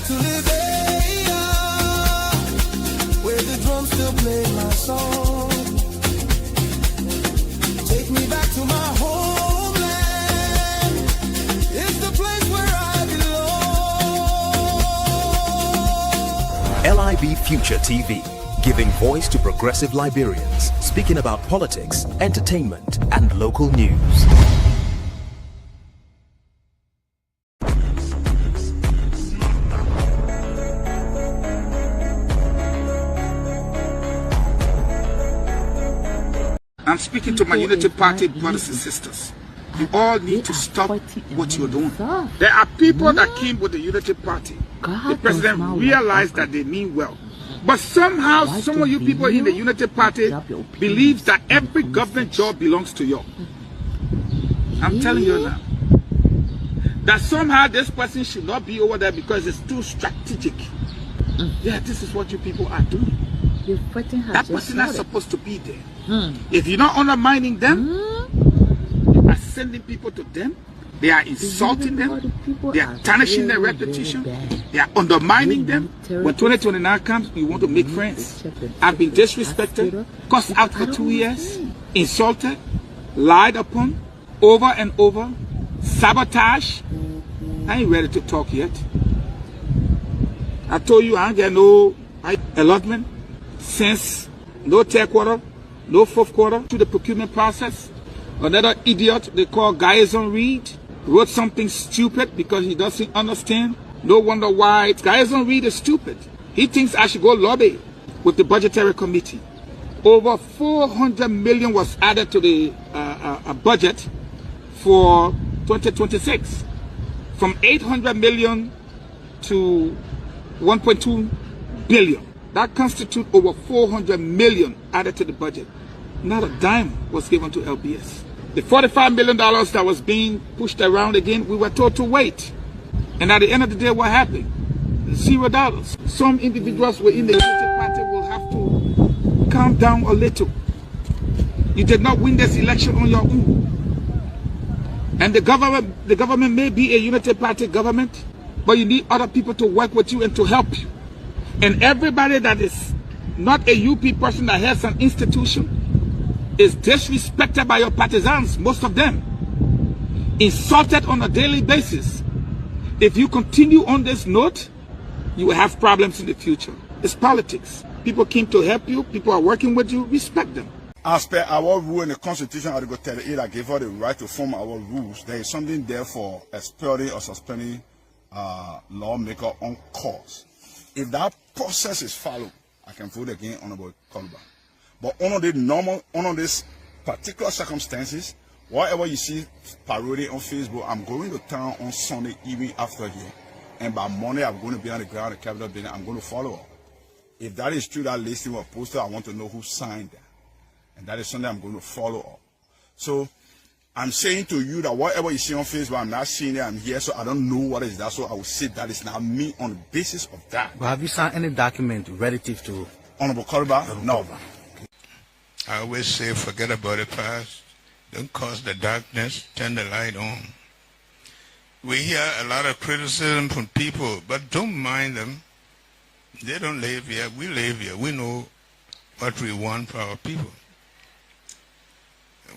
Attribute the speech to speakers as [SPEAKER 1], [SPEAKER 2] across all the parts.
[SPEAKER 1] to Liberia, where the drums still play my song. Take me back to my homeland. It's the place where I belong.
[SPEAKER 2] LIB FutureTV, giving voice to progressive Liberians, speaking about politics, entertainment, and local news.
[SPEAKER 3] I'm speaking to my Unity Party brothers and sisters. You all need to stop what you're doing. There are people that came with the Unity Party. The president realized that they mean well. But somehow, some of you people in the Unity Party believes that every government job belongs to you. I'm telling you now. That somehow this person should not be over there because it's too strategic. Yeah, this is what you people are doing. That person is supposed to be there. If you're not undermining them, you are sending people to them. They are insulting them. They are tarnishing their reputation. They are undermining them. When 2029 comes, you want to make friends. I've been disrespected, cussed out for 2 years, insulted, lied upon, over and over, sabotage. I ain't ready to talk yet. I told you I ain't get no allotment since no third quarter, no fourth quarter to the procurement process. Another idiot they call Garrison Reed wrote something stupid because he doesn't understand. No wonder why Garrison Reed is stupid. He thinks I should go lobby with the budgetary committee. Over 400 million was added to the budget for 2026. From 800 million to 1.2 billion. That constitutes over 400 million added to the budget. Not a dime was given to LBS. The $45 million that was being pushed around again, we were told to wait. And at the end of the day, what happened? $0. Some individuals within the Unity Party will have to calm down a little. You did not win this election on your own. And the government may be a Unity Party government, but you need other people to work with you and to help you. And everybody that is not a UP person that has an institution is disrespected by your partisans, most of them. Insulted on a daily basis. If you continue on this note, you will have problems in the future. It's politics. People came to help you. People are working with you. Respect them.
[SPEAKER 4] As per our rule in the Constitution, Article 38, that gave us the right to form our rules. There is something there for expelling or suspending lawmaker on cause. If that process is followed, I can vote again on about Koluba. But under these particular circumstances, whatever you see parading on Facebook, I'm going to town on Sunday evening after here. And by Monday, I'm going to be on the ground at the Capitol building. I'm going to follow up. If that is true, that listing was posted, I want to know who signed that. And that is something I'm going to follow up. So I'm saying to you that whatever you see on Facebook, I'm not seeing it, I'm here, so I don't know what is that. So I will say that is not me on the basis of that.
[SPEAKER 5] But have you signed any document relative to
[SPEAKER 4] Honorable Koluba? No.
[SPEAKER 6] I always say forget about the past. Don't cause the darkness, turn the light on. We hear a lot of criticism from people, but don't mind them. They don't live here, we live here. We know what we want for our people.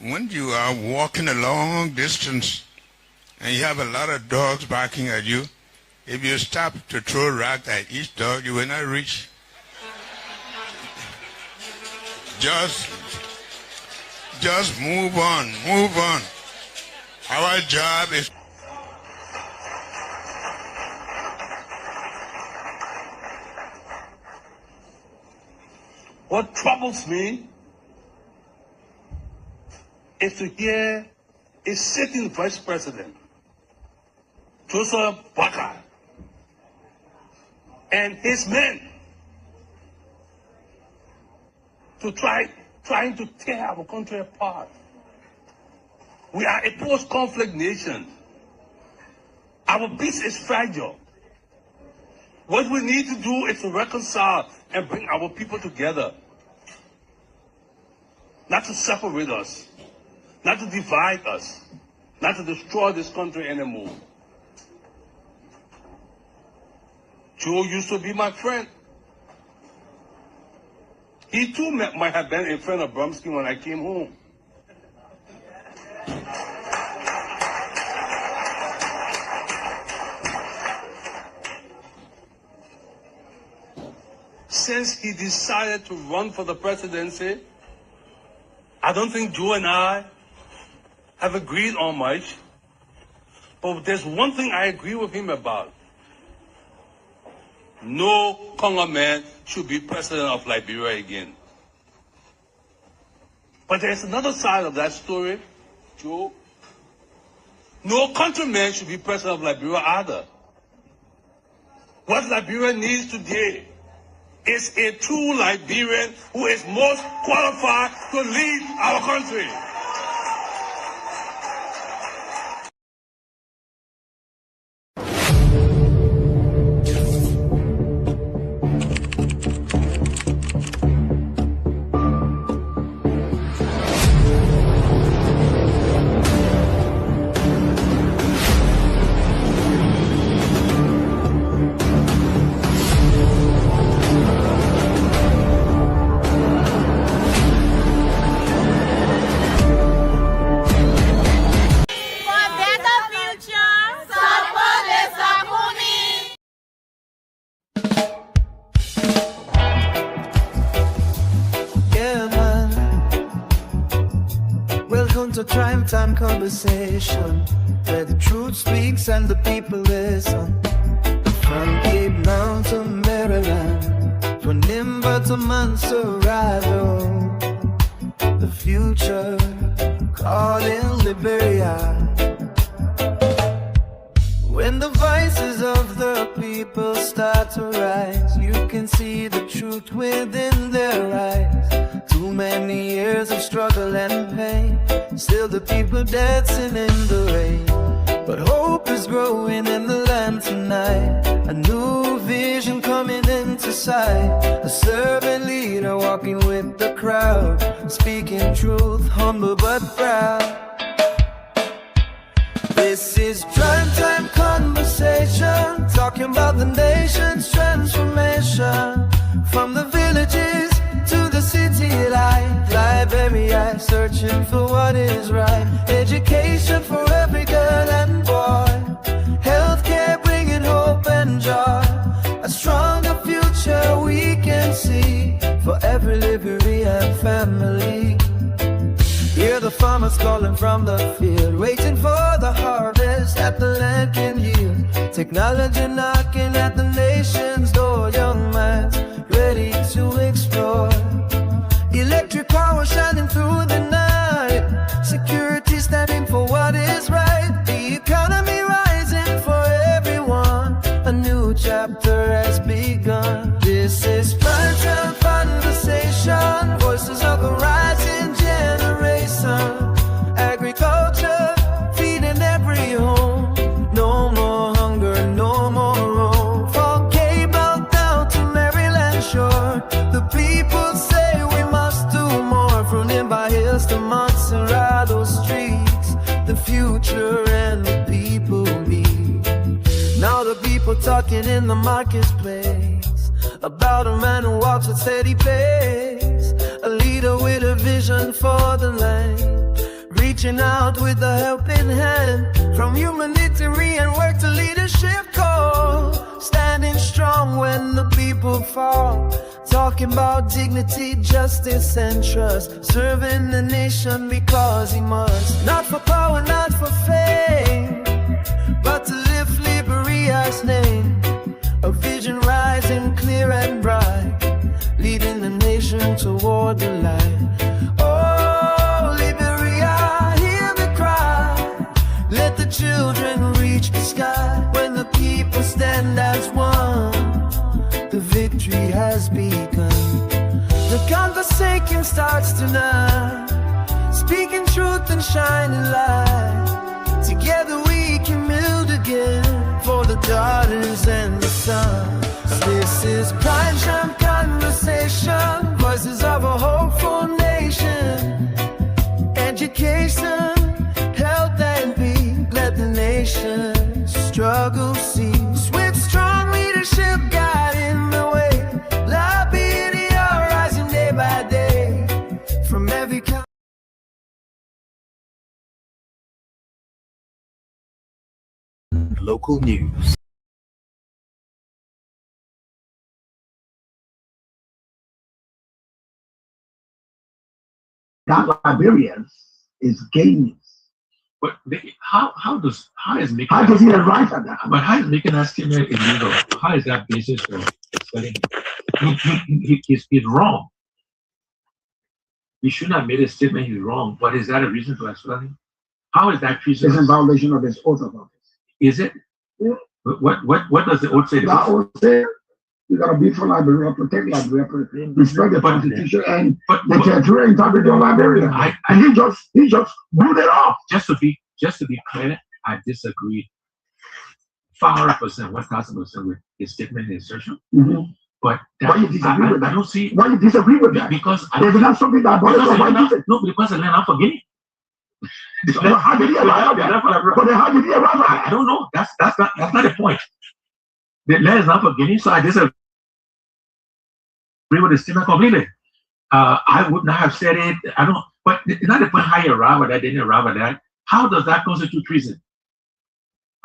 [SPEAKER 6] When you are walking a long distance and you have a lot of dogs barking at you, if you stop to throw rock at each dog, you will not reach. Just move on, move on. Our job is...
[SPEAKER 7] What troubles me is to hear a sitting vice president, Joseph Baka, and his men trying to tear our country apart. We are a post-conflict nation. Our peace is fragile. What we need to do is to reconcile and bring our people together. Not to separate us, not to divide us, not to destroy this country anymore. Joe used to be my friend. He too might have been a friend of Brumsky when I came home. Since he decided to run for the presidency, I don't think Joe and I have agreed on much. But there's one thing I agree with him about. No Congo man should be president of Liberia again. But there's another side of that story, Joe. No countryman should be president of Liberia either. What Liberia needs today is a true Liberian who is most qualified to lead our country.
[SPEAKER 1] To time conversation where the truth speaks and the people listen. From Cape Mountain to Maryland, from Nimba to Montserrat, the future calling Liberia. When the voices of the people start to rise, you can see the truth within their eyes. Too many years of struggle and pain, still the people dancing in the rain. But hope is growing in the land tonight, a new vision coming into sight. A servant leader walking with the crowd, speaking truth, humble but proud. This is prime time conversation, talking about the nation's transformation. From the villages to the city life, Liberia searching for what is right. Education for every girl and boy, healthcare bringing hope and joy. A stronger future we can see for every Liberian family. Hear the farmers calling from the field, waiting for the harvest that the land can yield. Technology knocking at the nation's door, young minds ready to explore. Electric power shining through the night, security standing for what is right. The economy rising for everyone, a new chapter has begun. This is prime time conversation, voices of the rising generation. Agriculture feeding every home, no more hunger, no more roam. From Cape Mountain down to Maryland shore, the people say we must do more. From Nimba Hills to Montserrat streets, the future and the people meet. Now the people talking in the marketplace about a man who walks with steady pace, a leader with a vision for the land, reaching out with a helping hand. From humanitarian work to leadership call, standing strong when the people fall, talking about dignity, justice and trust, serving the nation because he must. Not for power, not for fame, but to lift Liberia's name. A vision rising clear and bright, leading the nation toward the light. Oh, Liberia, hear the cry. Let the children reach the sky. When the people stand as one, the victory has begun. The conversation starts tonight, speaking truth and shining light. Together we can build again for the daughters and the sons. This is prime time conversation, voices of a hopeful nation. Education, health and peace, let the nation struggle cease. With strong leadership
[SPEAKER 2] and local news.
[SPEAKER 8] That Liberians is gaining.
[SPEAKER 9] But how is making
[SPEAKER 8] How does he arrive at that?
[SPEAKER 9] But how is making that statement illegal? How is that basis for expelling him? He's wrong. He shouldn't have made a statement. He's wrong. But is that a reason to expel him? How is that treason?
[SPEAKER 8] It's in violation of his oath of office.
[SPEAKER 9] Is it?
[SPEAKER 8] Yeah.
[SPEAKER 9] What does the oath say?
[SPEAKER 8] The oath says you gotta be for Liberia, protect Liberia, respect the Constitution and the territorial integrity of Liberia. And he just blew it off.
[SPEAKER 9] Just to be clear, I disagree 500%, 1,000% with his statement and assertion. But
[SPEAKER 8] why you disagree with that?
[SPEAKER 9] I don't see
[SPEAKER 8] why you disagree with that.
[SPEAKER 9] Because
[SPEAKER 8] there's not something that bothers you.
[SPEAKER 9] No, because the land I'm forgetting.
[SPEAKER 8] How did he arrive at that? But how did he arrive at that?
[SPEAKER 9] I don't know. That's not the point. The land is not forgetting, so I disagree with the statement completely. I would not have said it. I don't. But it's not the point how you arrive at that. Didn't arrive at that. How does that constitute treason?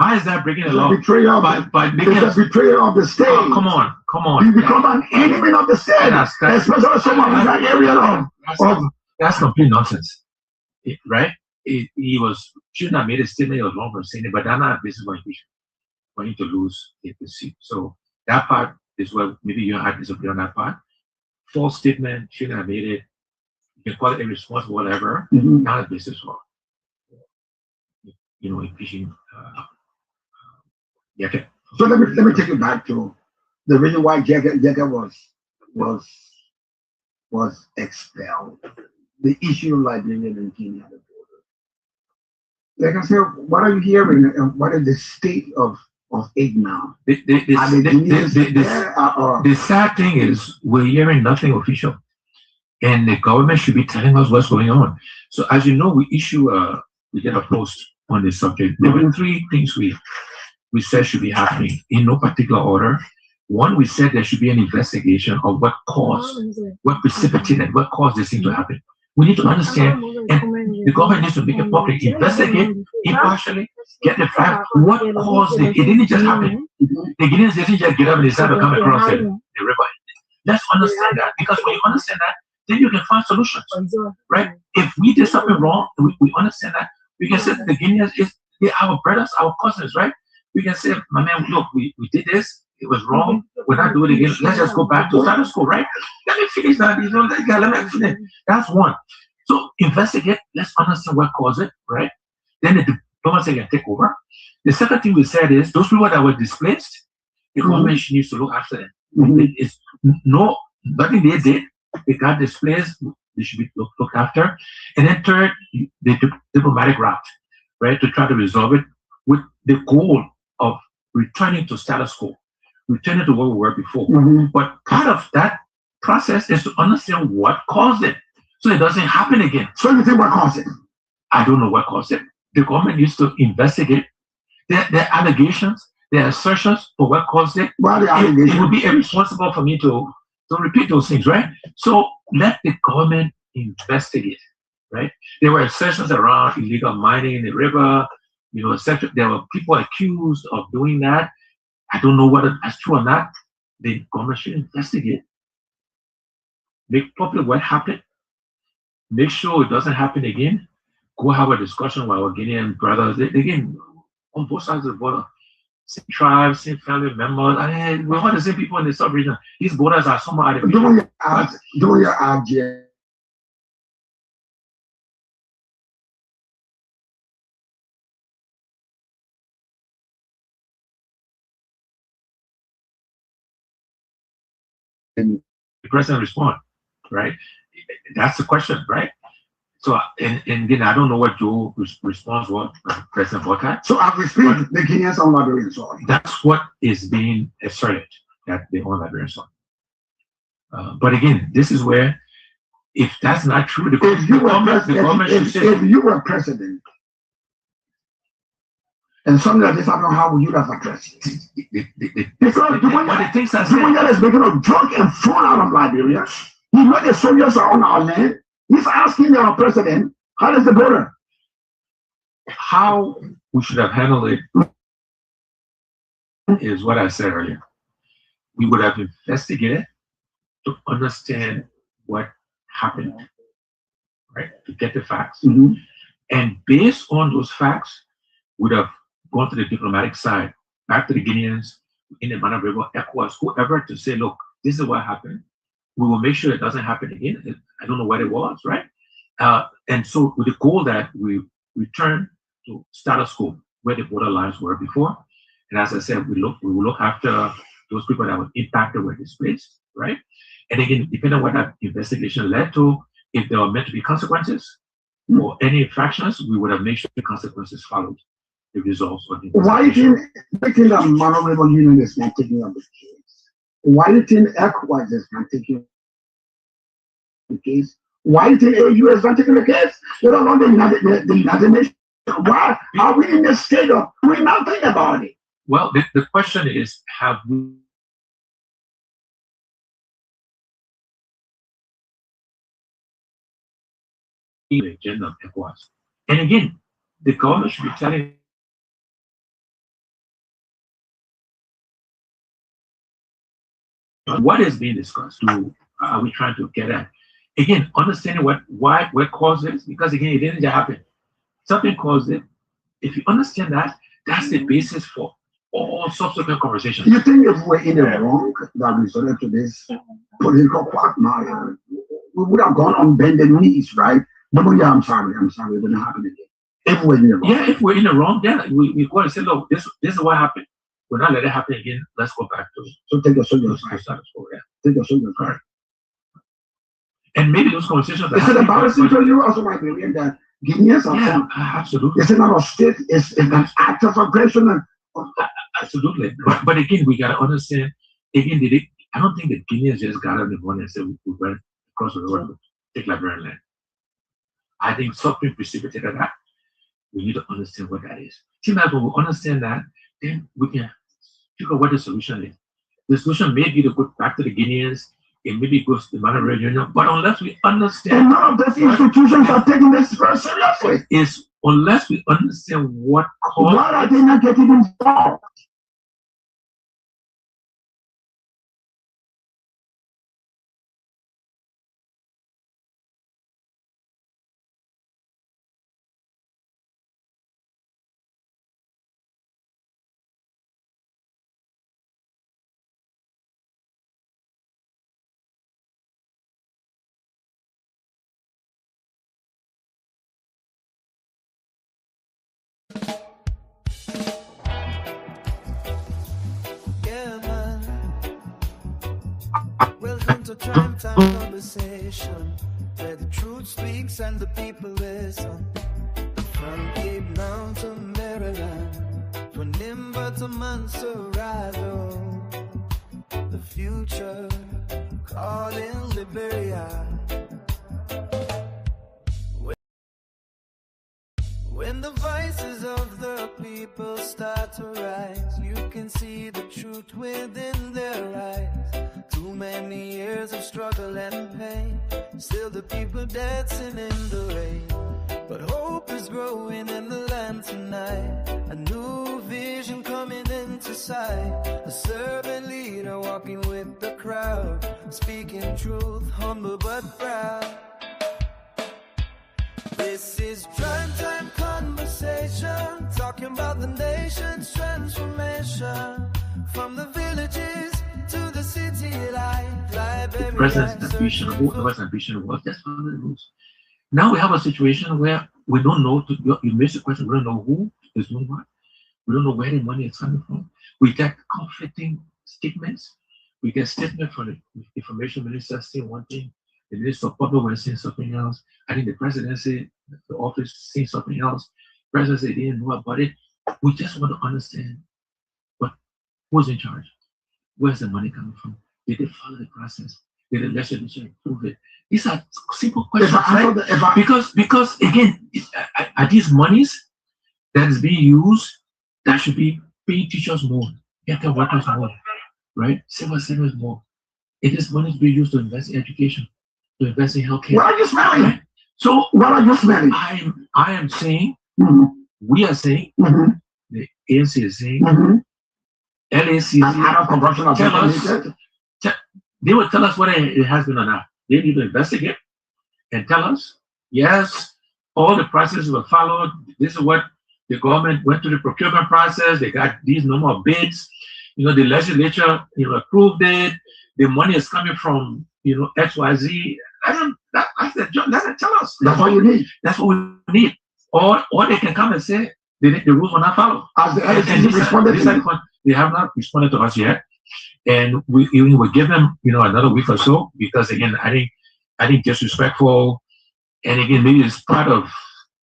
[SPEAKER 9] How is that breaking the law?
[SPEAKER 8] Betrayal by making a betrayal of the state.
[SPEAKER 9] Oh, come on.
[SPEAKER 8] You become an enemy of the state, especially someone in that area of.
[SPEAKER 9] That's complete nonsense, right? He shouldn't have made a statement. He was wrong for saying it, but that's not a basis for him to lose the seat. So that part is where maybe you and I disagree on that part. False statement, shouldn't have made it. You can call it irresponsible, whatever. Not a basis for impeaching. Jacket.
[SPEAKER 8] So let me take you back to the reason why Jacket was expelled. The issue of Liberian and Kenya. Like I said, what are you hearing? What is the state of it now?
[SPEAKER 9] The sad thing is we're hearing nothing official, and the government should be telling us what's going on. So as you know, we did a post on this subject. There were 3 things we said should be happening in no particular order. One, we said there should be an investigation of what caused, what precipitated, what caused this thing to happen. We need to understand, and the government needs to make a public investigate impartially, get the fact what caused it. It didn't just happen. The Guineans didn't just get up and decide to come across the river. Let's understand that, because when you understand that, then you can find solutions, right? If we did something wrong, we understand that. We can say the Guineans they're our brothers, our cousins, right? We can say, my man, look, we did this. It was wrong. We're not doing it again. Let's just go back to status quo, right? Let me finish that. Let me finish. That's one. So investigate. Let's understand what caused it, right? Then the diplomacy can take over. The second thing we said is those people that were displaced, the government needs to look after them. It's nothing they did. They got displaced. They should be looked after. And then third, the diplomatic route, right, to try to resolve it with the goal of returning to status quo. Returning to where we were before. But part of that process is to understand what caused it, so it doesn't happen again.
[SPEAKER 8] So you think what caused it?
[SPEAKER 9] I don't know what caused it. The government needs to investigate their allegations, their assertions for what caused it. It would be irresponsible for me to repeat those things, right? So let the government investigate, right? There were assertions around illegal mining in the river, etc. There were people accused of doing that. I don't know whether that's true or not. The government should investigate. Make public what happened. Make sure it doesn't happen again. Go have a discussion with our Guinean brothers. Again, on both sides of the border. Same tribes, same family members. We're all the same people in the sub-region. These borders are somewhat artificial.
[SPEAKER 8] Don't you add,
[SPEAKER 9] the president respond, right? That's the question, right? So, and again, I don't know what Joe's response was, President Botta.
[SPEAKER 8] So I've received the Guineans on Liberian soil.
[SPEAKER 9] That's what is being asserted, that they own Liberian soil. But again, this is where, if that's not true,
[SPEAKER 8] if you were president, and something like this happened, how would you have addressed it? Because the one that is making a drug and thrown out of Liberia, he know the soldiers are on our land. He's asking our president, how is the border?
[SPEAKER 9] How we should have handled it is what I said earlier. We would have investigated to understand what happened, right? To get the facts. And based on those facts, would have gone to the diplomatic side, back to the Guineans, in the manner of ECOWAS, whoever, to say, look, this is what happened. We will make sure it doesn't happen again. I don't know what it was, right? And so with the goal that we return to status quo, where the border lines were before. And as I said, we will look after those people that were impacted, were displaced, right? And again, depending on what that investigation led to, if there were meant to be consequences for any infractions, we would have made sure the consequences followed the results of the
[SPEAKER 8] Why do you think that Honorable Union is not taking up the case? Why do you think ECOWAS is not taking the case? Why do you think AU is not taking the case? You don't know the United Nations. Why are we in the state of doing nothing about it?
[SPEAKER 9] Well, the question is, have we the agenda of ECOWAS? And again, the government should be telling what is being discussed. Are we trying to get at? Again, understanding what caused this, because again, it didn't just happen. Something caused it. If you understand that, that's the basis for all subsequent conversations.
[SPEAKER 8] You think if we're in the wrong that resulted to this political quagmire, we would have gone on bended knees, right? No, yeah, I'm sorry, it didn't happen again. If we're in the wrong.
[SPEAKER 9] Yeah, if we're in the wrong, yeah, we go and say, look, this is what happened. We're not letting it happen again. Let's go back to it.
[SPEAKER 8] So take your soldiers
[SPEAKER 9] status quo, yeah.
[SPEAKER 8] Take your soldiers right.
[SPEAKER 9] And maybe those conversations
[SPEAKER 8] is it embarrassing to you also, my Liberian, that Guineans are
[SPEAKER 9] absolutely.
[SPEAKER 8] It's not a state, it's an act of aggression and
[SPEAKER 9] absolutely. But again, we gotta understand, again, I don't think the Guineans just got up in the morning and said we went across the river to take Liberian land. I think something precipitated that. We need to understand what that is. See, now when we understand that, then we can figure out what the solution is. The solution may be to go back to the Guineans. It maybe goes to the Monetary Union, but unless we understand,
[SPEAKER 8] and none of these institutions are taking this very seriously.
[SPEAKER 9] Is unless we understand what caused.
[SPEAKER 8] Why are they not getting involved?
[SPEAKER 1] Time conversation where the truth speaks and the people listen. From Cape Town to Maryland, from Nimba to Montserrat, the future calling Liberia. When the voices of the people start to rise, you can see the truth within their eyes. Too many years of struggle and pain, still the people dancing in the rain. But hope is growing in the land tonight, a new vision coming into sight. A servant leader walking with the crowd, speaking truth, humble but proud. This is prime time conversation, talking about the nation's transformation. From the villages to the city life.
[SPEAKER 9] The president's ambition, whoever's ambition was, just follow the rules. Now we have a situation where we don't know, you raised the question, we don't know who is doing what. We don't know where the money is coming from. We get conflicting statements. We get statements from the information minister saying one thing, the Minister of Public was saying something else. I think the presidency, the office saying something else. The presidency didn't know about it. We just want to understand who's in charge. Where's the money coming from? Did they follow the process? Did the legislature improve it? These are simple questions, right? Because again, are these monies that is being used that should be paying teachers more, healthcare workers more, right? Civil servants more? It is money being used to invest in education, to invest in healthcare.
[SPEAKER 8] What are you smelling?
[SPEAKER 9] Right? So
[SPEAKER 8] what are you smelling?
[SPEAKER 9] I am saying, we are saying, the ANC is saying, LACC,
[SPEAKER 8] and other corruption are
[SPEAKER 9] tell us,
[SPEAKER 8] related.
[SPEAKER 9] they will tell us whether it has been or not. They need to investigate and tell us, yes, all the processes were followed. This is what the government went through the procurement process. They got these number of bids. You know, the legislature, you know, approved it. The money is coming from, you know, XYZ. That's the job. Let them tell us.
[SPEAKER 8] That's what you need.
[SPEAKER 9] That's what we need. Or they can come and say the rules were not followed.
[SPEAKER 8] As the LCC responded to you.
[SPEAKER 9] They have not responded to us yet. And we will give them, you know, another week or so, because again, I think disrespectful, and again, maybe it's part of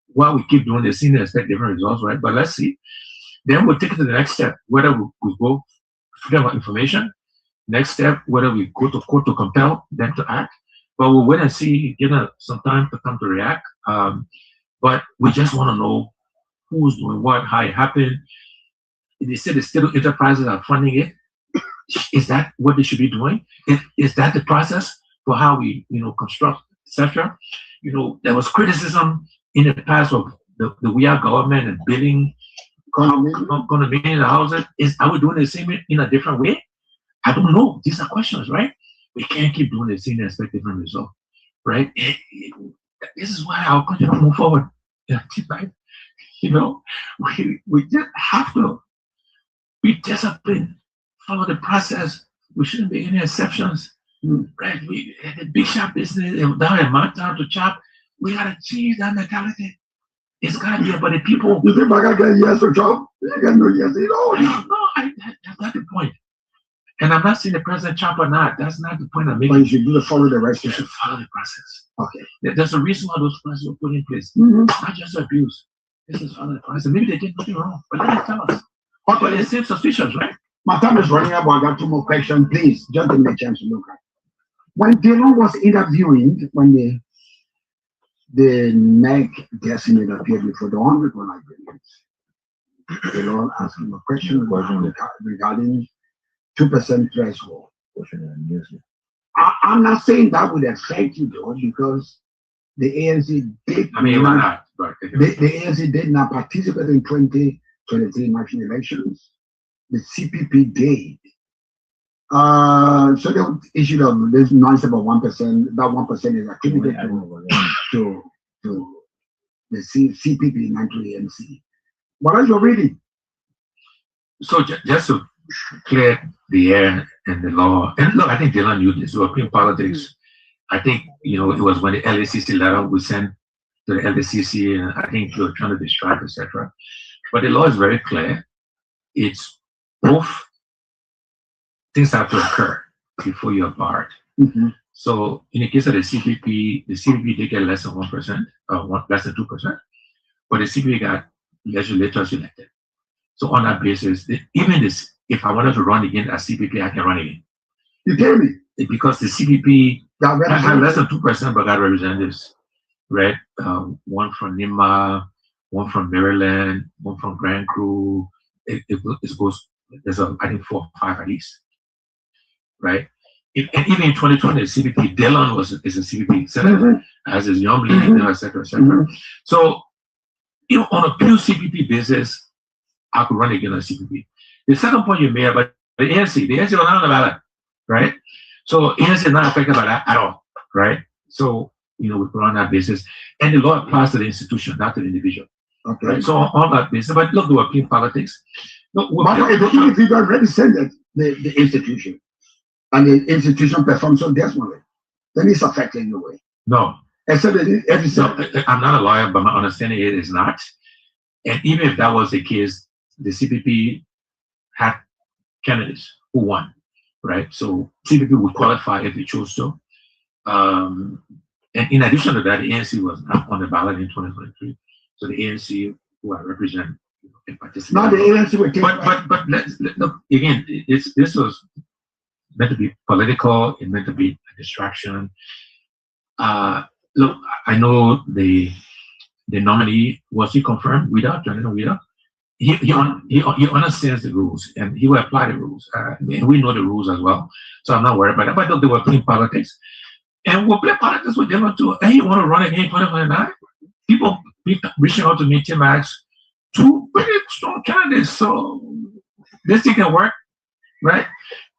[SPEAKER 9] why we keep doing this, and expect different results, right? But let's see. Then we'll take it to the next step, whether we go freedom of information. Next step, whether we go to court to compel them to act. But we'll wait and see, give them some time to come to react. But we just want to know who's doing what, how it happened. They said the state enterprises are funding it. Is that what they should be doing? Is that the process for how we, you know, construct, etc.? You know, there was criticism in the past of the we are government and building condominium in the houses. Are we doing the same in a different way? I don't know. These are questions, right? We can't keep doing the same and expect different results, right? This is why our country don't move forward, right? You know, we just have to be disciplined, follow the process. We shouldn't be any exceptions, right? The big shop business, down in Mountain to chop, we gotta change that mentality. It's gotta be about the people.
[SPEAKER 8] You think I gotta get yes or chop? You got no yes at all.
[SPEAKER 9] No, that's not the point. And I'm not saying the president chop or not. That's not the point I'm making.
[SPEAKER 8] But you should do the follow the rest.
[SPEAKER 9] You should follow the process.
[SPEAKER 8] Okay.
[SPEAKER 9] There's a reason why those processes were put in place. Not just abuse. This is follow the process. Maybe they did nothing wrong, but let them tell us. But it seems suspicious, right?
[SPEAKER 8] My time is running up. I got 2 more questions. Please, just give me a chance to look at. When Dylan was interviewing, when the NEC designate appeared before the Honorable Liberians, Dylan asked him a question regarding 2% threshold. I'm not saying that would affect you though, because the ANC did. I mean, why not? The ANC did not participate in 2023 national elections. The CPP did. So they issued this noise about 1%. That 1% is attributed to the CPP, not to the ANC. What are you reading?
[SPEAKER 9] So just to clear the air and the law, and look, I think Dylan knew this. European politics. I think, you know, it was when the LACC letter was sent to the LACC, and I think they were trying to distract, etc. But the law is very clear. It's both things have to occur before you're barred. So in the case of the CPP did get less than 1%, less than 2%, but the CPP got legislators elected. So on that basis, even this, if I wanted to run again as CPP, I can run again.
[SPEAKER 8] You tell me?
[SPEAKER 9] Because the CPP had less than 2%, but got representatives, right? One from Nima, one from Maryland, one from Grand Crew. It goes, there's I think 4 or 5 at least, right? And even in 2020, the CPP, Dylan is a CPP senator, as is Young League, etc., etc. So, you know, on a pure CPP basis, I could run again on CPP. The second point you made about the ANC was not on the ballot, right? So ANC is not affected by that at all, right? So, you know, we put on that basis, and the law applies to the institution, not to the individual.
[SPEAKER 8] Okay.
[SPEAKER 9] Right? So on that basis, but look, we're playing politics. Look,
[SPEAKER 8] but if the individual represented the institution, and the institution performs so desperately, then it's affecting your way.
[SPEAKER 9] No.
[SPEAKER 8] Except
[SPEAKER 9] I'm not a lawyer, but my understanding is not. And even if that was the case, the CPP had candidates who won, right? So CPP would qualify if they chose to. And in addition to that, the ANC was not on the ballot in 2023. So the ANC, who I represent, can participate.
[SPEAKER 8] Not the ANC would take.
[SPEAKER 9] But let's look again. This was meant to be political. It meant to be a distraction. Look, I know the nominee, was he confirmed? He understands the rules, and he will apply the rules. And we know the rules as well, so I'm not worried about that. But I thought they were playing politics, and we'll play politics with them too. Hey, you want to run again 2029? People reaching out to me, Tim Max, 2 pretty strong candidates. So this thing can work. right?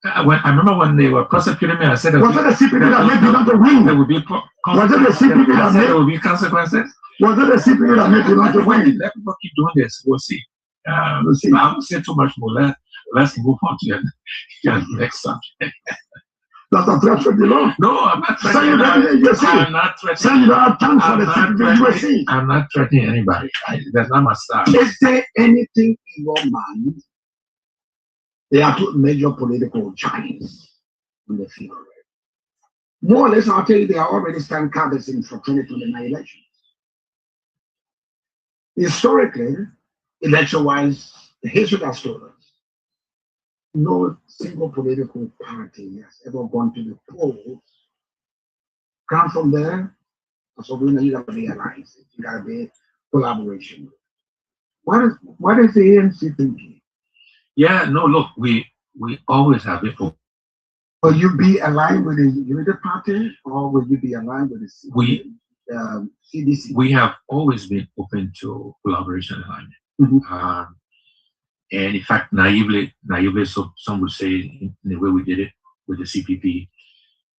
[SPEAKER 9] I remember when they were prosecuting me, I said,
[SPEAKER 8] was it the CPP that made you not to win?
[SPEAKER 9] There would be
[SPEAKER 8] was it the CPP that made
[SPEAKER 9] there would be consequences?
[SPEAKER 8] Was it the CPP that made you not to win?
[SPEAKER 9] Let people keep doing this. We'll see. I won't say too much more. Let's move on to the next subject.
[SPEAKER 8] That's a threat to the law.
[SPEAKER 9] No, I'm not threatening anybody. I'm not threatening. I'm not threatening anybody. That's not my style.
[SPEAKER 8] Is there anything in your mind? There are two major political giants in the field. More or less, I'll tell you, they are already stand canvassing for 2029 elections. Historically, election-wise, the history has told us no single political party has ever gone to the polls. Come from there, so we know you gotta be alliance, you gotta be collaboration. What is the ANC thinking?
[SPEAKER 9] Yeah, no, look, we always have it.
[SPEAKER 8] Will you be aligned with the Unity Party, or will you be aligned with the CDC?
[SPEAKER 9] We have always been open to collaboration and alignment. And in fact, naively, so some would say, in the way we did it with the CPP,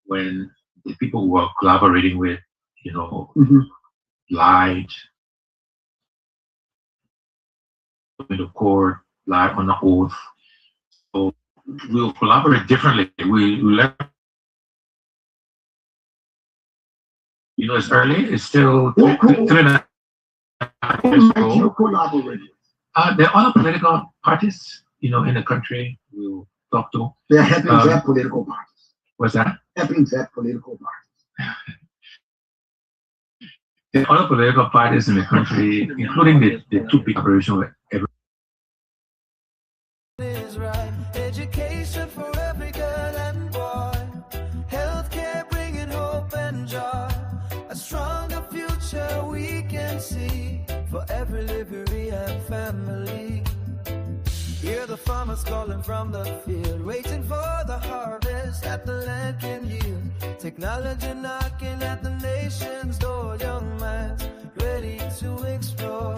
[SPEAKER 9] when the people were collaborating with, lied, in the court, lied on the oath. So we'll collaborate differently. We let, it's early. It's still 3.5 years ago. There are other political parties, in the country we'll talk to.
[SPEAKER 8] They're helping their political parties.
[SPEAKER 9] What's that?
[SPEAKER 8] Helping their political parties.
[SPEAKER 9] There are other political parties in the country, including the two big corporations.
[SPEAKER 1] Education for every girl and boy. Healthcare bringing hope and joy. A stronger future we can see for every Liberian family. Hear the farmers calling from the field, waiting for the harvest that the land can yield. Technology knocking at the nation's door, young minds ready to explore.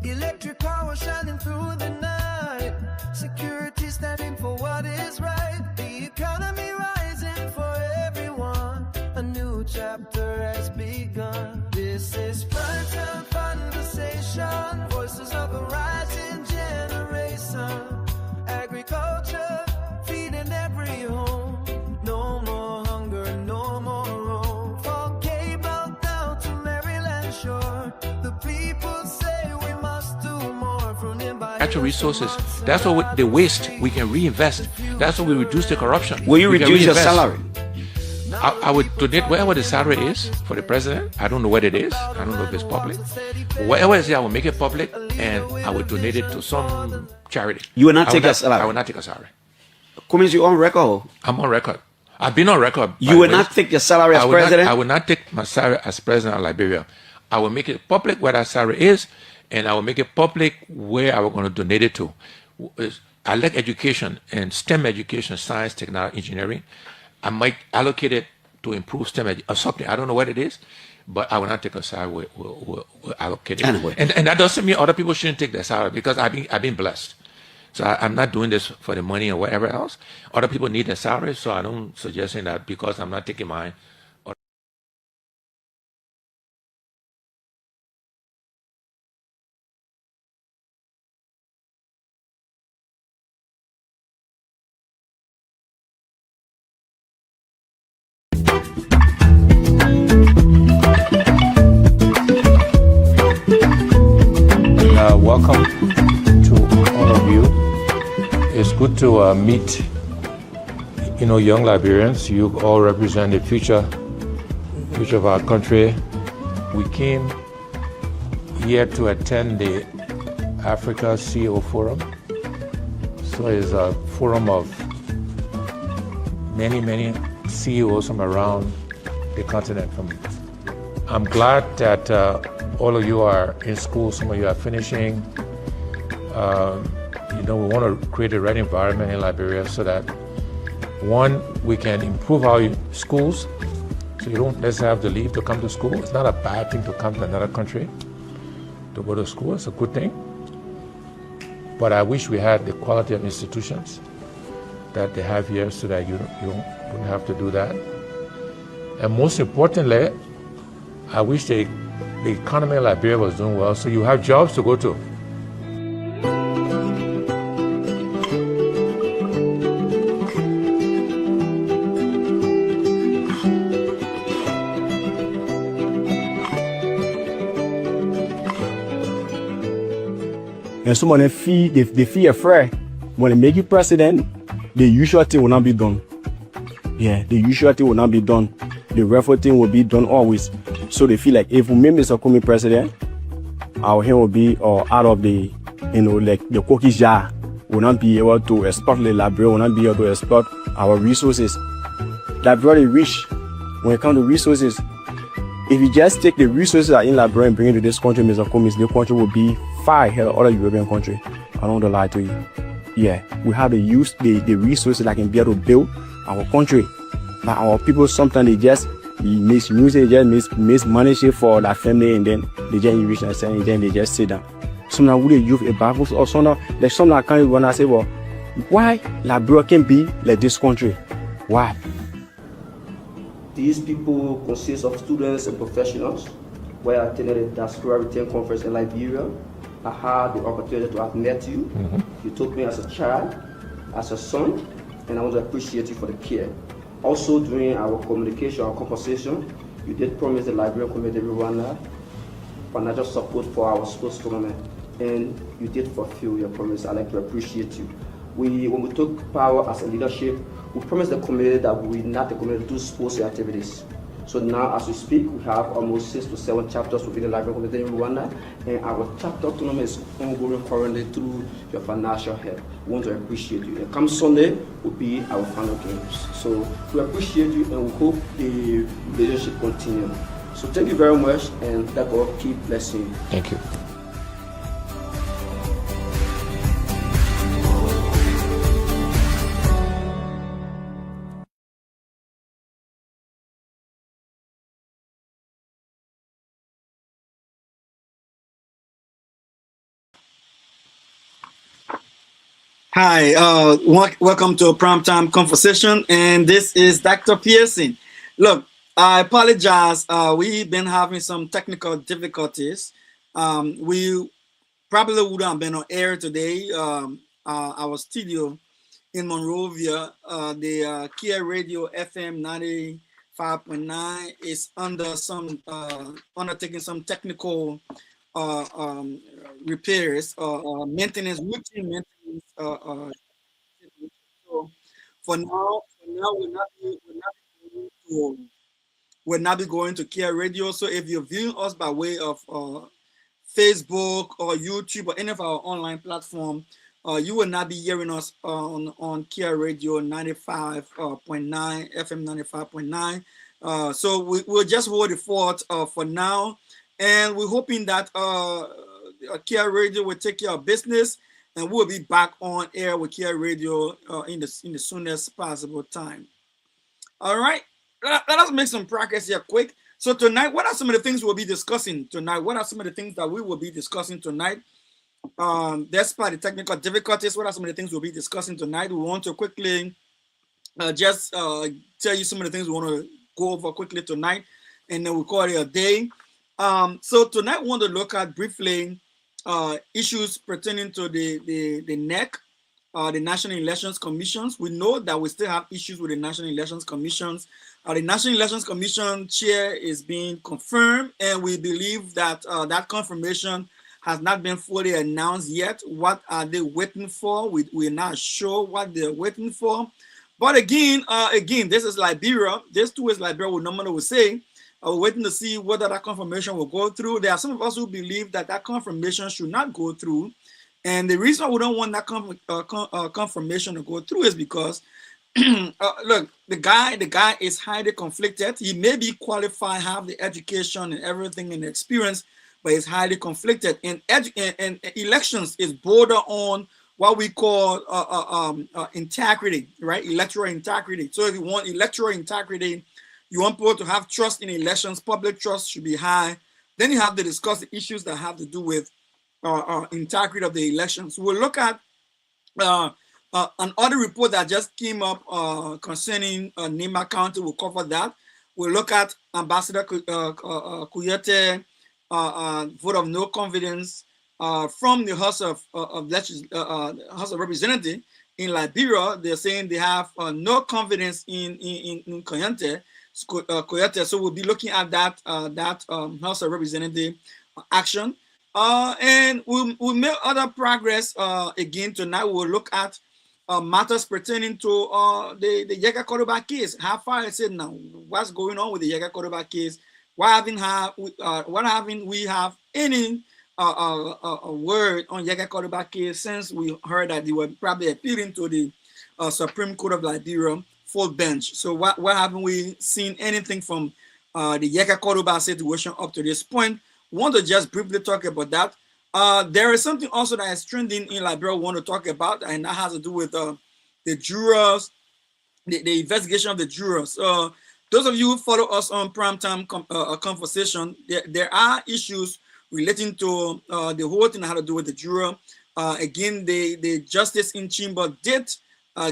[SPEAKER 1] Electric power shining through the night, security standing for what is right. The economy rising for everyone, a new chapter has begun. This is prime conversation, voices of a rising generation. Agriculture feeding every home, no more hunger, no more roam. From Cable down to Maryland shore, the people say we must do more. From
[SPEAKER 10] natural resources, that's what the waste we can reinvest. That's what we reduce the corruption.
[SPEAKER 11] Will you reduce your salary?
[SPEAKER 10] I would donate whatever the salary is for the president. I don't know what it is. I don't know if it's public. But whatever it is, I will make it public and I would donate it to some charity.
[SPEAKER 11] You will not take a salary?
[SPEAKER 10] I will not take a salary.
[SPEAKER 11] Means you're on record?
[SPEAKER 10] I'm on record. I've been on record.
[SPEAKER 11] You will not take your salary as president?
[SPEAKER 10] I will not take my salary as president of Liberia. I will make it public where that salary is, and I will make it public where I was going to donate it to. I like education and STEM education, science, technology, engineering. I might allocate it to improve STEM or something. I don't know what it is, but I will not take a salary. We'll allocate it.
[SPEAKER 11] Anyway.
[SPEAKER 10] And that doesn't mean other people shouldn't take their salary, because I've been blessed. So I'm not doing this for the money or whatever else. Other people need their salary, so I don't suggest that because I'm not taking mine. Welcome to all of you. It's good to meet, young Liberians. You all represent the future of our country. We came here to attend the Africa CEO Forum. So it's a forum of many CEOs from around the continent. I'm glad that all of you are in school, some of you are finishing. We want to create the right environment in Liberia so that, one, we can improve our schools, so you don't necessarily have to leave to come to school. It's not a bad thing to come to another country to go to school. It's a good thing. But I wish we had the quality of institutions. that they have here so that you don't have to do that. And most importantly, I wish the economy in Liberia was doing well, so you have jobs to go to.
[SPEAKER 12] And some of them feel afraid. When they make you president, the usual thing will not be done. Yeah, the usual thing will not be done. The rightful thing will be done always. So they feel like if we make Mr. Kumi president, our hand will be out of the, like the cookie jar. Will not be able to exploit the Liberia, will not be able to exploit our resources. Liberia is rich when it comes to resources. If you just take the resources that are in Liberia and bring it to this country, Mr. Kumi, the country will be far ahead of other European countries. I don't want to lie to you. Yeah, we have to use the resources that can be able to build our country. But our people sometimes they just misuse it, they just mismanage it for their family, and then they just reach and then they just sit down. Sometimes we use a Bible or sometimes there's some that can't even say, well, why Liberia can be like this country? Why?
[SPEAKER 11] These people consist of students and professionals. Where I attended a diaspora return conference in Liberia, I had the opportunity to have met you. You took me as a child, as a son, and I want to appreciate you for the care. Also, during our communication, our conversation, you did promise the Liberian community in Rwanda financial support for our sports tournament, and you did fulfill your promise. I'd like to appreciate you. When we took power as a leadership, we promised the community that we will not the community do sports activities. So now, as we speak, we have almost 6 to 7 chapters within the Liberian community in Rwanda, and our chapter tournament is ongoing currently through your financial help. We want to appreciate you. And come Sunday will be our final games. So we appreciate you, and we hope the relationship continues. So thank you very much, and that God keep blessing you.
[SPEAKER 10] Thank you.
[SPEAKER 13] Hi, welcome to a primetime conversation, and this is Dr. Pearson. Look, I apologize. We've been having some technical difficulties. We probably would have been on air today. Our studio in Monrovia, the Kia Radio FM 95.9 is undertaking some technical repairs, maintenance, routine maintenance. So for now, we'll not be going to Kia Radio. So if you're viewing us by way of Facebook or YouTube or any of our online platform, you will not be hearing us on Kia Radio 95.9 FM 95.9. So we'll just hold the fort for now, and we're hoping that Kia Radio will take care of business, and we'll be back on air with Kia Radio in the soonest possible time. All right, let us make some progress here quick. So tonight, what are some of the things we'll be discussing tonight? What are some of the things that we will be discussing tonight? Despite the technical difficulties, what are some of the things we'll be discussing tonight? We want to quickly just tell you some of the things we want to go over quickly tonight, and then we'll call it a day. So tonight, we want to look at briefly issues pertaining to the NEC, the National Elections Commissions. We know that we still have issues with the National Elections Commissions. The National Elections Commission chair is being confirmed, and we believe that that confirmation has not been fully announced yet. What are they waiting for? We're not sure what they're waiting for. But again, this is Liberia. This too is Liberia, we normally would say. We're waiting to see whether that confirmation will go through. There are some of us who believe that that confirmation should not go through. And the reason we don't want that confirmation to go through is because, look, the guy is highly conflicted. He may be qualified, have the education and everything and the experience, but he's highly conflicted. And elections is border on what we call integrity, right? Electoral integrity. So if you want electoral integrity, you want people to have trust in elections, public trust should be high. Then you have to discuss the issues that have to do with integrity of the elections. We'll look at Another report that just came up concerning Nima County, we'll cover that. We'll look at Ambassador Kuyate vote of no confidence from the House of Representatives in Liberia. They're saying they have no confidence in Kuyate. So we'll be looking at that House of Representatives action. And we'll make other progress again tonight. We'll look at matters pertaining to the Yega Koruba case. How far is it now? What's going on with the Yega Koruba case? Why haven't we have any word on Yega Koruba case since we heard that they were probably appealing to the Supreme Court of Liberia full bench? So why haven't we seen anything from the Yega Koruba situation up to this point? Want to just briefly talk about that. There is something also that is trending in Liberia we want to talk about, and that has to do with the jurors, the investigation of the jurors. Those of you who follow us on Primetime Conversation, there are issues relating to the whole thing that had to do with the juror. Again, the Justice in Chamber did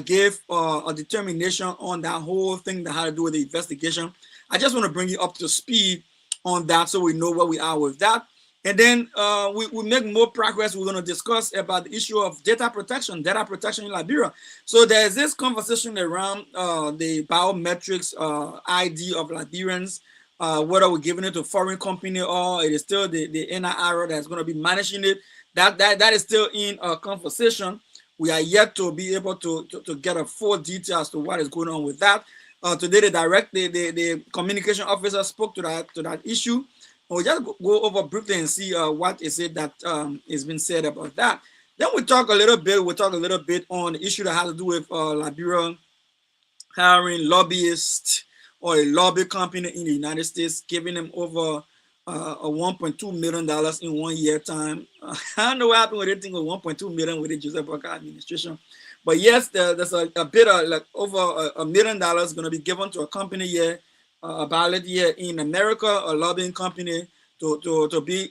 [SPEAKER 13] give a determination on that whole thing that had to do with the investigation. I just want to bring you up to speed on that so we know where we are with that. And then we make more progress. We're going to discuss about the issue of data protection in Liberia. So there's this conversation around the biometrics ID of Liberians, whether we're giving it to a foreign company or it is still the NIR that's going to be managing it. That is still in a conversation. We are yet to be able to get a full detail as to what is going on with that. Today, the communication officer spoke to that issue. We'll just go over briefly and see what is it that is been said about that. Then we'll talk a little bit on the issue that has to do with Liberia hiring lobbyists or a lobby company in the United States, giving them over $1.2 million in 1 year time. I don't know what happened with anything with $1.2 million with the Joseph Boakai administration. But yes, there's a bit of like over $1 million going to be given to a company here, a ballot here in America, a lobbying company to be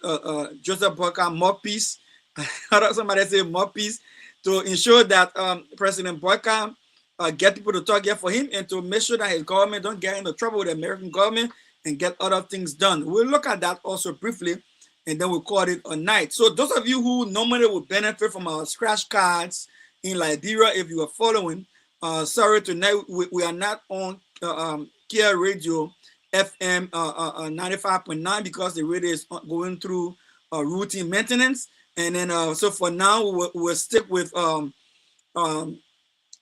[SPEAKER 13] Joseph Boakai mouthpiece. Somebody say mouthpiece to ensure that President Boakai get people to talk here for him and to make sure that his government don't get into trouble with the American government and get other things done. We'll look at that also briefly, and then we'll call it a night. So those of you who normally would benefit from our scratch cards in Liberia, if you are following, sorry, tonight we are not on Kia Radio FM 95.9 because the radio is going through routine maintenance. And then so for now we'll stick with our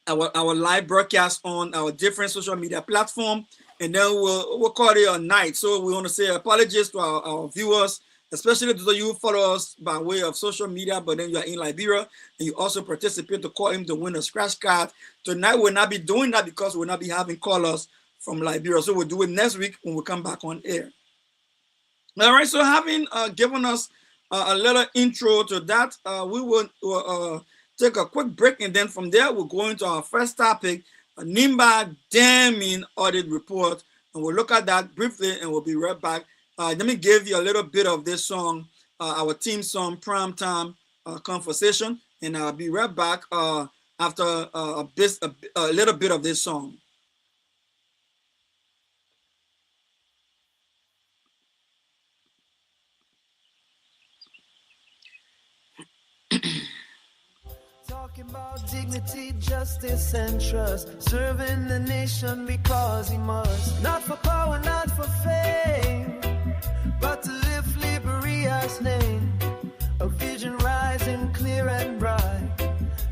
[SPEAKER 13] live broadcast on our different social media platform, and then we'll call it a night. So we want to say apologies to our viewers, especially those of you who follow us by way of social media, but then you are in Liberia and you also participate to call him to win a scratch card. Tonight we'll not be doing that because we'll not be having callers from Liberia. So we'll do it next week when we come back on air. All right, so having given us a little intro to that, we will take a quick break, and then from there we'll go into our first topic, a NIMBA damning audit report, and we'll look at that briefly and we'll be right back. Let me give you a little bit of this song, our theme song, Primetime Conversation, and I'll be right back after a little bit of this song.
[SPEAKER 1] Talking about dignity, justice, and trust. Serving the nation because he must. Not for power, not for fame, but to lift Liberia's name. A vision rising clear and bright,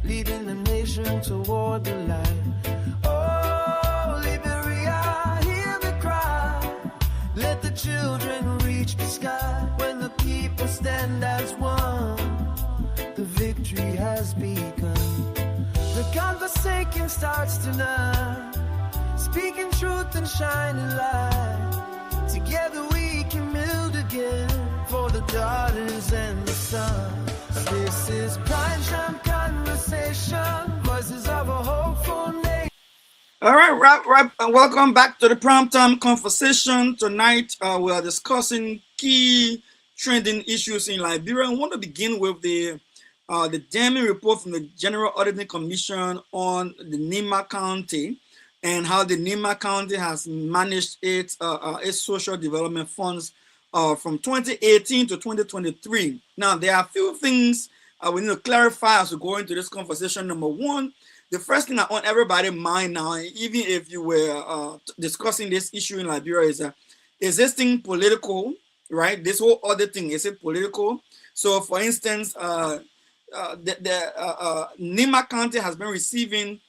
[SPEAKER 1] leading the nation toward the light. Oh, Liberia, hear the cry. Let the children reach the sky. When the people stand as one, the victory has begun. The conversation starts tonight, speaking truth and shining light. Together we can build again for the daughters and the sons. This is Primetime Conversation, voices of a hopeful nation.
[SPEAKER 13] All right, welcome back to the Primetime Conversation. Tonight we are discussing key trending issues in Liberia. I want to begin with the the damning report from the General Auditing Commission on the Nima County and how the Nima County has managed its social development funds from 2018 to 2023. Now, there are a few things we need to clarify as we go into this conversation. Number one, the first thing I want everybody in mind now, even if you were discussing this issue in Liberia, is this thing political, right? This whole audit thing, is it political? So, for instance, Nima County has been receiving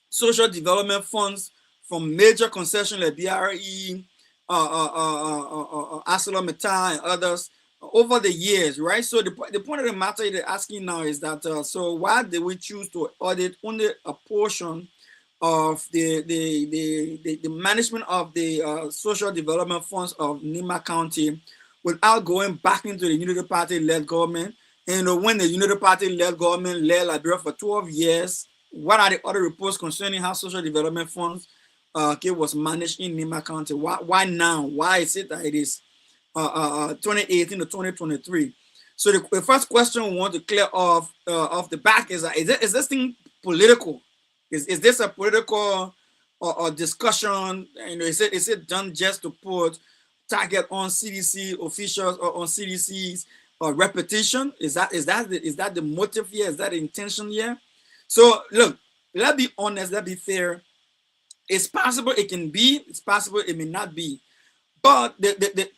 [SPEAKER 13] social development funds from major concessions like BRE, ArcelorMittal, and others over the years, right? So the point of the matter they're asking now is that so why did we choose to audit only a portion of the management of the social development funds of Nima County without going back into the Unity Party-led government? And when the Unity Party-led government led Liberia for 12 years, what are the other reports concerning how social development funds was managed in Nima County? Why now? Why is it that it is 2018 to 2023? So the first question we want to clear off the back is this thing political? Is this a political or discussion? Is it done just to put target on CDC officials or on CDC's repetition? Is that the motive here? Is that the intention here? So look, let's be honest, let's be fair. It's possible it can be, it's possible it may not be. But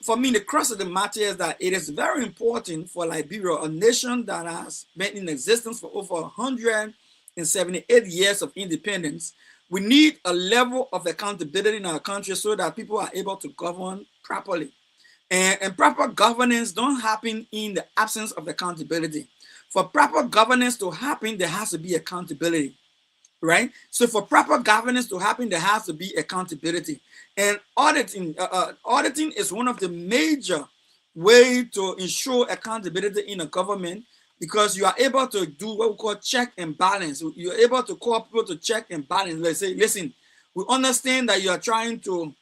[SPEAKER 13] for me, the crux of the matter is that it is very important for Liberia, a nation that has been in existence for over 178 years of independence. We need a level of accountability in our country so that people are able to govern properly. And proper governance don't happen in the absence of accountability. For proper governance to happen, there has to be accountability, right? So for proper governance to happen, there has to be accountability. And auditing is one of the major ways to ensure accountability in a government, because you are able to do what we call check and balance. You're able to call people to check and balance. Let's say, listen, we understand that you are trying to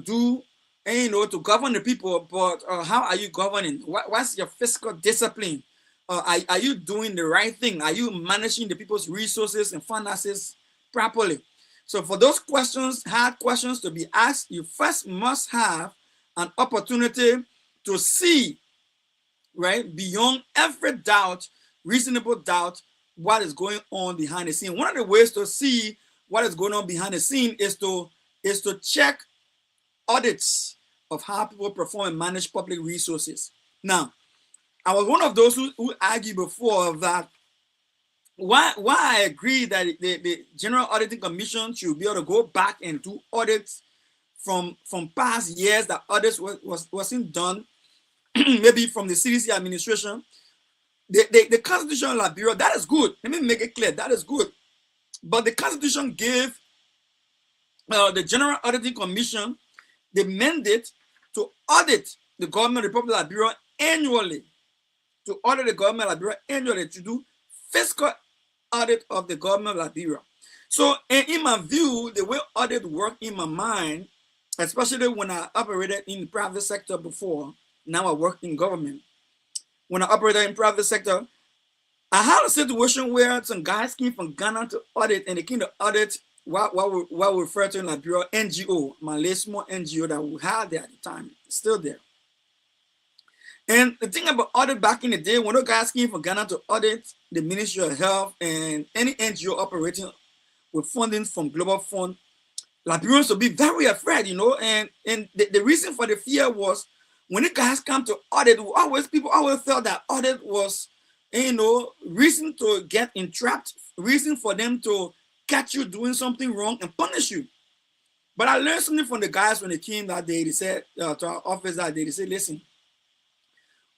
[SPEAKER 13] do, to govern the people, but how are you governing? What's your fiscal discipline? Are you doing the right thing? Are you managing the people's resources and finances properly? So for those questions, hard questions to be asked, you first must have an opportunity to see, right, beyond every doubt, reasonable doubt, what is going on behind the scene. One of the ways to see what is going on behind the scene is to check audits of how people perform and manage public resources. Now, I was one of those who argued before that why I agree that the General Auditing Commission should be able to go back and do audits from past years that audits wasn't done, maybe from the CDC administration. The Constitution of Liberia, that is good. Let me make it clear, that is good. But the Constitution gave the General Auditing Commission the mandate to audit the government of the Republic of Liberia annually. To audit the government of Liberia annually, to do fiscal audit of the government of Liberia. So in my view, the way audit work in my mind, especially when I operated in the private sector before, now I work in government. When I operated in private sector, I had a situation where some guys came from Ghana to audit, and they came to audit what we refer to in Liberia, NGO, my late small NGO that we had there at the time, still there. And the thing about audit back in the day, when those guys came from Ghana to audit the Ministry of Health and any NGO operating with funding from Global Fund, Liberians would be very afraid, and the reason for the fear was when the guys come to audit, people always felt that audit was, reason to get entrapped, reason for them to catch you doing something wrong and punish you. But I learned something from the guys when they came that day. They said to our office that day, they said, listen,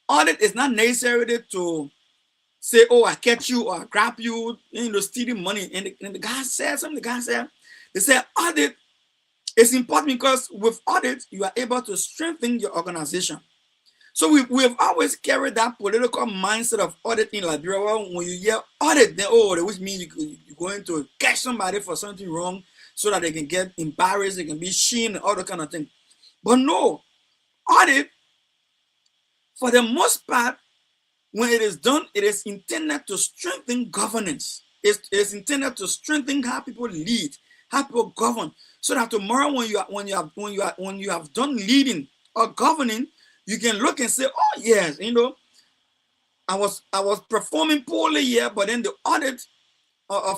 [SPEAKER 13] audit is not necessarily to say, oh, I catch you or I grab you, stealing money. And the guy said something, they said audit is important because with audit, you are able to strengthen your organization. So we have always carried that political mindset of audit in Liberia. Well, when you hear audit, then, which means you're going to catch somebody for something wrong so that they can get embarrassed, they can be shamed and all that kind of thing. But no, audit, for the most part, when it is done, it is intended to strengthen governance. It's intended to strengthen how people lead, how people govern, so that tomorrow when you have done leading or governing, you can look and say, oh yes, you know, I was performing poorly here, but then the audit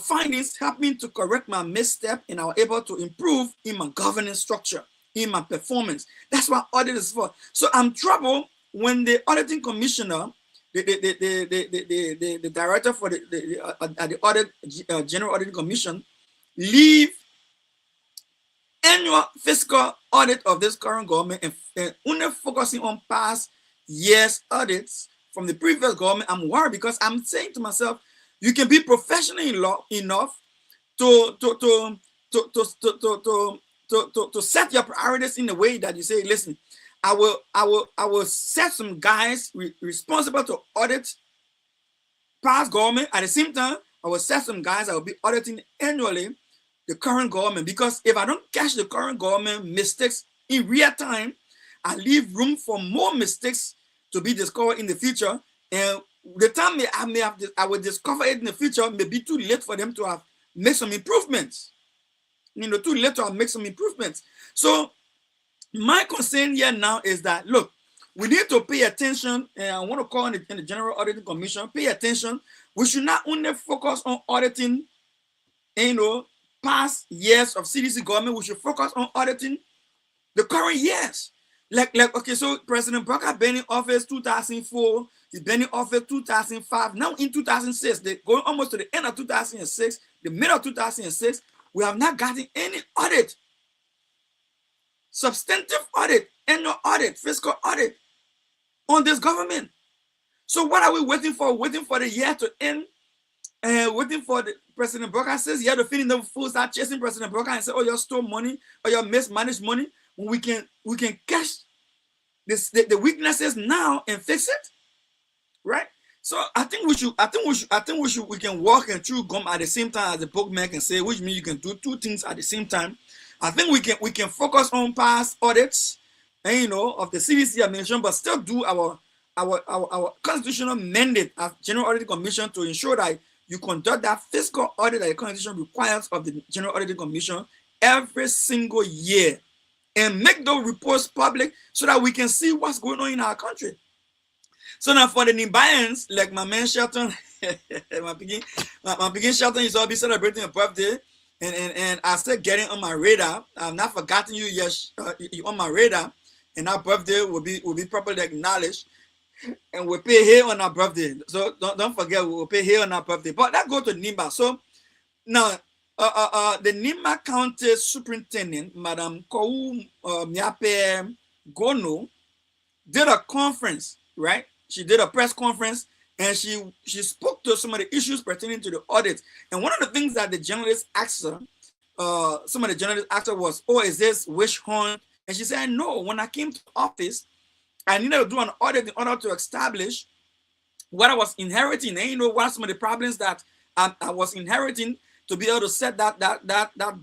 [SPEAKER 13] findings helped me to correct my misstep, and I was able to improve in my governance structure, in my performance. That's what audit is for. So I'm troubled when the auditing commissioner, the director for the audit general auditing commission, leave annual fiscal audit of this current government and only focusing on past years audits from the previous government. I'm worried because I'm saying to myself, you can be professional enough to set your priorities in a way that you say, listen, I will set some guys responsible to audit past government. At the same time, I will set some guys that will be auditing annually the current government, because if I don't catch the current government mistakes in real time, I leave room for more mistakes to be discovered in the future. And the time I will discover it in the future may be too late for them to have made some improvements. You know, too late to have made some improvements. So my concern here now is that, look, we need to pay attention, and I want to call in the General Auditing Commission, pay attention. We should not only focus on auditing, you know, past years of CDC government. We should focus on auditing the current years. Like okay, so President Barker been in office 2004, he's been in office 2005, now in 2006, they're going almost to the end of 2006, the middle of 2006, we have not gotten any audit, substantive audit, annual audit, fiscal audit on this government. So what are we waiting for? Waiting for the year to end, waiting for the President Barker says you have to finish the fool, start chasing President Barker and say, oh, you stole money or you mismanaged money. When we can catch this, the weaknesses now and fix it, right? So I think we can walk and chew gum at the same time, as the bookman can say, which means you can do two things at the same time. I think we can focus on past audits, and you know, of the CDC administration, but still do our constitutional mandate as General Auditing Commission to ensure that you conduct that fiscal audit that the Constitution requires of the General Auditing Commission every single year, and make those reports public so that we can see what's going on in our country. So now for the Liberians, like my man Shelton, my begin Shelton is always celebrating a birthday, and I still getting on my radar. I've not forgotten you yet. You on my radar, and our birthday will be properly acknowledged, and we'll pay here on our birthday. So don't forget, we will pay here on our birthday. But that go to Nimba. So now the Nimba County Superintendent, Madam Kou Miape Gono, did a conference, right? She did a press conference, and she spoke to some of the issues pertaining to the audit. And one of the things that the journalists asked her, some of the journalists asked her was, oh, is this witch hunt? And she said, no, when I came to office, I needed to do an audit in order to establish what I was inheriting, and you know what some of the problems that I was inheriting, to be able to set that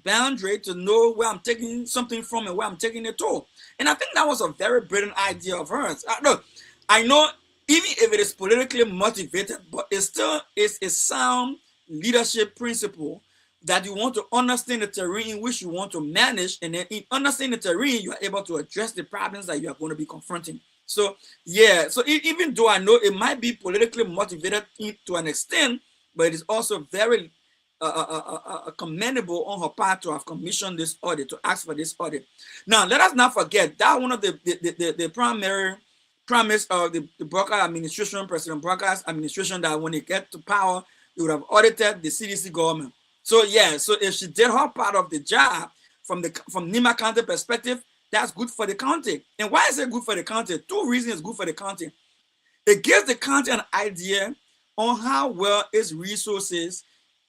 [SPEAKER 13] boundary, to know where I'm taking something from and where I'm taking it to. And I think that was a very brilliant idea of hers. Look, I know even if it is politically motivated, but it still is a sound leadership principle that you want to understand the terrain in which you want to manage, and then in understanding the terrain, you are able to address the problems that you are going to be confronting. So yeah, so even though I know it might be politically motivated to an extent, but it is also very commendable on her part to have commissioned this audit, to ask for this audit. Now, let us not forget that one of the primary promise of the Barker administration, President Barker's administration, that when he get to power, he would have audited the CDC government. So yeah, so if she did her part of the job from Nimba County perspective, that's good for the county. And why is it good for the county? Two reasons it's good for the county. It gives the county an idea on how well its resources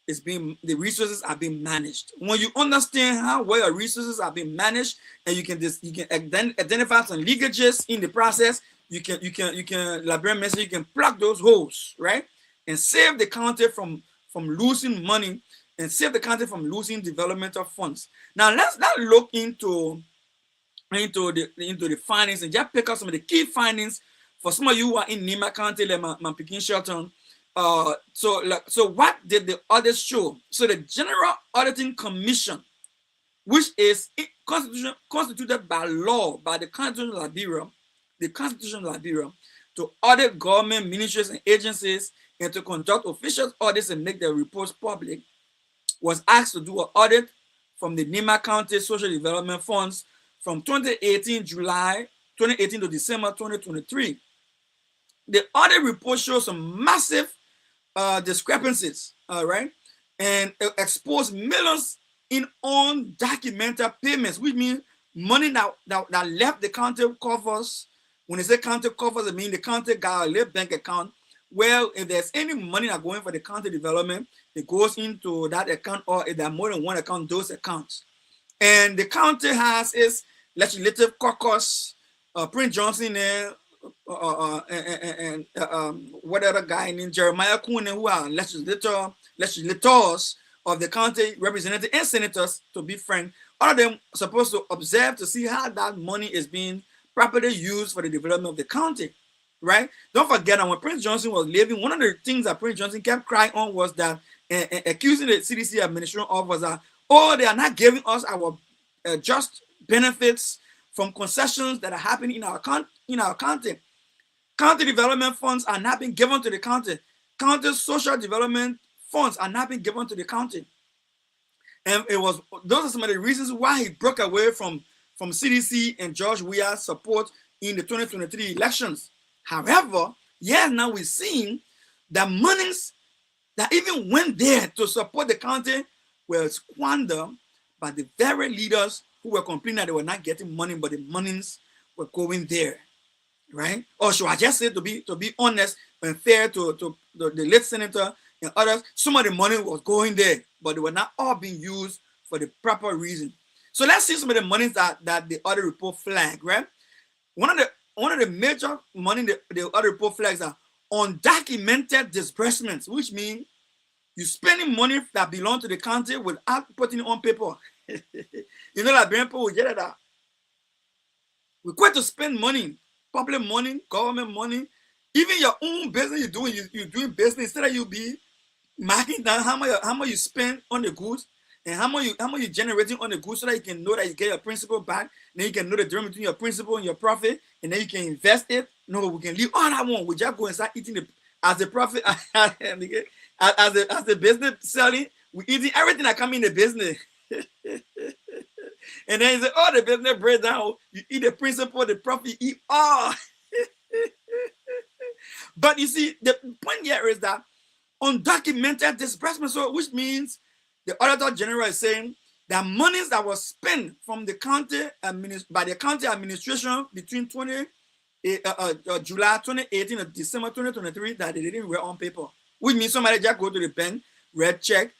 [SPEAKER 13] the resources are being managed. When you understand how well your resources are being managed, and you can identify some leakages in the process, you can Liberian message, you can plug those holes, right, and save the county from losing money, and save the county from losing developmental funds. Now let's not look into the findings and just pick up some of the key findings For some of you who are in Nima County, like my Pekin Shelton, so what did the audit show? So the General Auditing Commission, which is constituted by law by the Constitution of Liberia, to audit government ministries and agencies and to conduct official audits and make their reports public, was asked to do an audit from the Nima County Social Development Funds from July 2018 to December 2023. The audit report shows some massive discrepancies, all right, and it exposed millions in undocumented payments, which means money that left the county coffers. When they say county coffers, I mean the county got a LIB bank account. Well, if there's any money that going for the county development, it goes into that account, or if there are more than one account, those accounts. And the county has its legislative caucus, Prince Johnson and what other guy named Jeremiah Kuhn, who are legislators of the county, representatives and senators, to be frank. All of them are supposed to observe to see how that money is being properly used for the development of the county, right? Don't forget that when Prince Johnson was living, one of the things that Prince Johnson kept crying on was that accusing the CDC administration of was that, oh, they are not giving us our just benefits from concessions that are happening in our county. County development funds are not being given to the county. County social development funds are not being given to the county. And those are some of the reasons why he broke away from CDC and George Weah's support in the 2023 elections. However, yes, now we're seeing that monies that even went there to support the county were squandered by the very leaders who were complaining that they were not getting money, but the monies were going there, right? Or should I just say, to be honest and fair to the late senator and others, some of the money was going there, but they were not all being used for the proper reason. So let's see some of the monies that the audit report flagged, right? One of the major money the audit report flags are undocumented disbursements, which means you're spending money that belongs to the county without putting it on paper. You know, like people will get it out. We're quite to spend money, public money, government money, even your own business you're doing business, instead of you be marking down how much you spend on the goods and how much you generating on the goods, so that you can know that you get your principal back. Then you can know the difference between your principal and your profit, and then you can invest it. No, we can leave all that one. We just go and start eating as the profit as the business selling. We eating everything that come in the business. And then you say, oh, the business breaks down. You eat the principal, the profit, you eat all. But you see, the point here is that undocumented disbursement, so which means the Auditor General is saying that monies that was spent from the county by the county administration between July 2018 and December 2023 that they didn't write on paper, which means somebody just go to the bank, read check,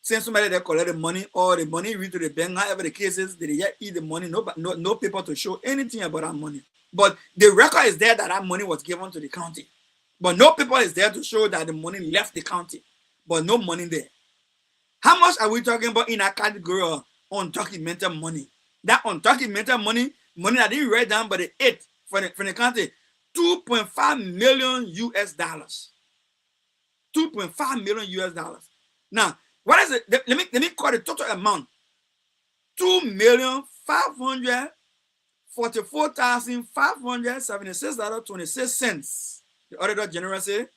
[SPEAKER 13] send somebody that collect the money, or the money read to the bank, however the case is, they just eat the money, no paper to show anything about that money. But the record is there that money was given to the county. But no paper is there to show that the money left the county, but no money there. How much are we talking about in a category of undocumented money? That undocumented money that didn't write down, but they ate from the county, $2.5 million US. $2.5 million US. Now, what is it? Let me call the total amount. $2,544,576.26. The Auditor General said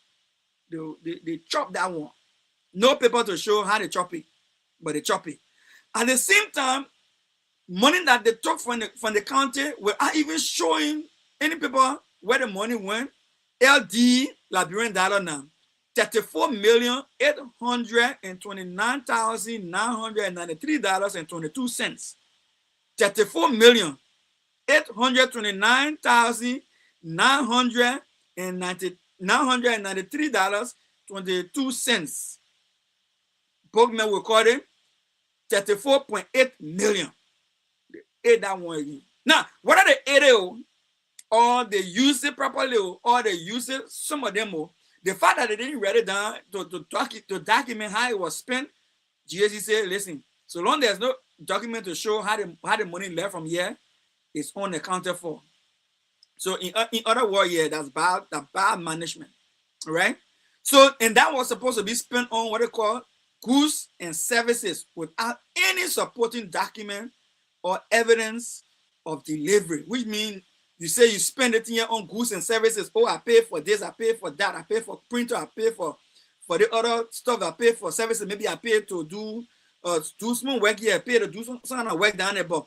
[SPEAKER 13] they chop that one. No paper to show how they chop it, but they chop it. At the same time, money that they took from the county without even showing any paper where the money went. LD Liberian dollar now. $34,829,993.22. $34,829,993.22. Bogman recorded 34.8 million. They ate that one again. Now, what are the 80? Or they use it properly, or they use it, some of them, the fact that they didn't write it down to document how it was spent, GSC said, listen, so long there's no document to show how the money left from here, it's unaccounted for. So in other words, yeah, that's bad management, right? So, and that was supposed to be spent on what they call goods and services without any supporting document or evidence of delivery, which means you say you spend it here on goods and services. Oh, I pay for this, I pay for that, I pay for printer, I pay for the other stuff, I pay for services. Maybe I pay to do small work here, I pay to do some kind of work down there. But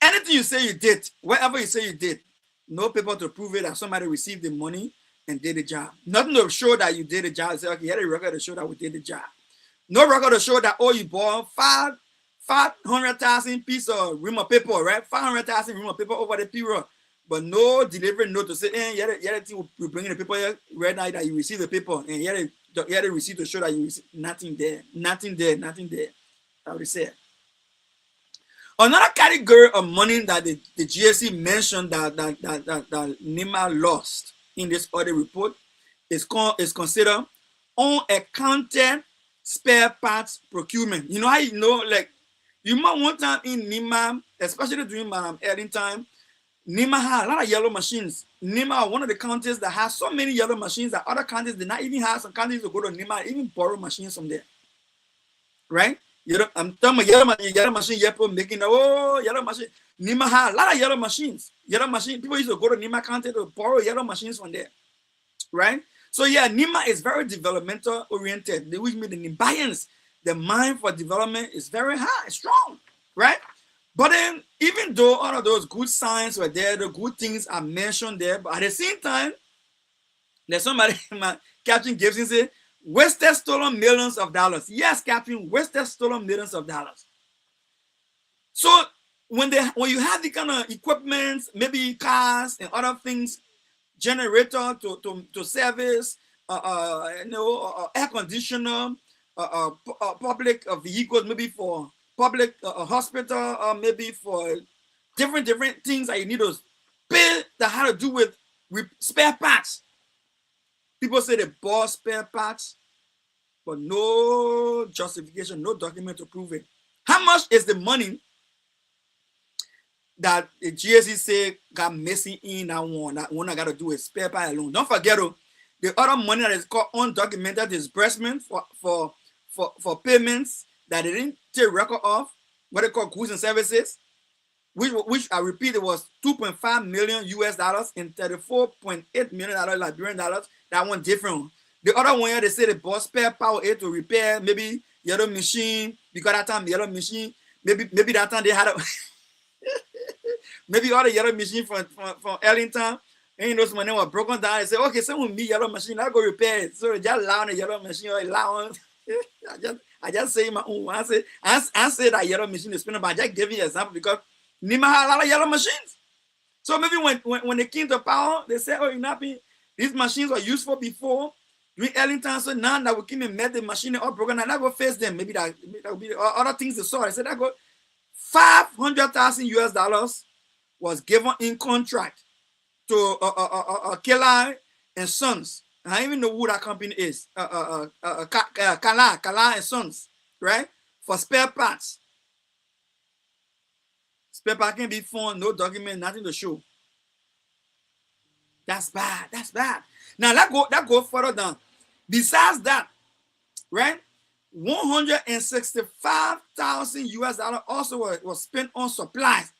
[SPEAKER 13] anything you say you did, whatever you say you did, no paper to prove it that somebody received the money and did the job. Nothing to show that you did the job. Say, okay, here a record to show that we did the job. No record to show that, oh, you bought 500,000 piece of ream of paper, right? 500,000 ream of paper over the period. But no delivery note to say, yeah, we bring the paper here right now that you receive the paper, and yeah, the receipt to show that you receive nothing there. I would say. Another category of money that the GSC mentioned that NIMA lost in this audit report is considered unaccounted spare parts procurement. You know how you know, like, you might one time in NIMA, especially during Madam Ellen time, NIMA had a lot of yellow machines. NIMA, one of the counties that has so many yellow machines that other counties did not even have. Some counties to go to NIMA, even borrow machines from there. Right? I'm talking about yellow machine, making yellow machine. NIMA had a lot of yellow machines. People used to go to NIMA county to borrow yellow machines from there. Right? So yeah, NIMA is very developmental oriented. Which means the Liberians, the mind for development is very high, strong, right? But then, even though all of those good signs were there, the good things are mentioned there, but at the same time, there's somebody, Captain Gibson said, wasted stolen millions of dollars. Yes, Captain, wasted stolen millions of dollars. So when you have the kind of equipment, maybe cars and other things, generator to service, air conditioner, public vehicles, maybe for public hospital, maybe for different things that you need to pay that have to do with spare parts. People say they bought spare parts, but no justification, no document to prove it. How much is the money that the GSC say got missing in that one? That one I got to do with spare part alone. Don't forget, the other money that is called undocumented disbursement for payments that they didn't take record of, what they call goods and services, which I repeat, it was $2.5 million US and $34.8 million Liberian dollars. That one different. The other one here, they say they bought spare power aid to repair maybe yellow machine, because that time yellow machine, maybe that time they had a maybe all the yellow machine from Ellington, and those money were broken down. They say, okay, someone me yellow machine, I'll go repair it. So they just allow the yellow machine or allow I just say my own. I say that yellow machine is spinning, but I just give you an example because NIMA had a lot of yellow machines. So maybe when they came to power, they said, oh, these machines were useful before during Ellington, so now that we came and met the machine all broken, and I go face them. Maybe that will be other things they saw. I said, I go $500,000 US was given in contract to Kela and Sons. I don't even know who that company is. Kala and Sons, right? For spare parts. Spare part can be found, no document, nothing to show. That's bad. That's bad. Now that go further down. Besides that, right? $165,000 US also was spent on supplies.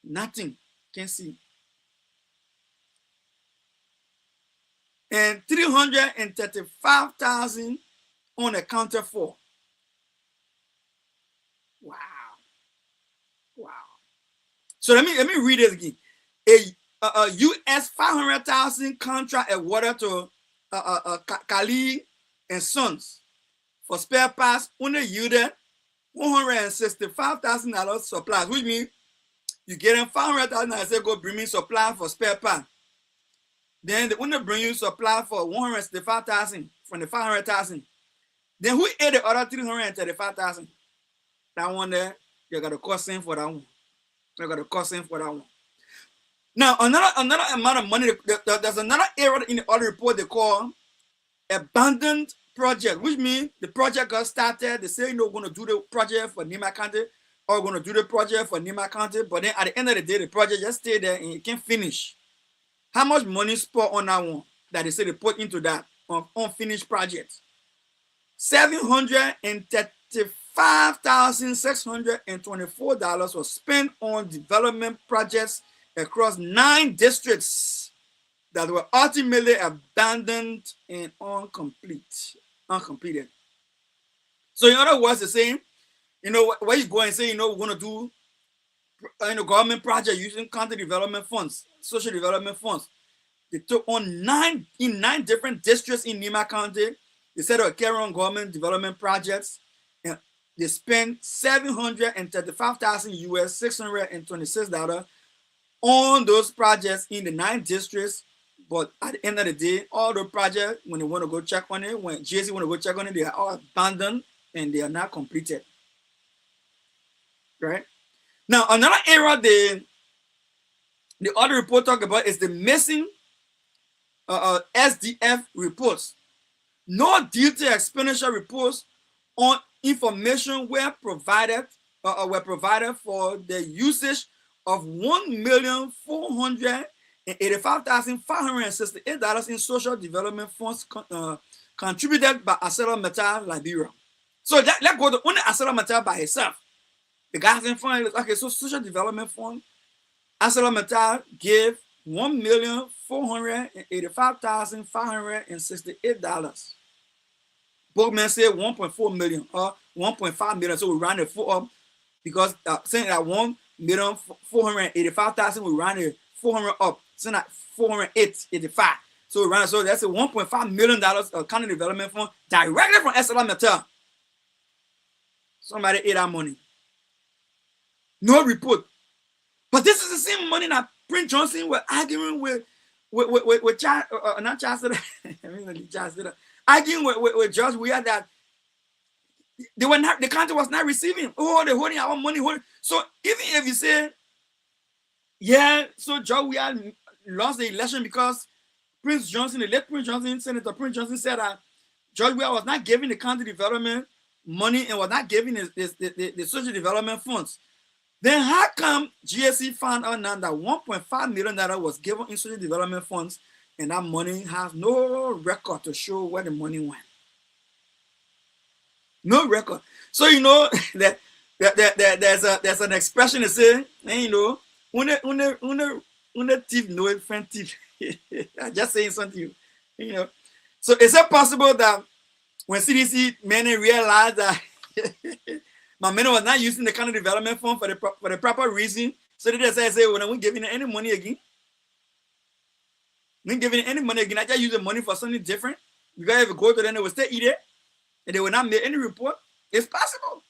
[SPEAKER 13] Nothing. Can't see. And $335,000 unaccounted for. Wow. So let me read this again. A US $500,000 contract awarded to Kali and Sons for spare parts only yielded $165,000 supplies, which means you get them $500,000 and say go bring me supply for spare parts. Then they only bring you supply for $165,000 from the $500,000. Then who ate the other $335,000? That one there, you got to cost him for that one. Now, another amount of money, there's another area in the audit report they call abandoned project, which means the project got started. They say, we're going to do the project for NIMA County, are going to do the project for Nima County, but then at the end of the day, the project just stay there and it can't finish. How much money spent on that one that they say they put into that unfinished project? $735,624 was spent on development projects across 9 districts that were ultimately abandoned and uncompleted. So in other words, they're saying, where you go and say, we're going to do government project using county development funds, social development funds. They took on 9 different districts in Nima County. They said they'll carry on government development projects, and they spent $735,626 on those projects in the 9 districts. But at the end of the day, all the projects, when they want to go check on it, when GSC want to go check on it, they are all abandoned and they are not completed. Right? Now, another area the other report talk about is the missing SDF reports. No detailed expenditure reports on information were provided for the usage of $1,485,568 in social development funds contributed by ArcelorMittal Liberia. So let's go to only ArcelorMittal by itself. The guys in front, okay, so social development fund, ArcelorMittal gave $1,485,568. Both men say 1.4 million or 1.5 million. So we round it up because saying that 1,485,000, we round it 400 up. Saying that 485. So we round it. So that's a $1.5 million county development fund directly from ArcelorMittal. Somebody ate our money. No report. But this is the same money that Prince Johnson was arguing with not Chancellor, arguing with Judge Weir that the country was not receiving. Oh, they're holding our money. So even if you say, yeah, so Judge Weir lost the election because Prince Johnson, the late Prince Johnson, Senator Prince Johnson said that Judge Weir was not giving the county development money and was not giving the social development funds. Then how come GSC found out now that $1.5 million was given in social development funds and that money has no record to show where the money went? No record. So that there's an expression that says, when the thief know it, friend thief. I'm just saying something to you. So is it possible that when CDC men realized that my men was not using the county development fund for the proper reason, so they just say, well, we're giving any money again. We're giving any money again. I just use the money for something different. You guys ever go to them, they will still eat it, and they will not make any report. It's possible.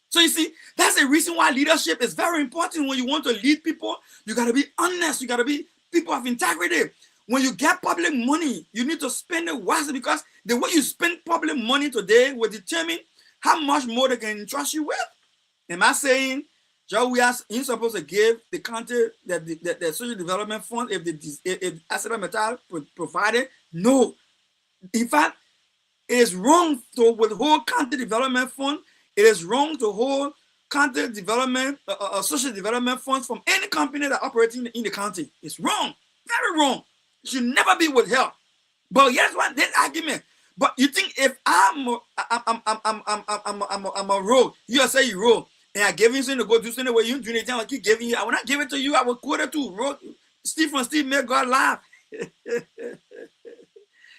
[SPEAKER 13] So you see, that's the reason why leadership is very important. When you want to lead people, you got to be honest. You got to be people of integrity. When you get public money, you need to spend it wisely, because the way you spend public money today will determine how much more they can entrust you with. Am I saying Joe we are supposed to give the country the social development fund if ArcelorMittal provided? No. In fact, it is wrong to withhold county development fund. It is wrong to hold county development, social development funds from any company that operates in the county. It's wrong, very wrong. It should never be withheld. But here's one argument. But you think if I'm a rogue, you say you rogue, and I give you something to go do something where you do anything, I keep giving you. I will not give it to you. I will quote it to rogue. Steve from Steve made God laugh.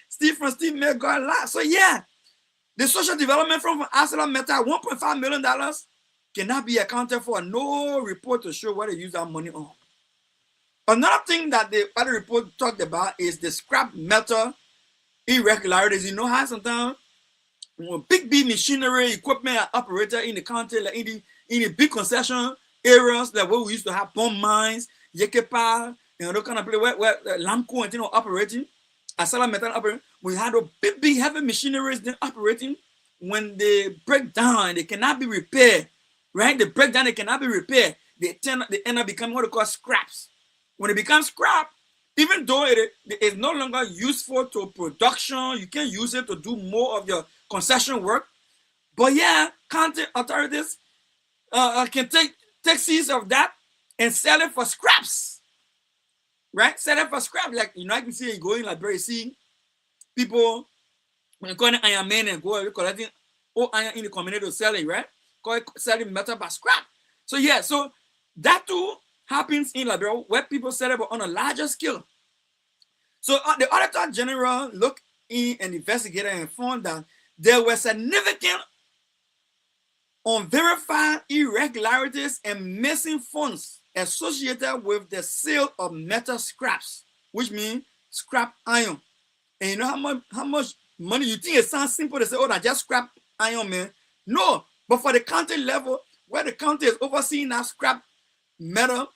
[SPEAKER 13] Steve from Steve made God laugh. So yeah, the social development from ArcelorMittal, $1.5 million cannot be accounted for. No report to show what they use that money on. Another thing that the other report talked about is the scrap metal irregularities. You know how sometimes big machinery, equipment are operated in the country, like in the big concession areas, like where we used to have bomb mines, Yekepa, those kind of place where Lamco and operating, ArcelorMittal operating. We had a big heavy machineries then operating. When they break down, they cannot be repaired, right? They break down, they cannot be repaired. They end up becoming what they call scraps. When it becomes scrap, even though it is no longer useful to production, you can use it to do more of your concession work. But yeah, county authorities, can take seeds of that and sell it for scraps, right? Sell it for scrap. Like, you know, I can see you go in Liberia, see people when you call it iron man and go collecting all iron in the community to sell it, right? Call it selling metal by scrap. So yeah, so that too happens in Liberia where people sell it but on a larger scale. So the Auditor General looked in and investigated and found that there were significant unverified irregularities and missing funds associated with the sale of metal scraps, which means scrap iron. And you know how much money you think? It sounds simple to say, oh, that's just scrap iron, man. No, but for the county level, where the county is overseeing that scrap metal,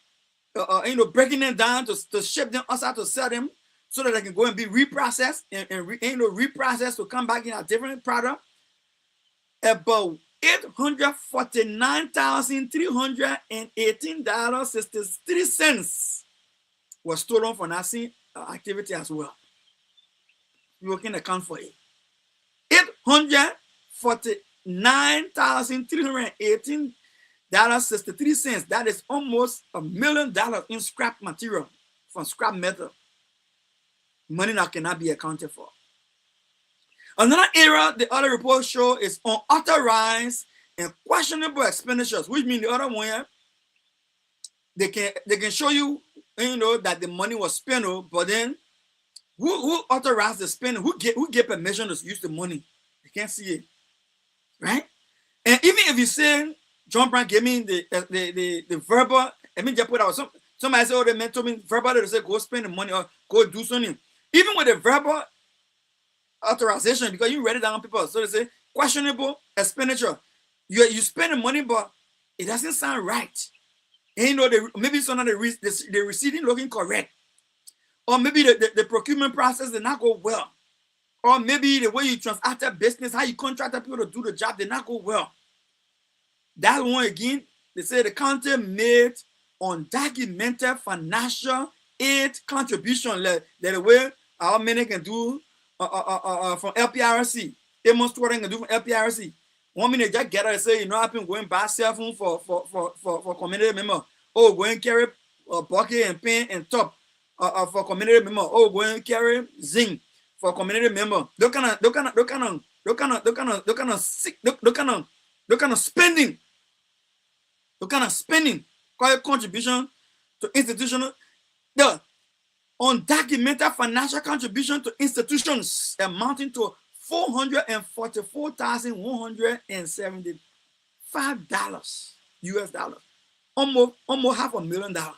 [SPEAKER 13] you know, breaking them down to ship them outside to sell them, so that they can go and be reprocessed and reprocessed to come back in a different product. About $849,318.63 was stolen from that same activity as well. You can account for it. $849,318.63. That is almost $1 million in scrap material from scrap metal. Money that cannot be accounted for. Another area the other report show is unauthorized and questionable expenditures, which means the other one, they can show you, you know, that the money was spent, but then who authorized the spending? Who get permission to use the money? You can't see it, right? And even if you say John Brown gave me the verbal, I mean, just put out somebody said, oh, they meant to me verbal, they say go spend the money or go do something. Even with the verbal authorization, because you read it down people, so they say questionable expenditure. You spend the money, but it doesn't sound right. And you know, maybe some of the receiving looking correct, or maybe the procurement process did not go well, or maybe the way you transacted business, how you contracted people to do the job, did not go well. That one again, they say the county made undocumented financial aid contribution, the way our many can do from LPRC. Amos Twaring can do from LPRC. 1 minute just get and say, you know, I've been going buy cell phone for community member. Oh, go and carry a bucket and pen and top for community member. Oh, go and carry zinc for community member. Those kind of spending. Those kind of spending. Call it contribution to institutional. The undocumented financial contribution to institutions amounting to $444,175 US dollars, almost $500,000.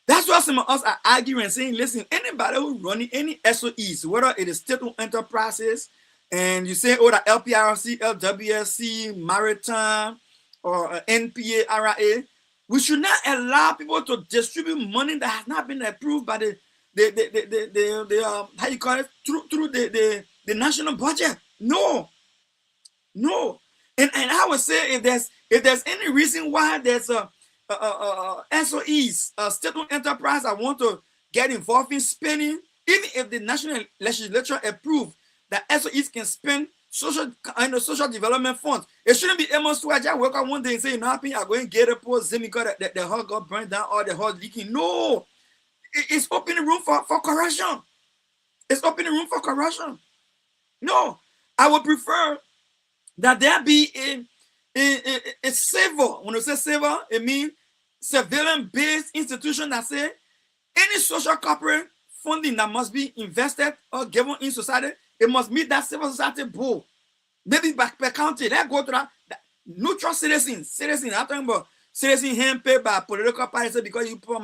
[SPEAKER 13] That's why some of us are arguing and saying, listen, anybody who running any SOEs, whether it is state-owned enterprises, and you say, oh, the LPRC, LWSC, Maritime, or NPA, RIA, we should not allow people to distribute money that has not been approved by the how you call it, through the national budget. No. And I would say if there's any reason why there's SOEs, state-owned enterprise, I want to get involved in spending, even if the national legislature approve that SOEs can spend social development funds. It shouldn't be Amos Swag. I wake up one day and say, you know, I'm going to get a poor Zim because the hall got burned down or the hall leaking. No, it's opening room for corruption. It's opening room for corruption. No, I would prefer that there be a civil. When I say civil, it means civilian-based institution that say any social corporate funding that must be invested or given in society, it must meet that civil society goal. Maybe back per county, that go to that neutral citizens. I'm talking about citizens handpicked by political parties because you put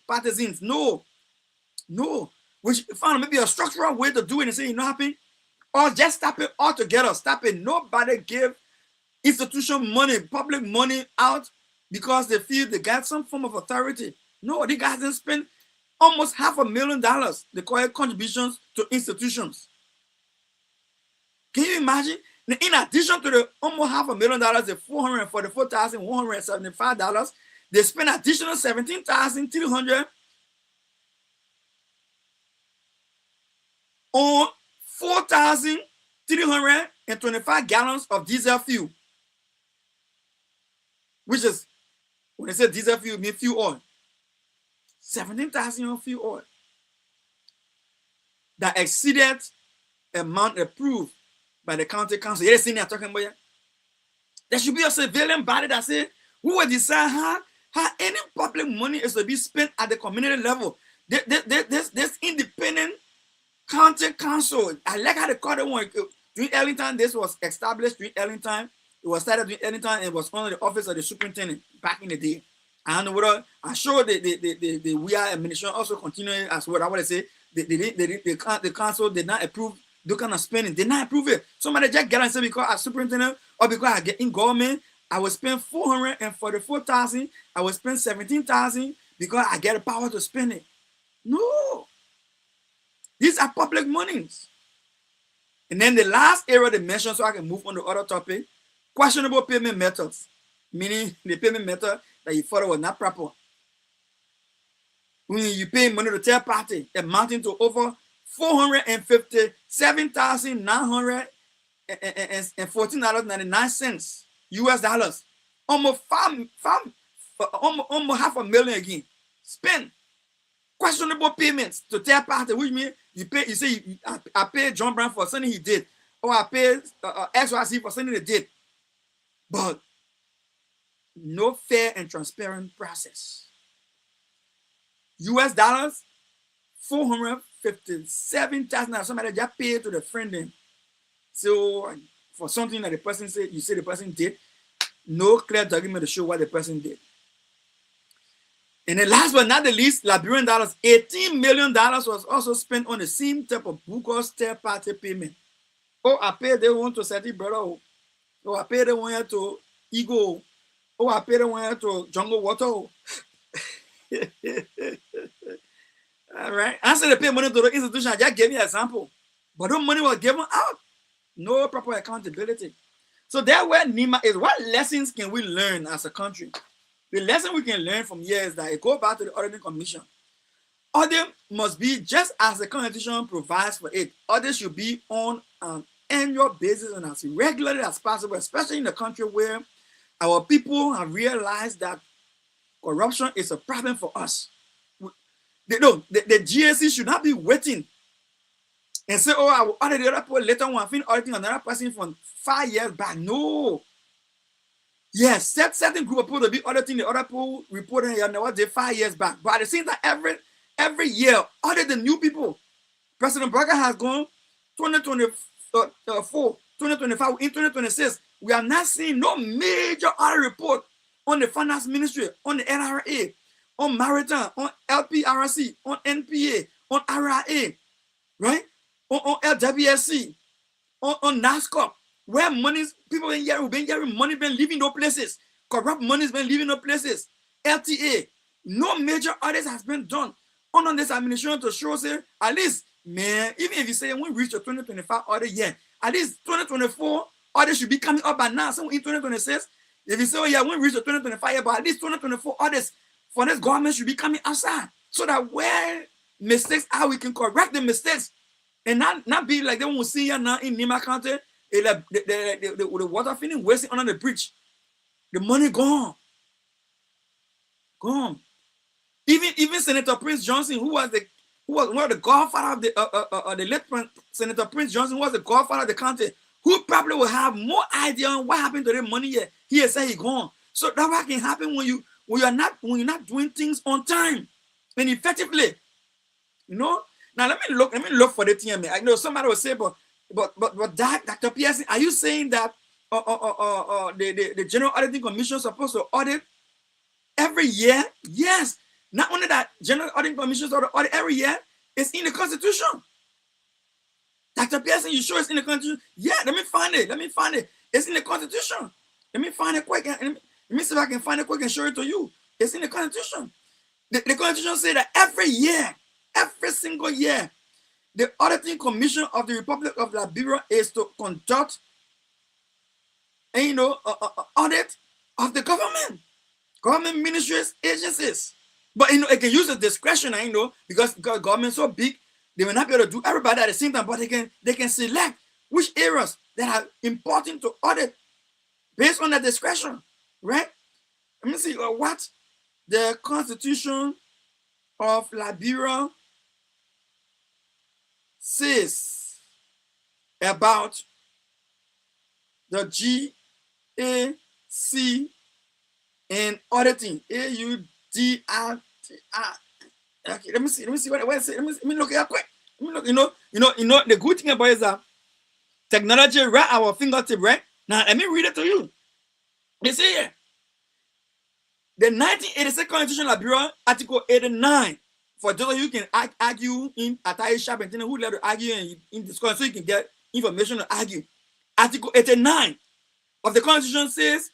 [SPEAKER 13] partisans. No. Which found maybe a structural way to do it and say, you know, happy, or just stop it altogether. Stop it. Nobody give institution money, public money out because they feel they got some form of authority. No, they guys didn't spend almost $500,000. They call it contributions to institutions. Can you imagine? In addition to the almost $500,000, the $444,175, they spent additional $17,300 on 4,325 gallons of diesel fuel. which is, when they say diesel fuel, mean fuel oil. 17,000 on fuel oil. That exceeded amount approved by the county council. You see me talking about it? There should be a surveillance body that say who will decide how any public money is to be spent at the community level. This independent county council. I like how they call it one. During Ellington, this was established during Ellington. It was started during Ellington and it was under the office of the superintendent back in the day. I don't know whether I'm sure the we are administration also continuing as well. I want to say the council did not approve the kind of spending, did not approve it. Somebody just get and say because as superintendent or because I get in government, I will spend 444,000. I will spend 17,000 because I get the power to spend it. No, these are public monies. And then the last area they mentioned, so I can move on to other topic, questionable payment methods, meaning the payment method that you thought was not proper. When you pay money to third party, amounting to over $457,914.99 US dollars, almost $500,000 again. Spend questionable payments to third party, which means you pay. You say I paid John Brown for something he did, or I paid XYZ for something they did, but no fair and transparent process. US dollars, 457,000. Somebody just paid to the friend then. So for something that the person said, you say the person did, no clear document to show what the person did. And then last but not the least, Liberian dollars, $18 million was also spent on the same type of bogus third-party payment. Oh, I paid the one to Seti Brother. Oh, I paid the one to Ego. Oh, I paid the one to Jungle Water. All right. I said they pay money to the institution. I just gave you an example. But the money was given out. No proper accountability. So that's where NEMA is. What lessons can we learn as a country? The lesson we can learn from here is that it goes back to the Auditing Commission. Audit must be just as the Constitution provides for it. Audit should be on an annual basis and as regularly as possible, especially in a country where our people have realized that corruption is a problem for us. The GSC should not be waiting and say, oh, I will audit the other person later on. I finish auditing another person from 5 years back. No. Yes, certain group of people to be auditing the other people reporting what they 5 years back. But at the same time, every year, audit the new people. President Burger has gone 2024, 2025, in 2026. We are not seeing no major audit report on the Finance Ministry, on the NRA, on Maritime, on LPRC, on NPA, on RIA, right? On LWSC, on NASCOP, where money's people been hearing money been leaving no places, corrupt money's been leaving no places. LTA, no major audits has been done on this administration to show say at least, man, even if you say we reach a 2025 audit year, at least 2024 audit should be coming up by now. So in 2026, if you say, oh yeah, we reach the 2025 year, but at least 2024 audits for this government should be coming outside, so that where mistakes are, we can correct the mistakes, and not be like they won't see here now in Nima County, the water feeling wasting under the bridge, the money gone. Even Senator Prince Johnson, who was one of the godfather of the late Senator Prince Johnson, who was the godfather of the county, who probably will have more idea on what happened to the money here. He said he gone. So that what can happen when you're not doing things on time and effectively. You know. Now let me look for the TMA. I know somebody will say, but Dr. Pearson, are you saying that the General Auditing Commission is supposed to audit every year? Yes. Not only that, General Auditing Commission is supposed to audit every year. It's in the Constitution. Dr. Pearson, you sure it's in the Constitution? Yeah, let me find it. It's in the Constitution. Let me find it quick. Let me see if I can find it quick and show it to you. It's in the Constitution. The Constitution says that every year, every single year, the Auditing Commission of the Republic of Liberia is to conduct, audit of the government ministries, agencies. But it can use the discretion, because government is so big, they will not be able to do everybody at the same time, but they can select which areas that are important to audit based on their discretion, right? Let me see what the Constitution of Liberia says about the GAC and auditing. AUDR. Okay, let me see what it says. Let me look it up quick. Let me look. The good thing about it is that technology right at our fingertip, right? Now let me read it to you. You see here. The 1986 Constitution of Liberia, Article 89. For those of you who can argue in Atari Shop and who let to argue in discourse, so you can get information to argue. Article 89 of the Constitution says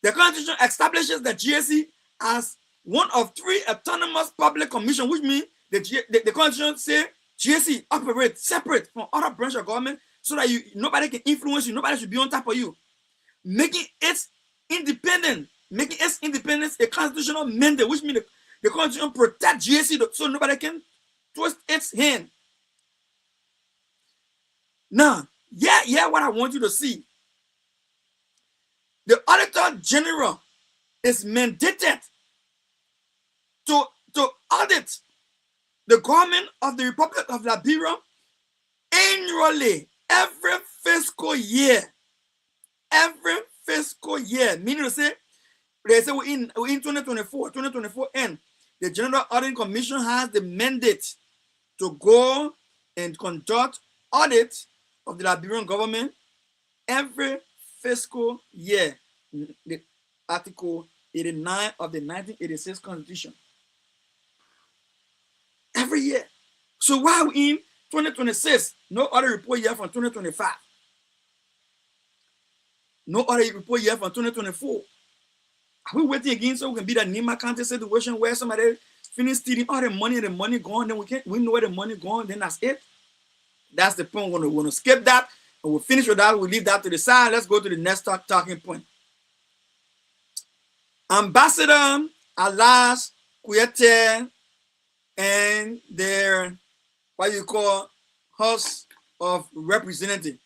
[SPEAKER 13] the Constitution establishes the GAC as one of 3 autonomous public commissions, which means the Constitution says GAC operates separate from other branches of government so that nobody can influence you, nobody should be on top of you, making its independence a constitutional mandate, which means the Constitution protects GAC so nobody can twist its hand. Now, what I want you to see. The Auditor General is mandated to audit the government of the Republic of Liberia annually, every fiscal year. Meaning to say, they say in 2024 end, the General Auditing Commission has the mandate to go and conduct audit of the Liberian government every fiscal year. The Article 89 of the 1986 Constitution. Every year. So while in 2026, no other report yet from 2025. No other report yet from 2024. Are we waiting again so we can be that Nima County situation where somebody finish stealing all the money gone, then we know where the money gone, then that's it? That's the point. We're going to skip that, and we'll finish with that. We'll leave that to the side. Let's go to the next talking point. Ambassador Alas Kuyete and their, what you call, House of Representatives.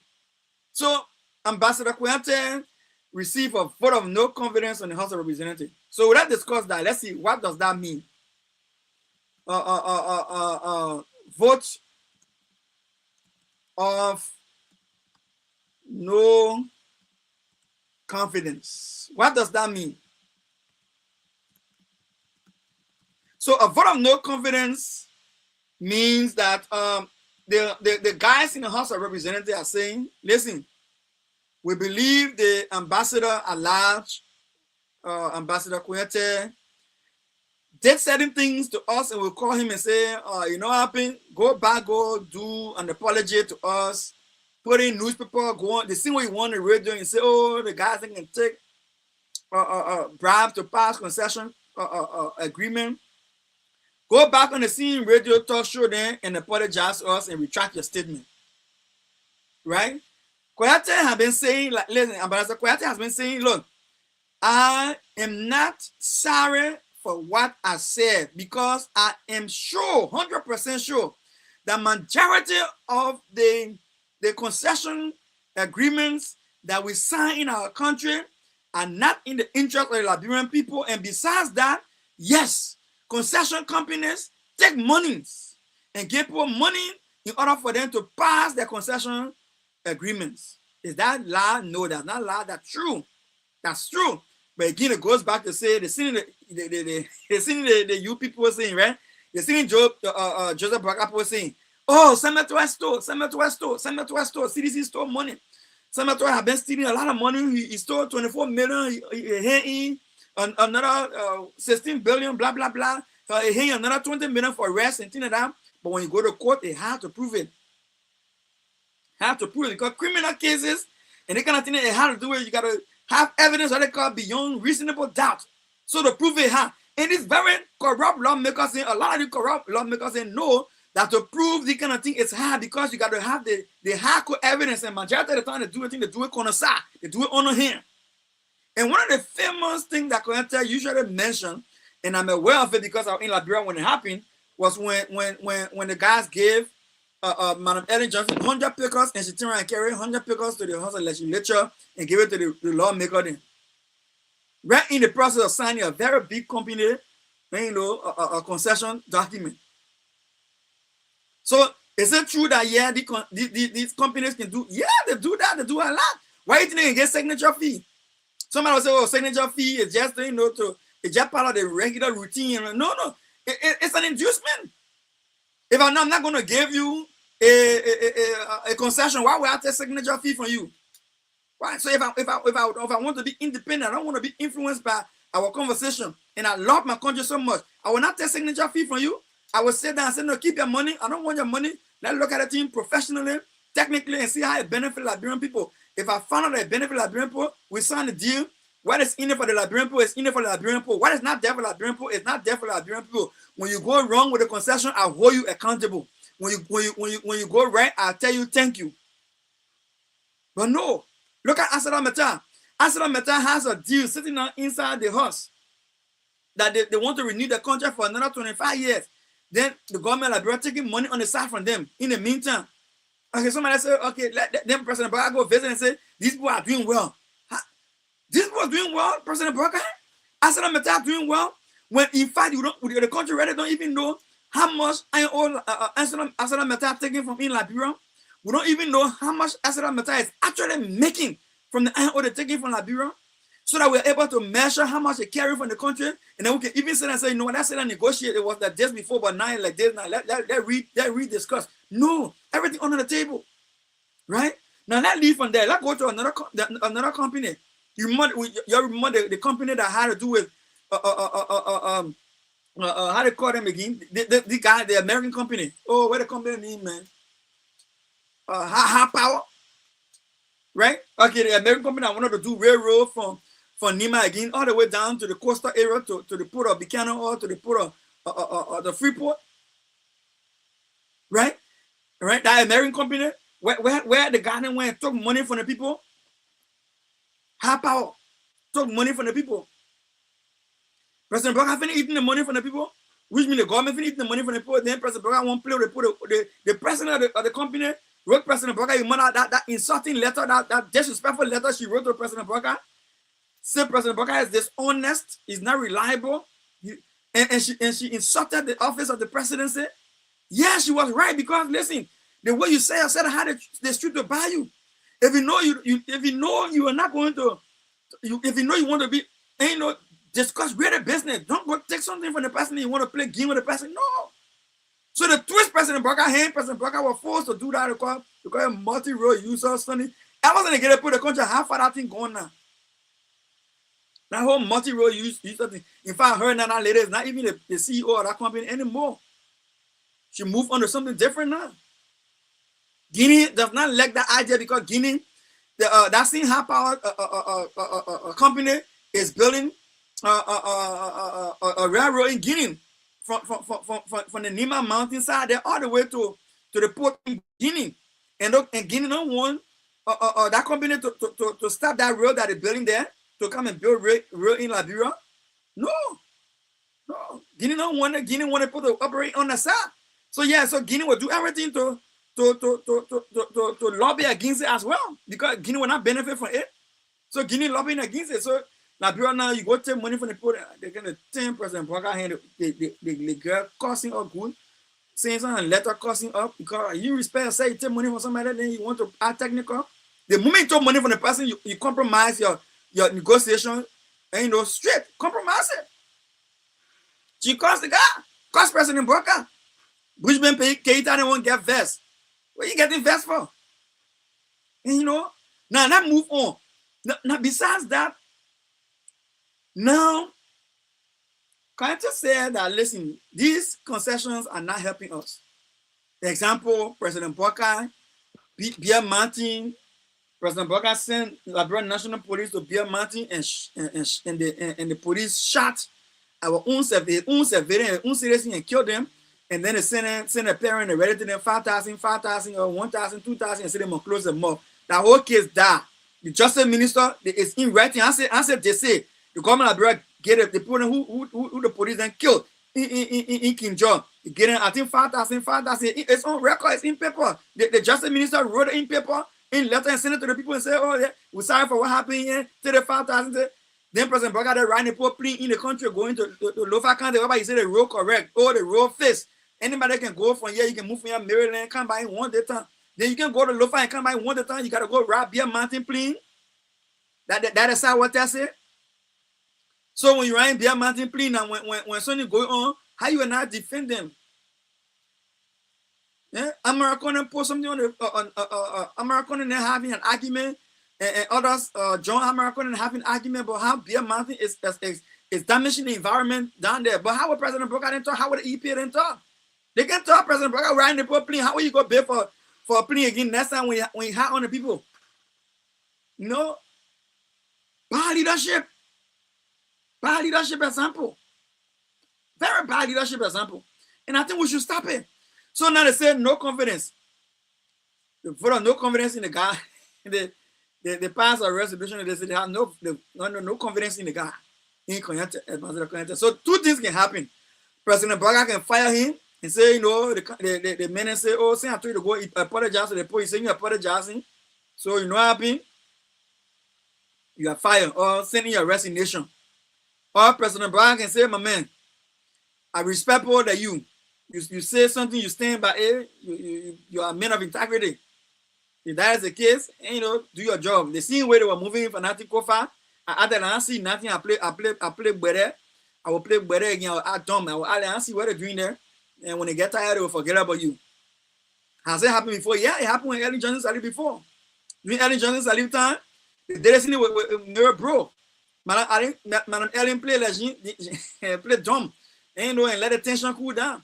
[SPEAKER 13] So, Ambassador Kuyete received a vote of no confidence on the House of Representatives. So let's discuss that. Let's see, what does that mean? Vote of no confidence. What does that mean? So a vote of no confidence means that the guys in the House of Representatives are saying, listen, we believe the ambassador at large, Ambassador Kuyete, did certain things to us, and we'll call him and say, you know what happened? Go back, go do an apology to us, put in newspaper, go on, the same way you want the radio, and say, oh, the guys can take bribe to pass concession agreement. Go back on the same radio talk show then and apologize to us and retract your statement. Right? Kuyete has been saying, like, listen, Ambassador Kuyete has been saying, look, I am not sorry for what I said because I am sure, 100% sure, the majority of the concession agreements that we sign in our country are not in the interest of the Liberian people. And besides that, yes, concession companies take monies and give people money in order for them to pass their concession agreements. Is that lie? No, that's not lie. That's true. That's true. But again, it goes back to say the you people were saying, right? The same Joseph Backup was saying, oh, Senator stole, CDC stole money. Senator have been stealing a lot of money. He stole 24 million. He another 16 billion, blah, blah, blah. He another 20 million for arrest and things like that. But when you go to court, they have to prove it. Because criminal cases and they kind of thing, they have to do it. You got to have evidence what they call beyond reasonable doubt. So to prove it, and it's very corrupt lawmakers, a lot of the corrupt lawmakers know that to prove the kind of thing it's hard because you got to have the hardcore evidence, and majority of the time they do it on the side, they do it on the hand. And one of the famous things that Kuyete usually mention, and I'm aware of it because I was in Liberia when it happened, was when the guys gave Madam Ellen Johnson 100 papers, and she turned around and carried 100 papers to the House of Legislature and gave it to the lawmaker then. right in the process of signing a very big company, a concession document. So is it true that these companies can do? Yeah, they do that. They do a lot. Why you think they get signature fee? Somebody will say, "Oh, signature fee is just it's just part of the regular routine." No, it's an inducement. If I'm not going to give you a concession, why would I take signature fee from you? Right. So if I want to be independent, I don't want to be influenced by our conversation, and I love my country so much, I will not take signature fee from you. I will sit down and say, no, keep your money. I don't want your money. Let's look at the thing professionally, technically, and see how it benefits Liberian people. If I found out that it benefits Liberian people, we sign a deal. What is in it for the Liberian people is in it for the Liberian people. What is not there for Liberian people is not there for Liberian people. When you go wrong with the concession, I hold you accountable. When you go right, I'll tell you thank you. But no, look at Asada Meta. Asada Meta has a deal sitting on inside the house that they want to renew the contract for another 25 years. Then the government of Liberia taking money on the side from them. In the meantime, okay, somebody say, okay, let them President Baraka go visit and say, these people are doing well. These people are doing well, President Baraka? Asada Meta are doing well. When in fact, the country really don't even know how much Asada Meta taking from in Liberia. We don't even know how much Asada Meta is actually making from the iron ore they're taking from Liberia, so that we're able to measure how much they carry from the country, and then we can even sit and say, you know what, that's not negotiate. It was like this before, but now like this. Now let read discuss. No, everything under the table, right? Now let's leave from there. Let's go to another company. You remember the company that had to do with how they call them again? The guy, the American company. Oh, what the company name, man? High Power, right? Okay, the American company that wanted to do railroad from Nima again all the way down to the coastal area to the port of Buchanan or to the port of the Freeport, right? Right, that American company where the government went and took money from the people. High Power took money from the people. President Brock finished eating the money from the people, which means the government finished eating the money from the people. Then President Brock won't play the president of the company wrote President Brock that insulting letter, that disrespectful letter she wrote to President Brock. Said President Brock is dishonest, is not reliable, and she insulted the office of the presidency. Yeah, she was right, because listen, the way you say I said how the street to buy you. If you know you are not going to, if you know you want to be, discuss greater business. Don't go take something from the person and you want to play game with the person. No. So the twist President Brock hand, President Brock was forced to do that because multi-role user Sonny. I wasn't going to put the country how far that thing going now. That whole multi-role user thing. In fact, her and that lady is not even the CEO of that company anymore. She moved on to something different now. Guinea does not like that idea, because Guinea, that same high power company is building a railroad in Guinea from the Nima mountainside there all the way to the port in Guinea. And Guinea don't want that company to stop that road that they're building there to come and build road in Liberia. No. Guinea don't want it. Guinea want to operate on the side. So yeah, so Guinea will do everything to lobby against it as well, because Guinea will not benefit from it. So Guinea lobbying against it. So Liberia now, you go take money from the people, they're going to 10% block our hand. The girl costing up good, saying something, letter costing up, because you respect, say you take money from somebody, then you want to act technical. The moment you take money from the person, you compromise your negotiation, and straight compromise it. She cost the guy, cost President Broca. Bushman pay Keita, they won't get vest. What are you getting vest for? And now that move on. Now besides that, now, can I just say that, listen, these concessions are not helping us. For example, President Broca, Beer Mountain, President Broca sent Liberian National Police to Beer Mountain, and the police shot our own civilians and killed them. And then they send a parent and ready to them 5,000 or 1,000, 2,000 and say they must close them up. That whole case died. The justice minister is in writing. I said they say the government of Liberia get it. The people who the police then killed in King John. They get it, I think 5,000. It's on record. It's in paper. The justice minister wrote it in paper, in letter, and sent it to the people and said, oh yeah, we're sorry for what happened here. Take the 5,000. Then President Burger they riding the poor plane in the country going to Lofa County. Everybody say the road correct. Oh, the road fixed. Anybody can go from here. You can move from here, Maryland, come by in one day time. Then you can go to Lofa and come by in one day time. You gotta go ride Beer Mountain plane. That is how what I say. So when you ride Beer Mountain plane and when something going on, how you will not defend them? Yeah, American post something on the American and having an argument, and others, John American and having an argument about how Beer Mountain is damaging the environment down there. But how would President Burger then talk? How would the EPA then talk? They can talk President Burger riding the poor plane. How will you go pay for a plane again next time when you hire on the people? No. Bad leadership. Bad leadership example. Very bad leadership example. And I think we should stop it. So now they say no confidence. They vote on no confidence in the guy. They pass a resolution and they say they have no confidence in the guy. So two things can happen. President Burger can fire him and say, you know, the men say, oh, say I told you to go apologize to the police. Saying you're apologizing. So you know what happened? You are fired or sending your resignation. Or President Burger can say, my man, I respect all that you say something, you stand by it, you are a man of integrity. If that is the case, and you know, do your job. The same way they were moving for nothing Kofa, I don't see nothing, I play better. I will play better again, I will act dumb, I will see what they're doing there. And when they get tired, they will forget about you. Has it happened before? Yeah, it happened when Ellen Johnson started before. During Ellen Johnson's live time, they didn't with bro. Madam Ellen play dumb. And, you know, and let the tension cool down.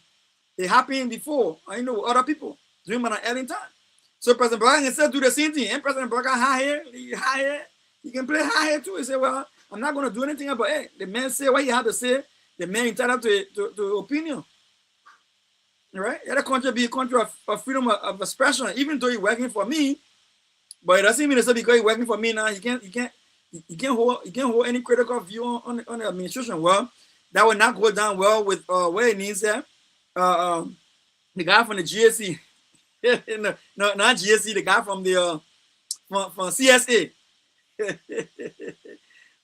[SPEAKER 13] It happened before, you know, with other people during Madam Ellen time. So President Burger can still do the same thing. And President Burger high here, he can play high here too. He say, well, I'm not going to do anything about it. The man say what he had to say. The man entitled to opinion. Right? Let the country be a country of freedom of expression, even though he's working for me. But it doesn't mean that because he's working for me now, he can't hold any critical view on the administration. Well, that will not go down well with where it needs there. The guy from the GSC, no, not GSC, the guy from the from CSA.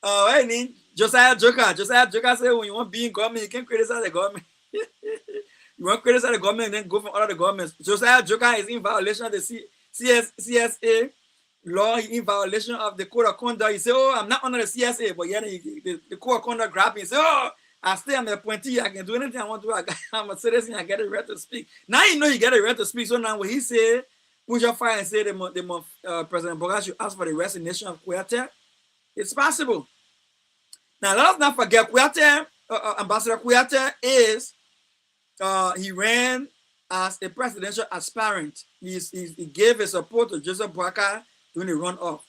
[SPEAKER 13] What name? Josiah Joker. Josiah Joker said, when you want to be in government, you can't criticize the government. You want to criticize the government and then go from other governments. Josiah Joker is in violation of the CSA law, in violation of the code of conduct. He said, oh, I'm not under the CSA, but yeah, the code of conduct grabbed me and said, oh, I stay on the appointee. I can do anything I want to do. I'm a citizen. I get a right to speak. Now you know you get a right to speak. So now when he said, push your fire and say President Burger should ask for the resignation of Kouyaté, it's possible. Now let us not forget Kouyaté, Ambassador Kouyaté is, he ran as a presidential aspirant. He gave his support to Joseph Boakai during the runoff.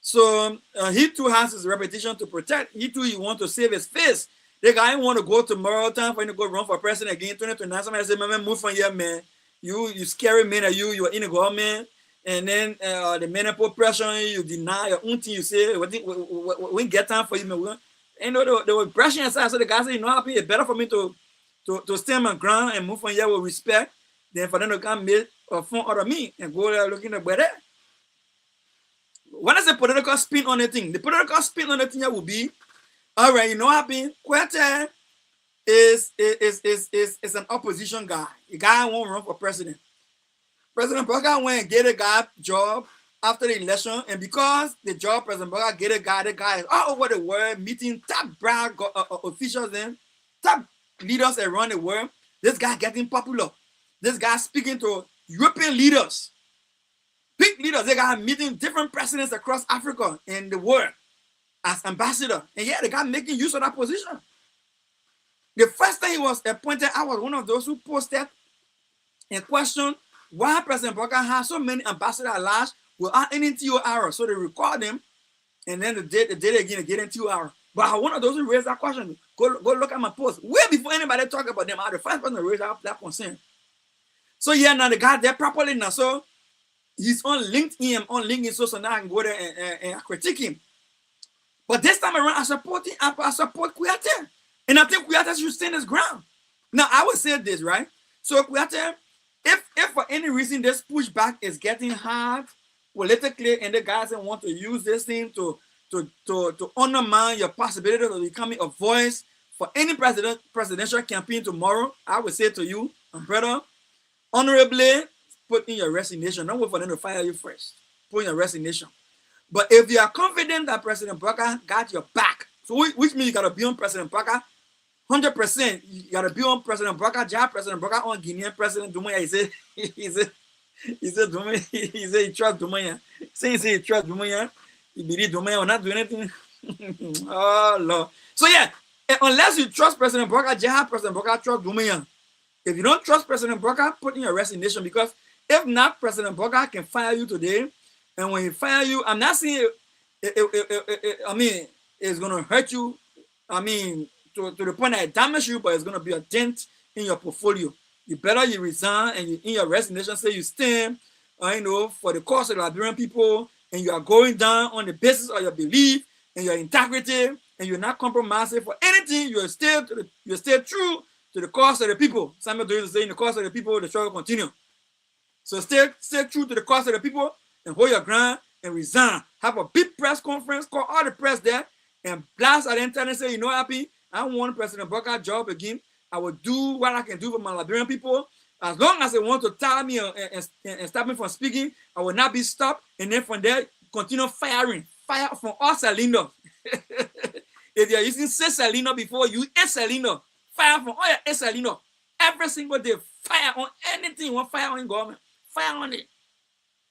[SPEAKER 13] So he too has his reputation to protect. He want to save his face. The guy want to go to Morristown for him to go run for president again. 2029. Somebody say, man, move from here, man. You scary man, you're in the government. And then the men put pressure on you, you deny your own thing. You say, we get time for you, man. And they were pressure inside. So the guy said, you know, it's better for me to stand my ground and move from here with respect than for them to come make a fun out of me and go there looking at where they. What is the political spin on the thing? The political spin on the thing will be, all right, you know what happened? Kouyaté is an opposition guy. The guy won't run for president. President Burger went and get a guy job after the election, and because the job President Burger get a guy, the guy is all over the world meeting top brand officials and top leaders around the world. This guy getting popular. This guy speaking to European leaders, big leaders. They got meeting different presidents across Africa and the world as ambassador. And yeah, the guy making use of that position. The first time he was appointed, I was one of those who posted and questioned why President Burger has so many ambassadors at large without any TOR. So they record them and then they did it again and get in TOR. But I was one of those who raised that question. Go look at my post. Way before anybody talk about them, I was the first person to raise that concern. So yeah, now the guy there properly now. So he's on LinkedIn, so now I can go there and critique him. But this time around, I support Kouyaté. And I think Kouyaté should stand his ground. Now, I would say this, right? So Kouyaté, if for any reason this pushback is getting hard politically and the guys want to use this thing to to undermine your possibility of becoming a voice for any presidential campaign tomorrow, I would say to you, brother, honorably put in your resignation. Don't wait for them to fire you first. Put in your resignation. But if you are confident that President Barker got your back, so which means you gotta be on President Barker 100%. You gotta be on President Barker. President Barker on Guinean President Dumaya. He said he trusts Dumaya. Saying he trusts Dumaya, he believe Dumaya will not do anything. Oh Lord. So yeah, unless you trust President Barker, President Barker trust Dumaya. If you don't trust President Barker, put in your resignation, because if not, President Barker can fire you today. And when he fire you, I'm not saying I mean, it's gonna hurt you. I mean, to the point that it damages you, but it's gonna be a dent in your portfolio. You better you resign, and you, in your resignation, say you stand, for the cause of the Liberian people, and you are going down on the basis of your belief and your integrity, and you're not compromising for anything. You're still true to the cause of the people. Samuel Doyle is saying, the cause of the people, the struggle continue. So stay true to the cause of the people, and hold your ground and resign. Have a big press conference, call all the press there, and blast at the internet and say, you know, happy, I want President Barker's job again. I will do what I can do for my Liberian people. As long as they want to tie me and stop me from speaking, I will not be stopped. And then from there, continue firing. Fire from all cylinders. If you're using 6 cylinders before, you 8 cylinders. Fire from all your 8 cylinders. Every single day, fire on anything you want, fire on government. Fire on it.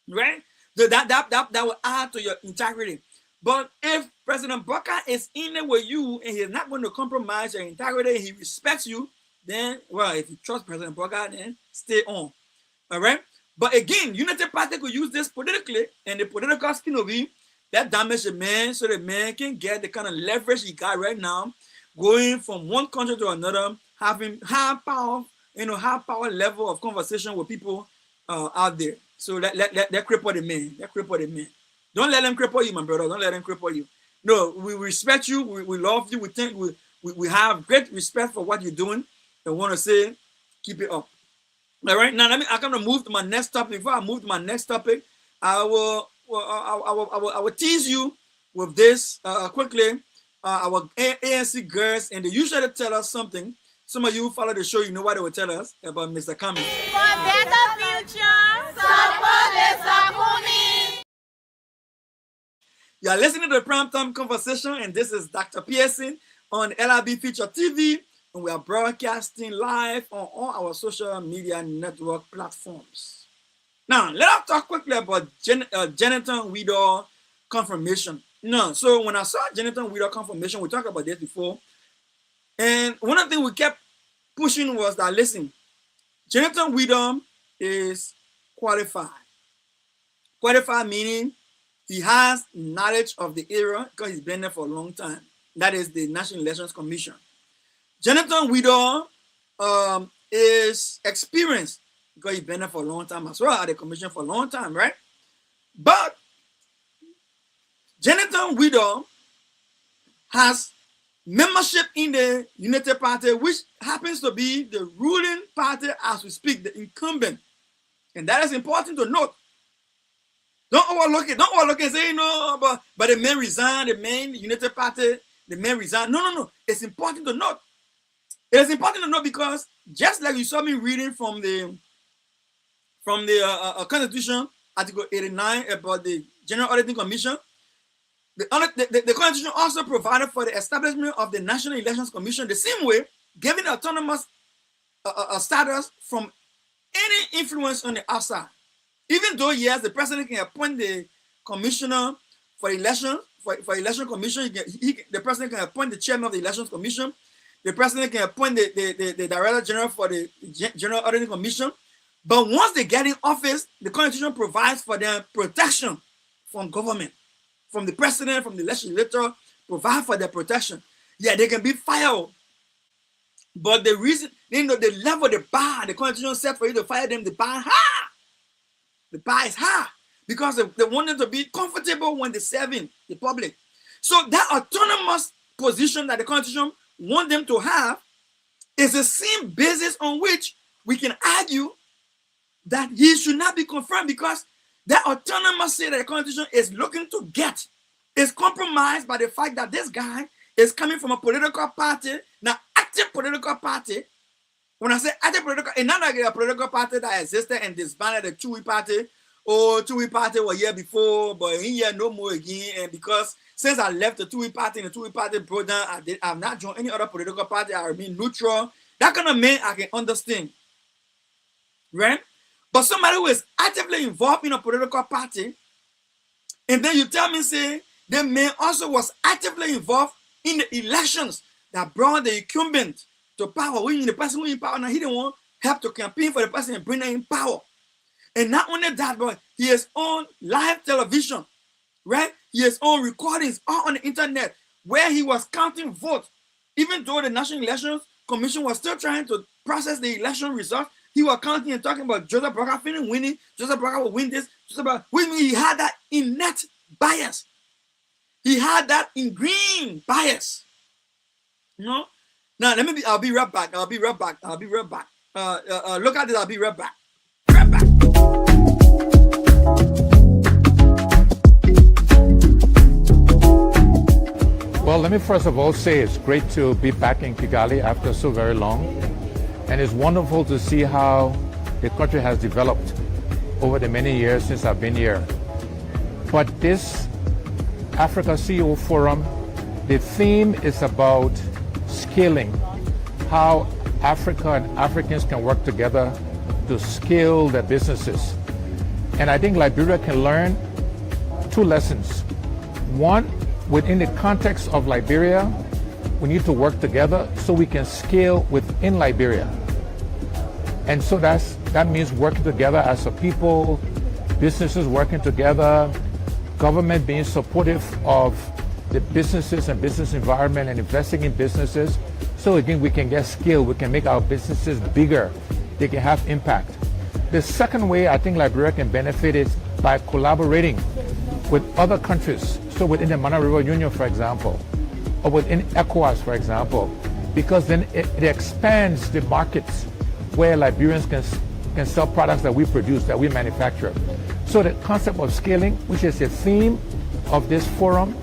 [SPEAKER 13] Right? So that will add to your integrity. But if President Barker is in there with you and he's not going to compromise your integrity, he respects you, then, well, if you trust President Barker, then stay on. All right? But again, Unity Party could use this politically, and the political spin of it, that damage the man, so the man can get the kind of leverage he got right now, going from one country to another, having high power level of conversation with people out there. So let cripple the man. Let cripple the man. Don't let them cripple you, my brother. Don't let them cripple you. No, we respect you. We love you. We think we have great respect for what you're doing. I want to say, keep it up. All right. Now I'm gonna move to my next topic. Before I move to my next topic, I will tease you with this quickly. Our ANC girls, and they usually tell us something. Some of you who follow the show, you know what they will tell us about Mr. Cummings.
[SPEAKER 14] For better future, support Mr. Cummings.
[SPEAKER 13] You are listening to the Primetime Conversation, and this is Dr. Pearson on LIB FutureTV, and we are broadcasting live on all our social media network platforms. Now, let us talk quickly about Jonathan Widow confirmation. So when I saw Jonathan Widow confirmation, we talked about this before, and one of the things we kept pushing was that, listen, Jonathan Widow is qualified. Qualified meaning he has knowledge of the area because he's been there for a long time. That is the National Elections Commission. Jonathan Widow is experienced because he's been there for a long time as well, at the commission for a long time, right? But Jonathan Widow has membership in the Unity Party, which happens to be the ruling party as we speak, the incumbent. And that is important to note. Don't overlook it. Don't overlook it and say, no, but the man resigned, the main Unity Party, the man resigned. No. It's important to note. It is important to note because just like you saw me reading from the Constitution, Article 89 about the General Auditing Commission, the Constitution also provided for the establishment of the National Elections Commission the same way, giving autonomous status from any influence on the outside. Even though, yes, the president can appoint the commissioner for election, for election commission, the president can appoint the chairman of the elections commission, the president can appoint the director general for the General Auditing Commission. But once they get in office, the Constitution provides for their protection from government, from the president, from the legislature, provide for their protection. Yeah, they can be fired. But the reason, the level, the bar, the Constitution set for you to fire them, the bar high. The bar is high because they want them to be comfortable when they're serving the public. So that autonomous position that the Constitution wants them to have is the same basis on which we can argue that he should not be confirmed, because that autonomous that the Constitution is looking to get is compromised by the fact that this guy is coming from a political party, now active political party. When I say active political, it's not like a political party that existed and disbanded the Chewy party, or Chewy party was here before, but in here no more again. And because since I left the Chewy party and the Chewy party broke down, I've not joined any other political party. I remain neutral. That kind of man I can understand, right? But somebody who is actively involved in a political party, and then you tell me, say, the man also was actively involved in the elections that brought the incumbent to power. When the person who in power now, he didn't want help to campaign for the person and bring them in power. And not only that, but he is on live television, right? He is on recordings all on the internet where he was counting votes. Even though the National Elections Commission was still trying to process the election results, he was counting and talking about Joseph Burger winning, Joseph Burger will win this, Joseph Burger. Which means he had that innate bias. He had that ingrained bias. You know? Now, I'll be right back. Look at this, I'll be right back.
[SPEAKER 10] Well, let me first of all say it's great to be back in Kigali after so very long. And it's wonderful to see how the country has developed over the many years since I've been here. But this Africa CEO Forum, the theme is about scaling, how Africa and Africans can work together to scale their businesses. And I think Liberia can learn two lessons. One, within the context of Liberia, we need to work together so we can scale within Liberia. And so that means working together as a people, businesses working together, government being supportive of the businesses and business environment and investing in businesses. So again, we can get scale, we can make our businesses bigger, they can have impact. The second way I think Liberia can benefit is by collaborating with other countries. So within the Mana River Union, for example, or within ECOWAS, for example, because then it expands the markets where Liberians can sell products that we produce, that we manufacture. So the concept of scaling, which is the theme of this forum,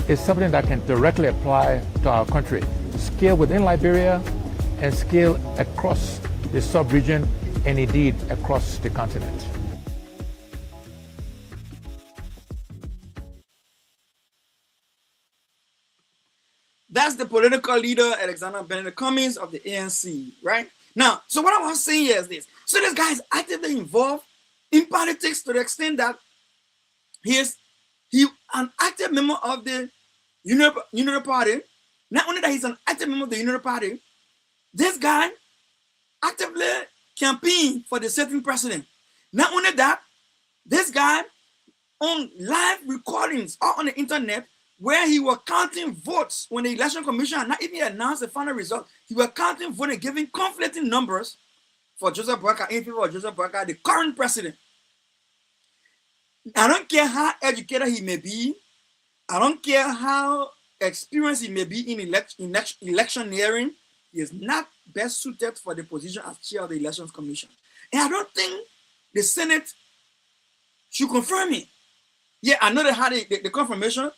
[SPEAKER 10] is something that can directly apply to our country. Scale within Liberia and scale across the sub-region and indeed across the continent.
[SPEAKER 13] That's the political leader, Alexander Benedict Cummings of the ANC, right? Now, so what I was saying here is this. So this guy is actively involved in politics to the extent that he an active member of the Unity Party. Not only that he's an active member of the Unity Party, this guy actively campaigned for the sitting president. Not only that, this guy on live recordings or on the internet where he was counting votes when the election commission had not even announced the final result. He was counting votes and giving conflicting numbers for Joseph Boakai, in favor of Joseph Boakai, the current president. I don't care how educated he may be. I don't care how experienced he may be in electioneering. He is not best suited for the position as chair of the Elections Commission. And I don't think the Senate should confirm it. Yeah, I know they had the confirmation,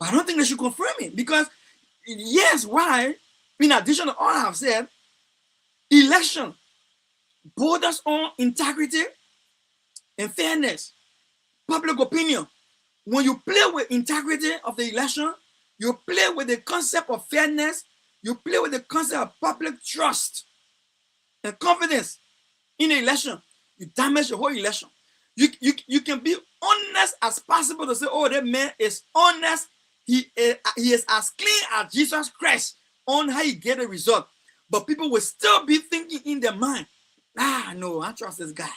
[SPEAKER 13] but I don't think they should confirm it because, yes, why? In addition to all I have said, election borders on integrity and fairness, public opinion. When you play with integrity of the election, you play with the concept of fairness, you play with the concept of public trust and confidence in the election, you damage the whole election. You can be honest as possible to say, oh, that man is honest. He is as clean as Jesus Christ on how he get a result. But people will still be thinking in their mind, no, I don't trust this guy.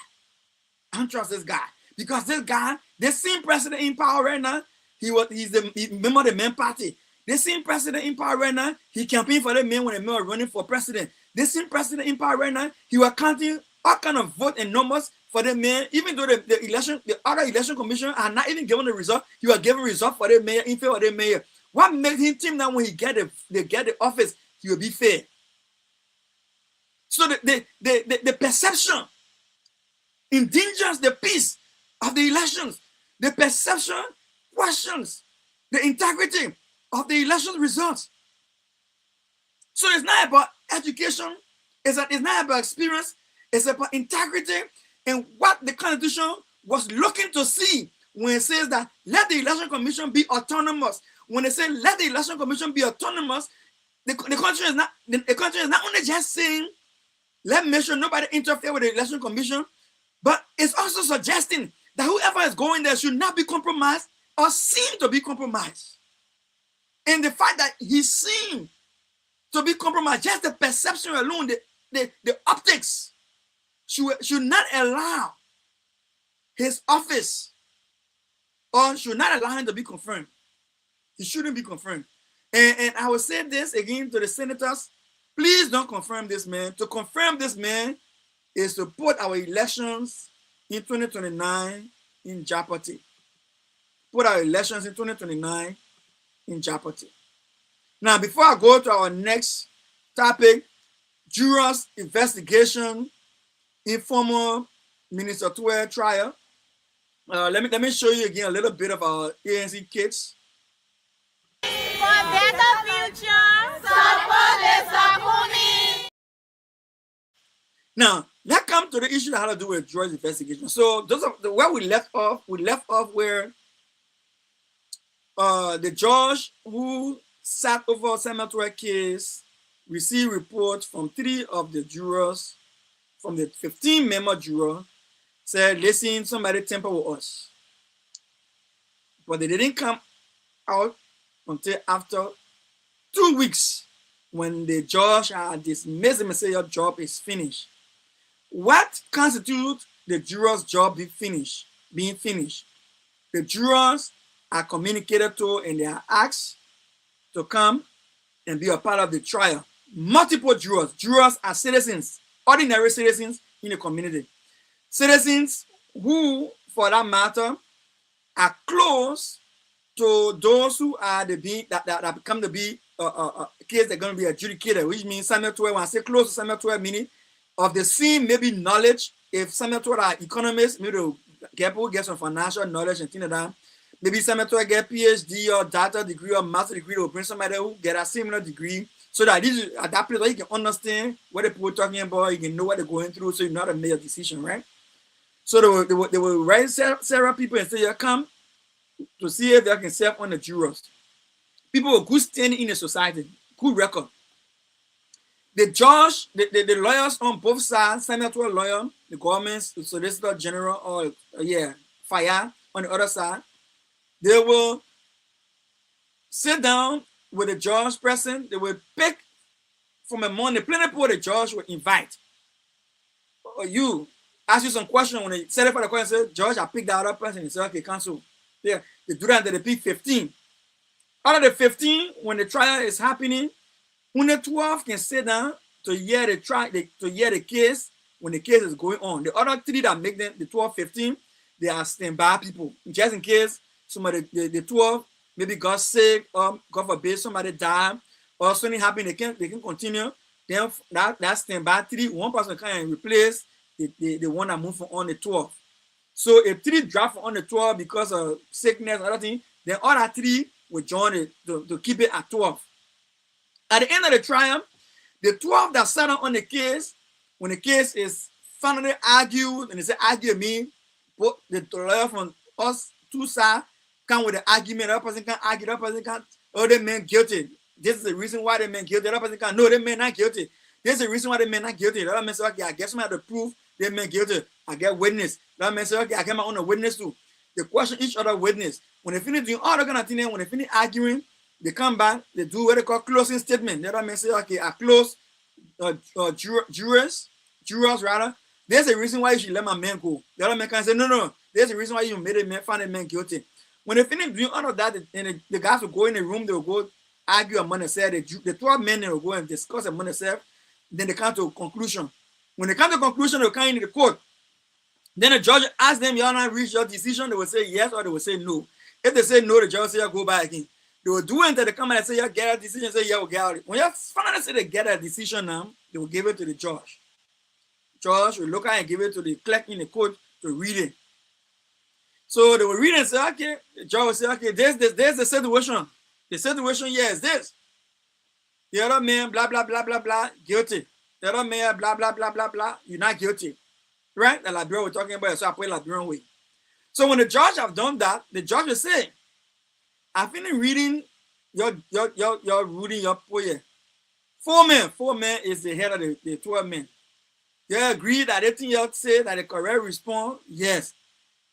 [SPEAKER 13] I don't trust this guy. Because this guy, the same president in power right now, he's a member of the main party. The same president in power right now, he campaigned for the man when the man was running for president. The same president in power right now, he was counting all kind of vote and numbers for the mayor, even though the other election commission are not even given the result, he was given result for the mayor in favor of the mayor. What makes him think that when he get the office, he will be fair? So the perception endangers the peace of the elections. The perception questions the integrity of the election results. So it's not about education, it's not about experience, it's about integrity and what the Constitution was looking to see when it says that let the election commission be autonomous. When it says let the election commission be autonomous, the country is not only just saying let make sure nobody interfere with the election commission, but it's also suggesting that whoever is going there should not be compromised or seem to be compromised. And the fact that he seemed to be compromised, just the perception alone, the optics should not allow his office or should not allow him to be confirmed. He shouldn't be confirmed. And I will say this again to the senators, please don't confirm this man. To confirm this man is to put our elections in 2029 in jeopardy. Put our elections in 2029 in jeopardy. Now, before I go to our next topic, jurors' investigation, informal Minister Tuer trial. Let me show you again a little bit of our ANC kids.
[SPEAKER 14] For better future, support the Sakumi.
[SPEAKER 13] Now, let's come to the issue that had to do with jurors' investigation. So, where we left off where the judge who sat over Samuel Tuer case received reports from 3 of the jurors, from the 15-member juror, said, listen, somebody tampered with us. But they didn't come out until after 2 weeks when the judge had dismissed him and said, your job is finished. What constitutes the juror's job being finished? The jurors are communicated to and they are asked to come and be a part of the trial. Multiple jurors. Jurors are citizens, ordinary citizens in the community. Citizens who, for that matter, are close to those who are that become to be case they're going to be adjudicated, which means Samuel Tuer. When I say close to Samuel Tuer, meaning of the same maybe knowledge. If Samuel Tuer are economists, maybe they'll get some financial knowledge and things like that. Maybe Samuel Tuer get PhD or data degree or master degree, or bring somebody who get a similar degree, so that at that place where you can understand what the people are talking about, you can know what they're going through, so you know how to make a decision, right? So they will write several people and say, you come to see if they can serve on the jurors. People with good standing in the society, good record. The judge, the lawyers on both sides, Samuel Tuer lawyer, the government, the solicitor general, or fire on the other side, they will sit down with the judge present. They will pick from among the plenty people the judge will invite. Or you ask you some question when they set it for the question, say, Judge, I picked that other person. He said, okay, cancel. Yeah, they do that until they pick 15. Out of the 15, when the trial is happening, only 12 can sit down to hear the case when the case is going on. The other 3 that make them the 12, 15, they are standby people. Just in case somebody, the 12 maybe got sick, or God forbid somebody died, or something happened, they can continue. Then that standby 3, one person can replace the one that moved on the 12. So if 3 drop on the 12 because of sickness or other thing, then other 3 will join it to keep it at 12. At the end of the trial, the 12 that sat on the case, when the case is finally argued, and they say argue me, but the lawyer from us 2 sides come with the argument, the other person can't argue, the other person can't, oh, they man guilty. This is the reason why they man guilty. The other person can't, no, they man not guilty. This is the reason why they man not guilty. The other man say, okay, I guess I have to prove they man guilty. I get witness. The other man say, okay, I get my own witness too. They question each other witness. When they finish doing all the kind of thing, when they finish arguing, they come back, they do what they call closing statement. The other man say, okay, I close jurors rather. There's a reason why you should let my man go. The other man can say, no, there's a reason why you made a man, find a man guilty. When they finish doing all of that, the guys will go in the room, they will go argue among themselves. The 12 men, they will go and discuss among themselves. Then they come to a conclusion. When they come to a conclusion, they will come into the court. Then the judge asks them, y'all not reach your decision? They will say yes or they will say no. If they say no, the judge will say, yeah, go back again. They will do it until they come and say, yeah, get a decision. Say, yeah, we'll get it. When you finally say they get a decision now, they will give it to the judge. Judge will look at it and give it to the clerk in the court to read it. So they were reading and say, okay, the judge would say, okay, there's the situation. The situation here is this. The other man, blah, blah, blah, blah, blah, guilty. The other man, blah, blah, blah, blah, blah, you're not guilty. Right? The Liberian we're talking about, so I put Liberian way. So when the judge have done that, the judge will say, I finished reading your ruling, your poem. 4 men is the head of the 12 men. You agree that everything else say that the correct response? Yes.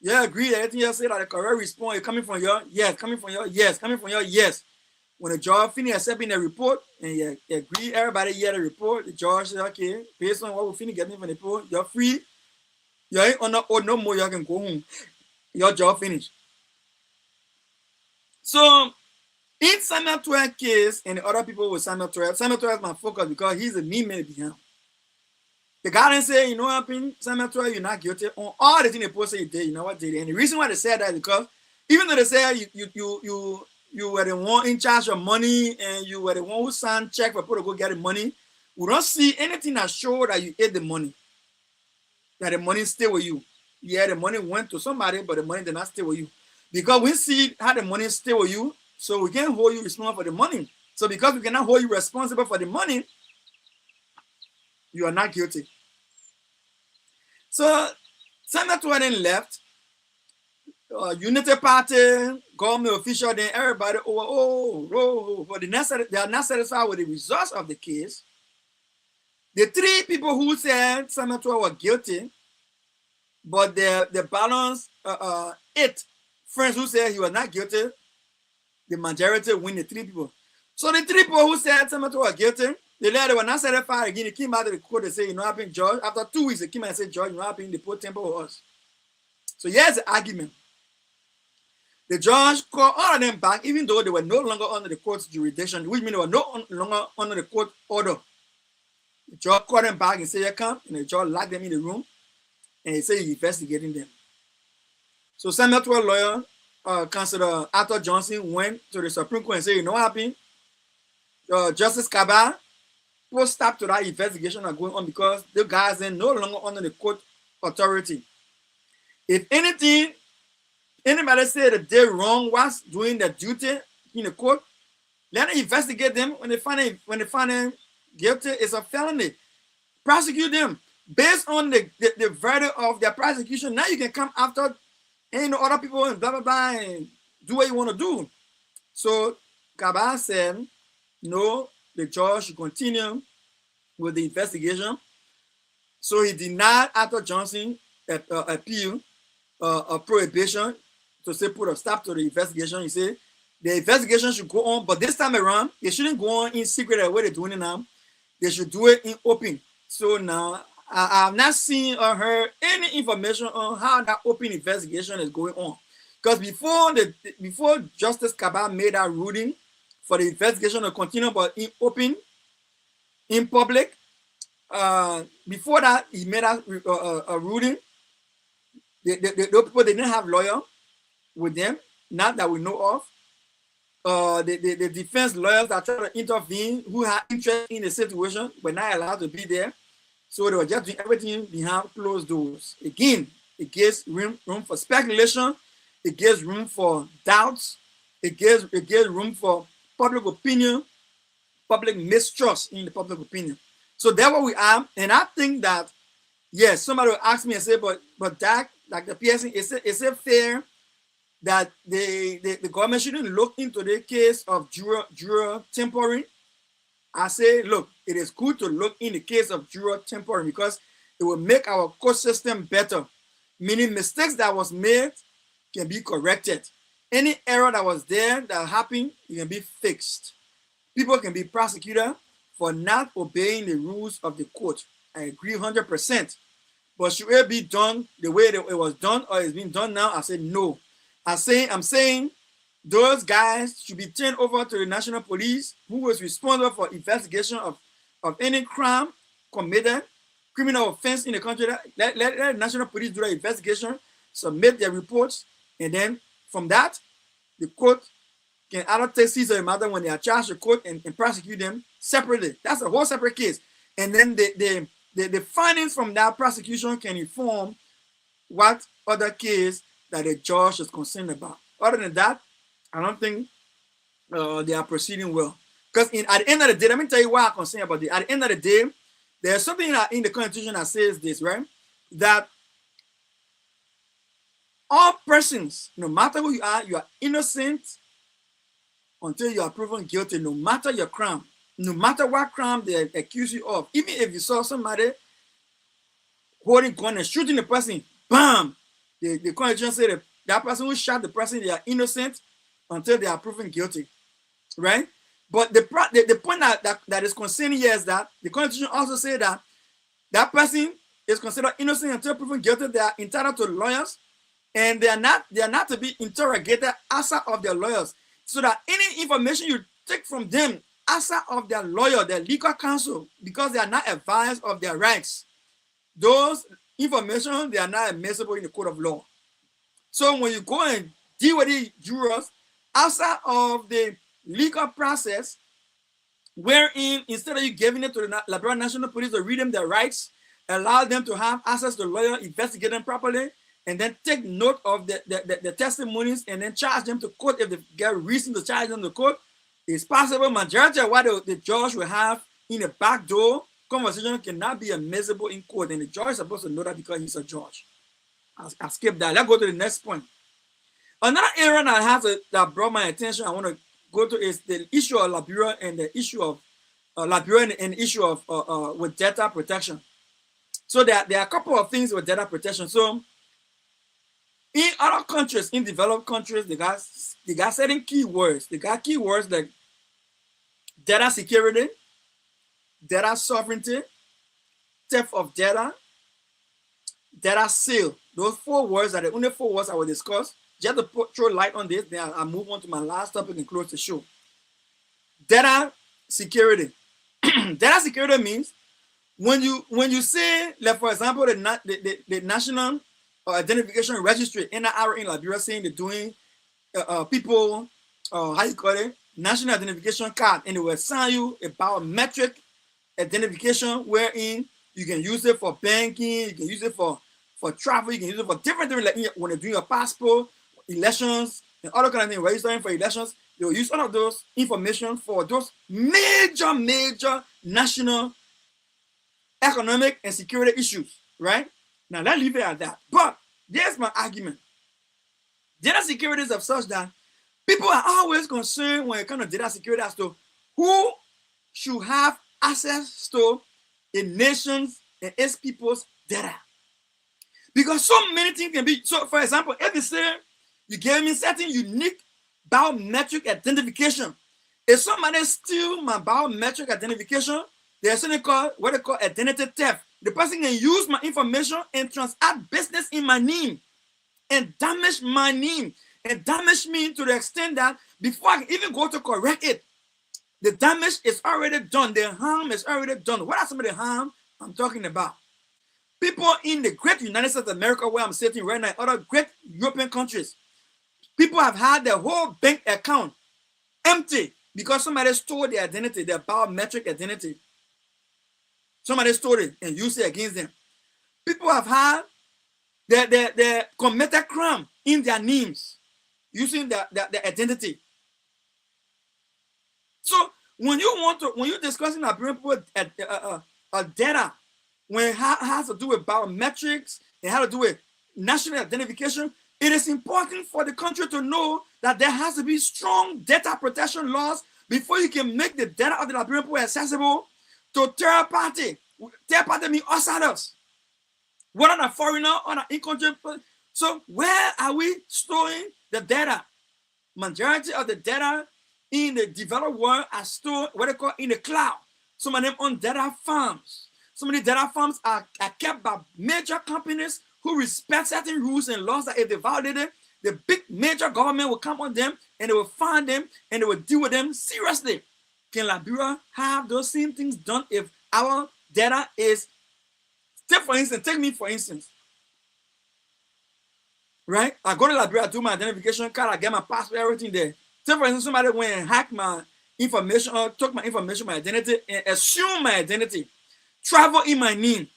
[SPEAKER 13] You agree that everything else say that the correct response is coming from your? Yes. Coming from your? Yes. Coming from your? Yes. When the judge finish accepting the report and you agree, everybody hear the report, the judge says, okay, based on what we finish getting from the report, you're free. You ain't on no more, you can go home. Your job finished. So, in Samuel 12 case, and the other people with Samuel 12 is my focus because he's a me man behind. The guy didn't say, you know what happened, Samuel 12, you're not guilty. On all the things they post say you did, you know what they did. And the reason why they said that is because even though they said you were the one in charge of money and you were the one who signed check for people to go get the money, we don't see anything that show that you ate the money. That the money stay with you. Yeah, the money went to somebody, but the money did not stay with you. Because we see how the money stay with you, so we can't hold you responsible for the money. So because we cannot hold you responsible for the money, you are not guilty. So Samuel 12 then left. Unity Party, government official, then everybody but they are not satisfied with the results of the case. The 3 people who said Samuel 12 were guilty, but the balance 8 friends who said he was not guilty, the majority win the 3 people. So the 3 people who said Samuel 12 were guilty, they were not satisfied again. They came out of the court and said, you know what happened, Judge? After 2 weeks, they came and said, Judge, you know what happened? They put temple with us. So here's the argument. The judge called all of them back, even though they were no longer under the court's jurisdiction, which means they were no longer under the court order. The judge called them back and said, you come, and the judge locked them in the room, and he said he's investigating them. So Samuel 12 lawyer, Councilor Arthur Johnson, went to the Supreme Court and said, you know what happened? Justice Kaba put stop to that investigation that's going on because the guys are no longer under the court authority. If anything, anybody say that they're wrong was doing their duty in the court, let them investigate them. When they find them guilty, it's a felony. Prosecute them based on the verdict of their prosecution. Now you can come after other people and blah blah blah and do what you want to do. So Kaba said, no, the judge should continue with the investigation. So he denied Arthur Johnson appeal of prohibition to say put a stop to the investigation. He said the investigation should go on, but this time around, it shouldn't go on in secret the way they're doing it now. They should do it in open. So now I have not seen or heard any information on how that open investigation is going on. Because before Justice Kaba made that ruling for the investigation to continue, but in open, in public, before that he made a ruling. The people they didn't have lawyer with them, not that we know of. The defense lawyers that tried to intervene, who had interest in the situation, were not allowed to be there. So they were just doing everything behind closed doors. Again, it gives room for speculation. It gives room for doubts. It gives room for public opinion, public mistrust in the public opinion. So that's what we are. And I think that, yes, somebody will ask me and say, but Dak, like the PSC, is it fair that the government shouldn't look into the case of juror tampering? I say, look, it is good to look in the case of juror tampering because it will make our court system better. Meaning mistakes that was made can be corrected. Any error that was there that happened, it can be fixed. People can be prosecuted for not obeying the rules of the court. I agree 100%. But should it be done the way that it was done or it's being done now? I say no. I'm saying those guys should be turned over to the national police who was responsible for investigation of any crime committed, criminal offense in the country. Let the national police do the investigation, submit their reports, and then from that, the court can either take seize of the matter when they are charged with court and prosecute them separately. That's a whole separate case. And then the findings from that prosecution can inform what other case that the judge is concerned about. Other than that, I don't think they are proceeding well. Because at the end of the day, let me tell you why I'm concerned about it. At the end of the day, there's something in the Constitution that says this, right? That all persons, no matter who you are innocent until you are proven guilty, no matter your crime, no matter what crime they accuse you of. Even if you saw somebody holding gun and shooting the person, bam! The Constitution said that person who shot the person, they are innocent until they are proven guilty, right? But the point that is concerning here is that the Constitution also said that that person is considered innocent until proven guilty. They are entitled to lawyers, and they are not to be interrogated outside of their lawyers, so that any information you take from them outside of their lawyer, their legal counsel, because they are not advised of their rights, those information, they are not admissible in the court of law. So when you go and deal with the jurors outside of the legal process, wherein instead of you giving it to the Liberian National Police to read them their rights, allow them to have access to lawyer, investigate them properly, and then take note of the testimonies and then charge them to court if they get reason to charge them to court, it's possible majority of what the judge will have in a back door conversation cannot be admissible in court, and the judge is supposed to know that because he's a judge. I'll skip that. Let's go to the next point. Another area that brought my attention, I want to go to, is the issue of Liberia and the issue of Liberia and the issue of with data protection. So there are a couple of things with data protection. So in other countries, in developed countries, they got certain keywords. They got keywords like data security, data sovereignty, theft of data, data seal. Those 4 words are the only 4 words I will discuss. Just to throw light on this, then I'll move on to my last topic and close the show. Data security. Data security means when you say, like for example, the National Identification Registry, NIR in Liberia, saying they're doing people, how you call it, national identification card, and they will assign you a biometric identification wherein you can use it for banking, you can use it for travel, you can use it for different things, like when you're doing your passport, elections, and other kind of things, registering for elections. They will use all of those information for those major national economic and security issues, right? Now let's leave it at that. But there's my argument. Data security is of such that people are always concerned when it comes to data security as to who should have access to a nation's and its people's data. Because so many things can be, so for example, if you say you gave me certain unique biometric identification, if somebody steal my biometric identification, there's something called what they call identity theft. The person can use my information and transact business in my name and damage my name and damage me to the extent that before I can even go to correct it, the damage is already done. The harm is already done. What are some of the harm I'm talking about? People in the great United States of America, where I'm sitting right now, other great European countries, people have had their whole bank account empty because somebody stole their identity, their biometric identity. Somebody stole it and used it against them. People have had their committed crime in their names using their identity. So when you're discussing about data, when it has to do with biometrics, it has to do with national identification, it is important for the country to know that there has to be strong data protection laws before you can make the data of the Liberian people accessible to third party. Third party means outsiders, whether a foreigner or an in-country. So where are we storing the data? Majority of the data in the developed world are stored what they call in the cloud. Some of them on data farms. Some of the data farms are kept by major companies who respect certain rules and laws that if they violate it, the big major government will come on them and they will find them and they will deal with them seriously. Can Liberia have those same things done if our data is, take me for instance, right? I go to Liberia, do my identification card, I get my passport, everything there. Say for instance, somebody went and hacked my information or took my information, my identity, and assumed my identity. Travel in my name,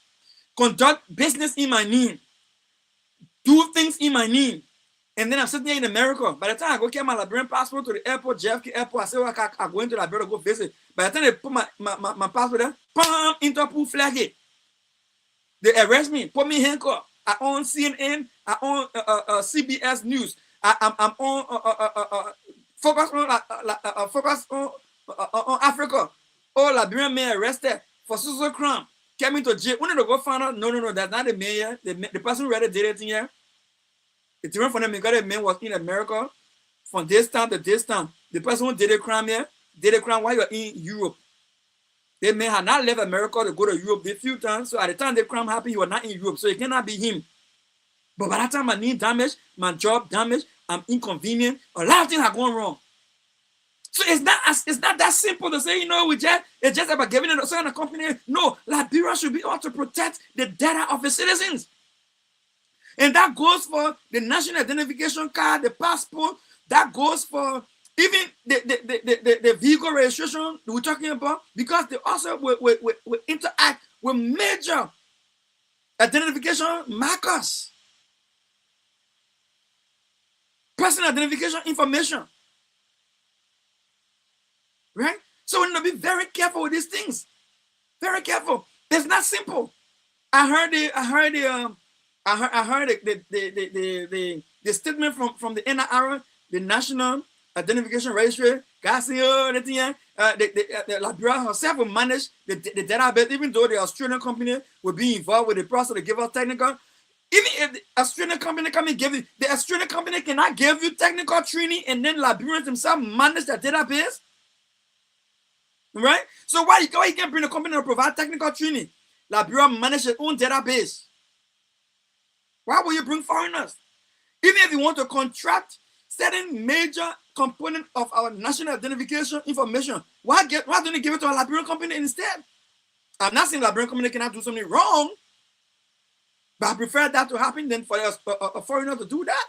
[SPEAKER 13] conduct business in my name, do things in my name, And then I'm sitting here in America. By the time I go get my Liberian passport to the airport, JFK airport, I say, well, I'm going to Liberia to go visit. By the time they put my passport there, bam, Interpol flag it. They arrest me, put me in handcuff. I own CNN, I own CBS News. I'm on focus on Africa. All Liberian men arrested for social crime. Came into jail. When they go find out, no, that's not the man here. The person who read it did it here. It's different from them because the man was in America from this time to this time. The person who did the crime here did the crime while you're in Europe. The man had not left America to go to Europe a few times. So at the time the crime happened, he was not in Europe. So it cannot be him. But by that time, my knee damaged, my job damaged, I'm inconvenient. A lot of things are going wrong. So it's not that simple to say, it's just about giving it a certain company. No, Liberia should be able to protect the data of the citizens. And that goes for the national identification card, the passport, that goes for even the vehicle registration we're talking about, because they also will interact with major identification markers, personal identification information. Right? So we need to be very careful with these things. Very careful. It's not simple. I heard the statement from the NIR, the National Identification Registry. The Liberia herself will manage the database, even though the Australian company will be involved with the process to give us technical. Even if the Australian company come and give it, the Australian company cannot give you technical training and then Liberians themselves manage the database. Right? So why you can bring a company to provide technical training? Liberia manage its own database. Why would you bring foreigners? Even if you want to contract certain major component of our national identification information, why don't you give it to a Liberian company instead? I'm not saying the Liberian company cannot do something wrong, but I prefer that to happen than for a foreigner to do that.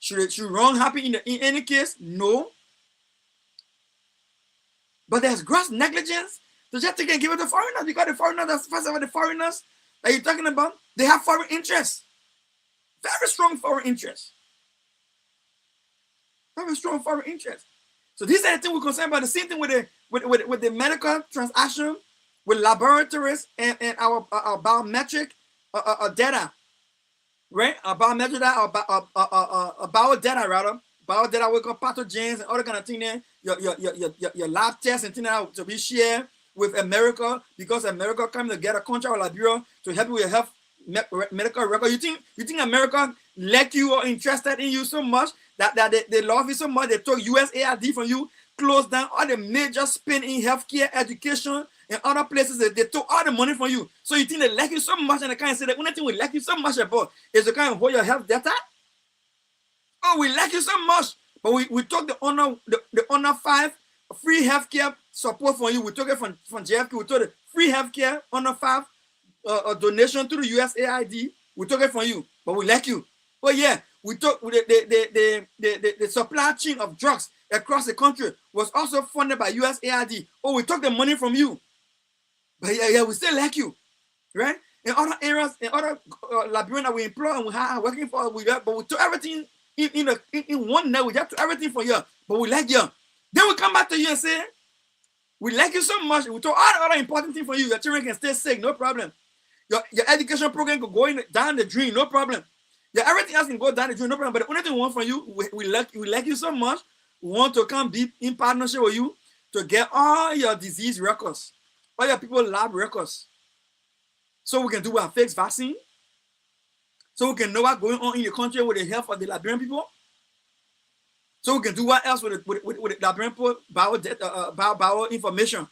[SPEAKER 13] Should wrong happen in any case? No. But there's gross negligence to just take and give it to foreigners, because the foreigners, first of all, the foreigners that you're talking about, they have foreign interests. Very strong foreign interests. Very strong foreign interests. So these are the things we're concerned about. The same thing with the medical transaction, with laboratories and our biometric data. Right? Our biometric data, our biodata rather. Biodata we got pathogens and other kind of thing there. Your lab tests and things like to be shared with America, because America coming to get a contract with Liberia to help you with your health medical record. You think America like you or interested in you so much that they love you so much they took USAID from you, closed down all the major spend in healthcare, education, and other places. They took all the money from you. So you think they like you so much, and they can't say the only thing we like you so much about is to kind of hold your health data? Oh, we like you so much, but we took the Honor 5 free healthcare support from you. We took it from JFK. We took the free healthcare Honor 5 donation to the USAID. We took it from you, but we like you. Oh yeah, we took the supply chain of drugs across the country was also funded by USAID. Oh, we took the money from you, but yeah, we still like you, right? In other areas, in other Liberians that we employ and we are working for, but we took everything in one night. We just took everything from you, but we like you. Then we come back to you and say, we like you so much. We took all the other important things for you. Your children can stay sick, no problem. Your education program could go down the drain, no problem. Everything else can go down the drain, no problem. But the only thing we want from you, we like you so much. We want to come be in partnership with you to get all your disease records, all your people lab records, so we can do our fixed vaccine, so we can know what's going on in the country with the health of the Liberian people, so we can do what else with the Liberian people bio information.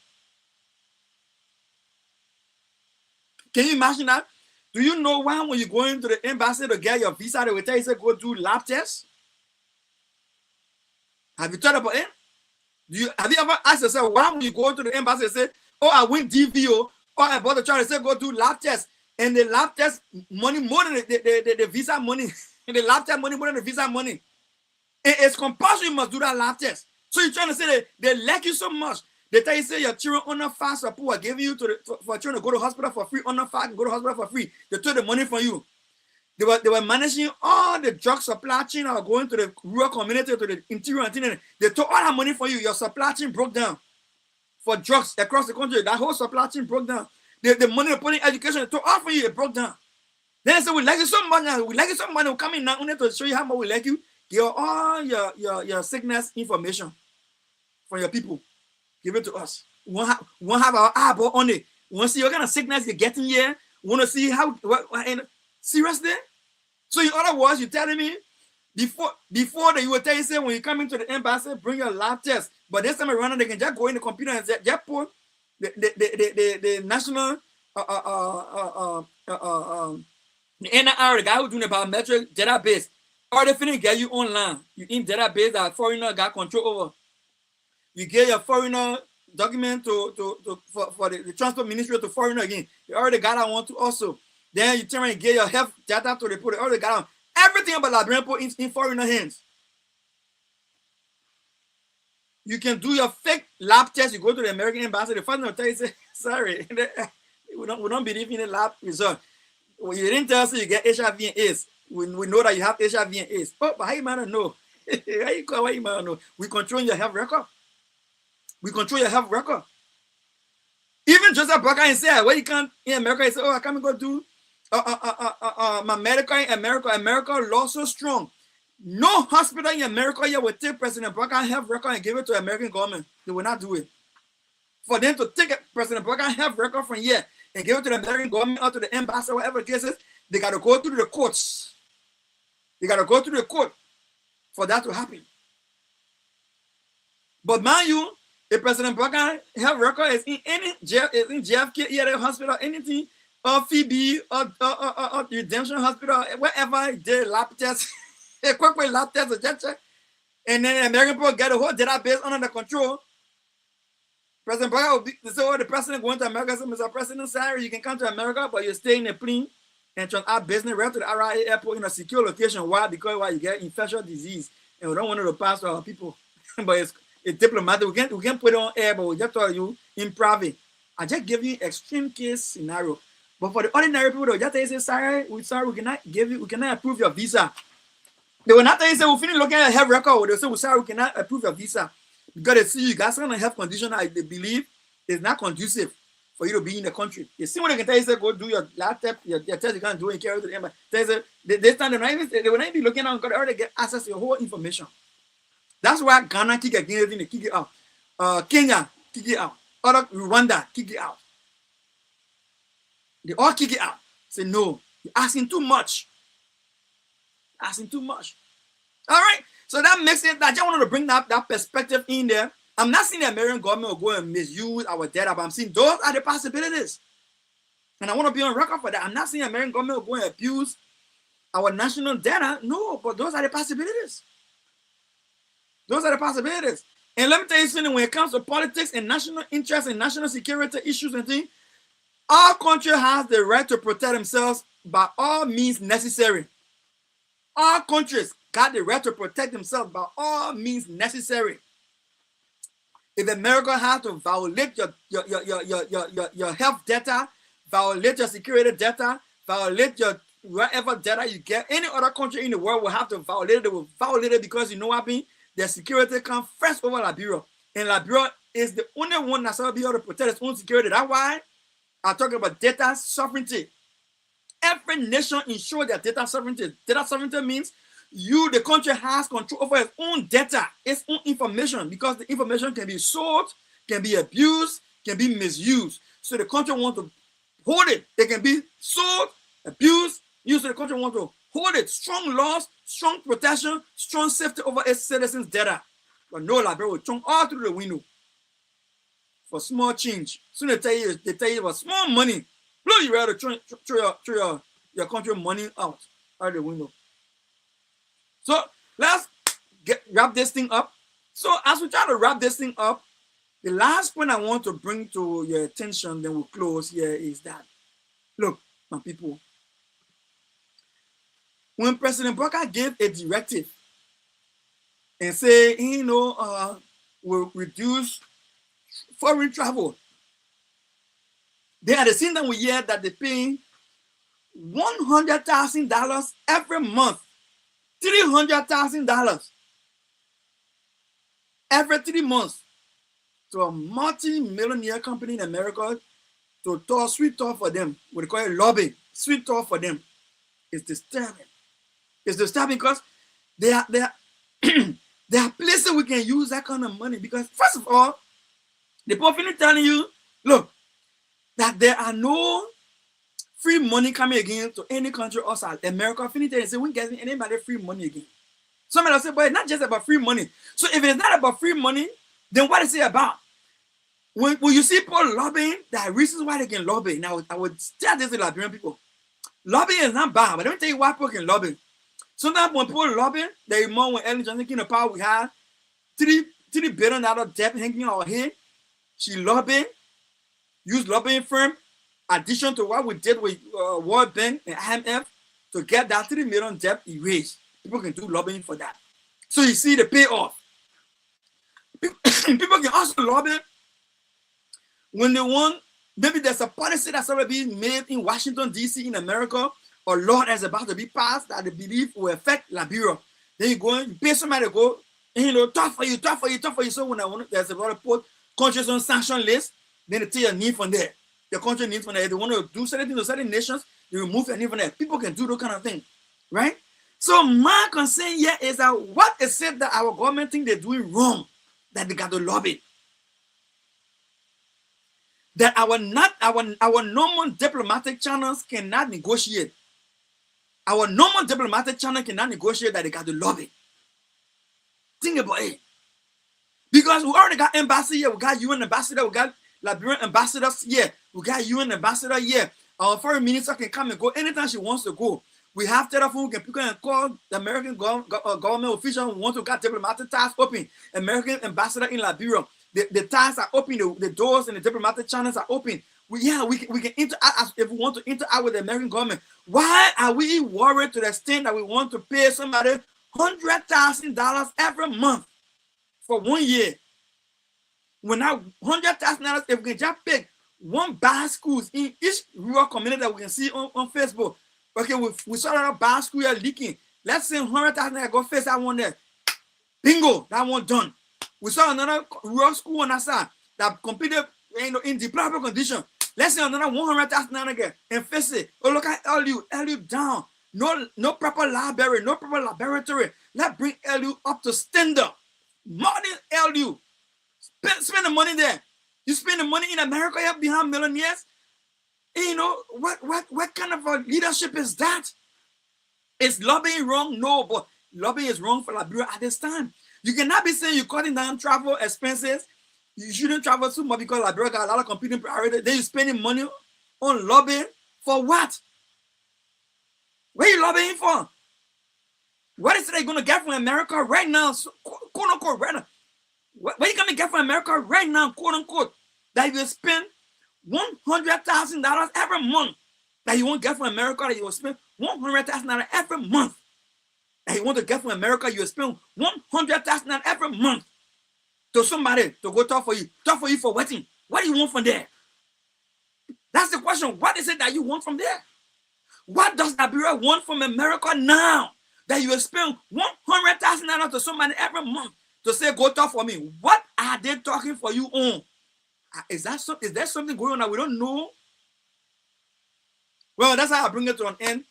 [SPEAKER 13] Can you imagine that? Do you know why when you go into the embassy to get your visa, they will tell you to go do lab tests? Have you thought about it? Have you ever asked yourself why when you go to the embassy and say, oh, I went DVO, or I bought a child and say go do lab tests, and the lab test money more than the visa money, and the lab test money more than the visa money. It's compulsory you must do that lab test. So you're trying to say that they like you so much. They tell you say your children Honor 5 support are giving you for children to go to hospital for free. Honor 5 and go to hospital for free. They took the money from you. They were managing all the drug supply chain or going to the rural community, to the interior, and they took all that money for you. Your supply chain broke down for drugs across the country. That whole supply chain broke down. The money they put in education, they took all for you, it broke down. Then they said, we like you so much now. We like you so much. We'll come in now only to show you how much we like you. Give all your sickness information from your people. Give it to us. We won't have our eyeball on it. We want to see what kind of sickness you're getting here. We want to see how, seriously? So in other words, you're telling me, before that you will tell you, say, when you come into the embassy, bring your lab test. But this time around, they can just go in the computer and just put the national, the NIR, the guy who's doing the biometric database, or they finna get you online. You in database that foreigner got control over. You get your foreigner document for the transport ministry to foreigner again. You already got that one too also. Then you turn around and get your health data to report. You already got on. Everything about Liberian put in foreigner hands. You can do your fake lab test. You go to the American embassy. The first thing they'll tell you, say, sorry, we don't believe in the lab result. Well, you didn't tell us you get HIV and AIDS. We know that you have HIV and AIDS. Oh, but how you might not know? How you might not know? We control your health record. We control your health record. Even Joseph Barker said, well, you can't in America. He said, oh, I can't go do my medical in America. America law so strong. No hospital in America yet will take President Barker health record and give it to the American government. They will not do it. For them to take President Barker health record from here and give it to the American government or to the embassy, whatever cases, they got to go through the courts. They got to go through the court for that to happen. But mind you, if President Barker health record is in any jail, is in JFK, ERA hospital, anything, or Phoebe, or Redemption Hospital, wherever they lab test, a quick way lab test, and then the American people get a whole database under the control. President Barker will be, so the president going to America, so Mr. President, sorry, you can come to America, but you stay in a plane and transact business right to the RIA airport in a secure location. Why? Because you get infectious disease, and we don't want it to pass to our people. But it's diplomatic. We can't put it on air, but we just tell you in private. I just give you extreme case scenario. But for the ordinary people, they'll just tell you, say, sorry, we cannot give you, we cannot approve your visa. They will not tell you, say, we'll finish looking at your health record. They'll say, well, sorry, we cannot approve your visa. Because they see you got some kind of health condition that they believe is not conducive for you to be in the country. You see what they can tell you, say, go do your lab test, your test you can't do and carry it to them. They will not be looking at because they already get access to your whole information. That's why Ghana kick again, everything they kick it out. Kenya kick it out. Other Rwanda kick it out. They all kick it out. Say, no, you're asking too much. Asking too much. All right. So that makes it, I just wanted to bring that perspective in there. I'm not saying the American government will go and misuse our data, but I'm saying those are the possibilities. And I want to be on record for that. I'm not saying the American government will go and abuse our national data. No, but those are the possibilities. Those are the possibilities. And let me tell you something, when it comes to politics and national interest and national security issues and things, our country has the right to protect themselves by all means necessary. All countries got the right to protect themselves by all means necessary. If America has to violate your health data, violate your security data, violate your whatever data you get, any other country in the world will have to violate it. They will violate it because you know what I mean? Their security comes first over Liberia. And Liberia is the only one that's going to be able to protect its own security. That's why I'm talking about data sovereignty. Every nation ensures their data sovereignty. Data sovereignty means the country has control over its own data, its own information, because the information can be sold, can be abused, can be misused. So the country wants to hold it. It can be sold, abused, used. So the country wants to hold it. Strong laws, strong protection, strong safety over its citizens' data. But no, Liberia will jump all through the window for small change. Soon they tell you about small money. Blow you rather throw your country money out the window. So let's wrap this thing up. So as we try to wrap this thing up, the last point I want to bring to your attention, then we'll close here, is that, look, my people, when President Barker gave a directive and say, we'll reduce foreign travel, then at the same time we hear that they're paying $100,000 every month, $300,000 every 3 months to a multi-millionaire company in America to talk, sweet talk for them. What they call it lobby, sweet talk for them. It's disturbing. It's disturbing because there are places we can use that kind of money because, first of all, the people telling you, look, that there are no free money coming again to any country outside America. They say we get anybody free money again. Somebody will say, but it's not just about free money. So if it's not about free money, then what is it about? When you see people lobbying, there are reasons why they can lobby. Now, I would tell this to Liberian people. Lobbying is not bad, but let me tell you why people can lobby. Sometimes when people lobby, there is more when Ellen Johnson came to power, we had $3 billion debt hanging on our head. She lobbied, used lobbying firm, addition to what we did with World Bank and IMF to get that $3 million debt erased. People can do lobbying for that. So you see the payoff. People can also lobby when they want, maybe there's a policy that's already being made in Washington, D.C. in America, or law that's about to be passed that they believe will affect Liberia. Then you go and you pay somebody to go, and tough for you. So when there's a lot of countries on sanction list, then they take your name from there. Your country needs from there. If they want to do certain to certain nations, they remove your name from there. People can do those kind of things, right? So my concern here is that what is it that our government think they're doing wrong that they got to lobby? That our normal diplomatic channels cannot negotiate. Our normal diplomatic channel cannot negotiate that they got to lobby. Think about it. Because we already got embassy here, we got UN ambassador, we got Liberian ambassadors here, we got UN ambassador here. Our foreign minister can come and go anytime she wants to go. We have telephone, we can pick and call the American government official who want to get diplomatic ties open. American ambassador in Liberia. The ties are open, the doors and the diplomatic channels are open. We can interact if we want to interact with the American government. Why are we worried to the extent that we want to pay somebody $100,000 every month for 1 year? When now $100,000, if we can just pick one bad schools in each rural community that we can see on Facebook. Okay, we saw that bad school here leaking. Let's say $100,000 go face that one there. Bingo, that one done. We saw another rural school on that side that completed in deplorable condition. Let's say another $100,000 again and face it. Oh, look at LU down. No proper library, no proper laboratory. Let's bring LU up to standard. Modern LU. Spend the money there. You spend the money in America here behind millionaires. And what kind of a leadership is that? Is lobbying wrong? No, but lobbying is wrong for Liberia at this time. You cannot be saying you're cutting down travel expenses. You shouldn't travel too much because Liberia got a lot of competing priorities. Then you're spending money on lobbying for what? What are you lobbying for? What is it they're going to get from America right now? So, quote unquote, right now. What are you going to get from America right now, quote unquote, that you spend $100,000 every month that you won't get from America, that you will spend $100,000 every month that you want to get from America, you will spend $100,000 every month to somebody to go talk for you. Talk for you for what? What do you want from there? That's the question. What is it that you want from there? What does Liberia want from America now that you will spend $100,000 to somebody every month to say, go talk for me? What are they talking for you on? Is there something going on that we don't know? Well, that's how I bring it to an end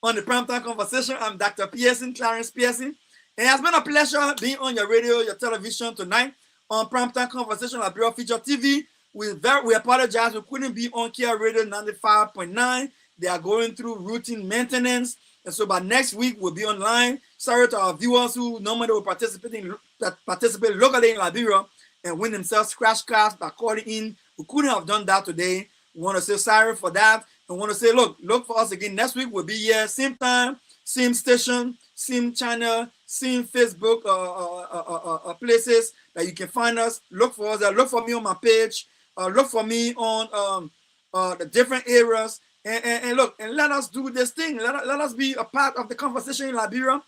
[SPEAKER 13] on the Primetime Conversation. I'm Dr. Pearson, Clarence Pearson. And it has been a pleasure being on your radio, your television tonight on Primetime Conversation at LIB FutureTV. We apologize. We couldn't be on Kia Radio 95.9. They are going through routine maintenance. And so by next week, we'll be online. Sorry to our viewers who normally will participate locally in Liberia and win themselves scratch cards by calling in. We couldn't have done that today. We want to say sorry for that. And want to say, look for us again. Next week we'll be here, same time, same station, same channel, same Facebook places that you can find us. Look for us. Look for me on my page. Look for me on the different areas. And look, and let us do this thing. Let us be a part of the conversation in Liberia.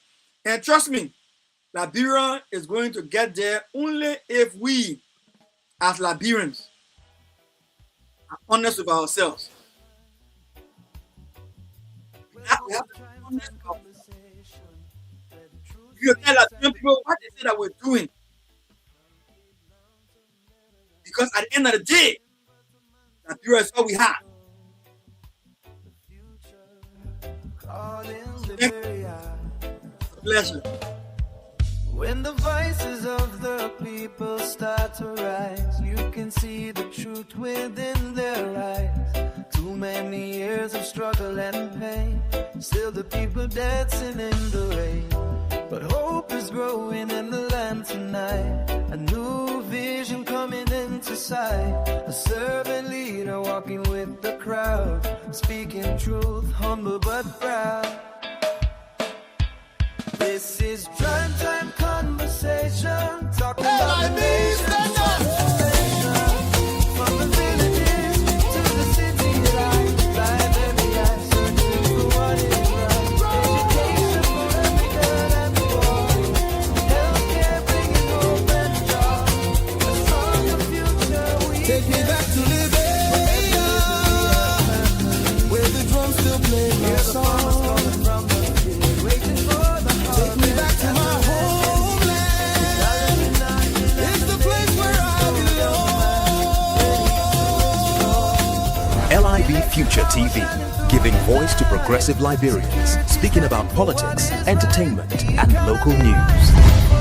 [SPEAKER 13] And trust me, Liberia is going to get there only if we, as Liberians, are honest with ourselves. We have to be honest about it. You tell Liberian people what they say that we're doing. Because at the end of the day, Liberia is all we have. It's a pleasure.
[SPEAKER 1] When the voices of the people start to rise, you can see the truth within their eyes. Too many years of struggle and pain, still the people dancing in the rain. But hope is growing in the land tonight, a new vision coming into sight. A servant leader walking with the crowd, speaking truth, humble but proud. This is prime time conversation, talking about the nation's transformation. From the villages to the city life, Liberia searching for what is right. Education for every girl and boy, healthcare bringing hope and joy. A stronger future we take me back to Liberia, where the drums still play my song. From the field, waiting for take me back to my homeland. It's the place where I belong.
[SPEAKER 2] LIB Future TV, giving voice to progressive Liberians, speaking about politics, entertainment, and local news.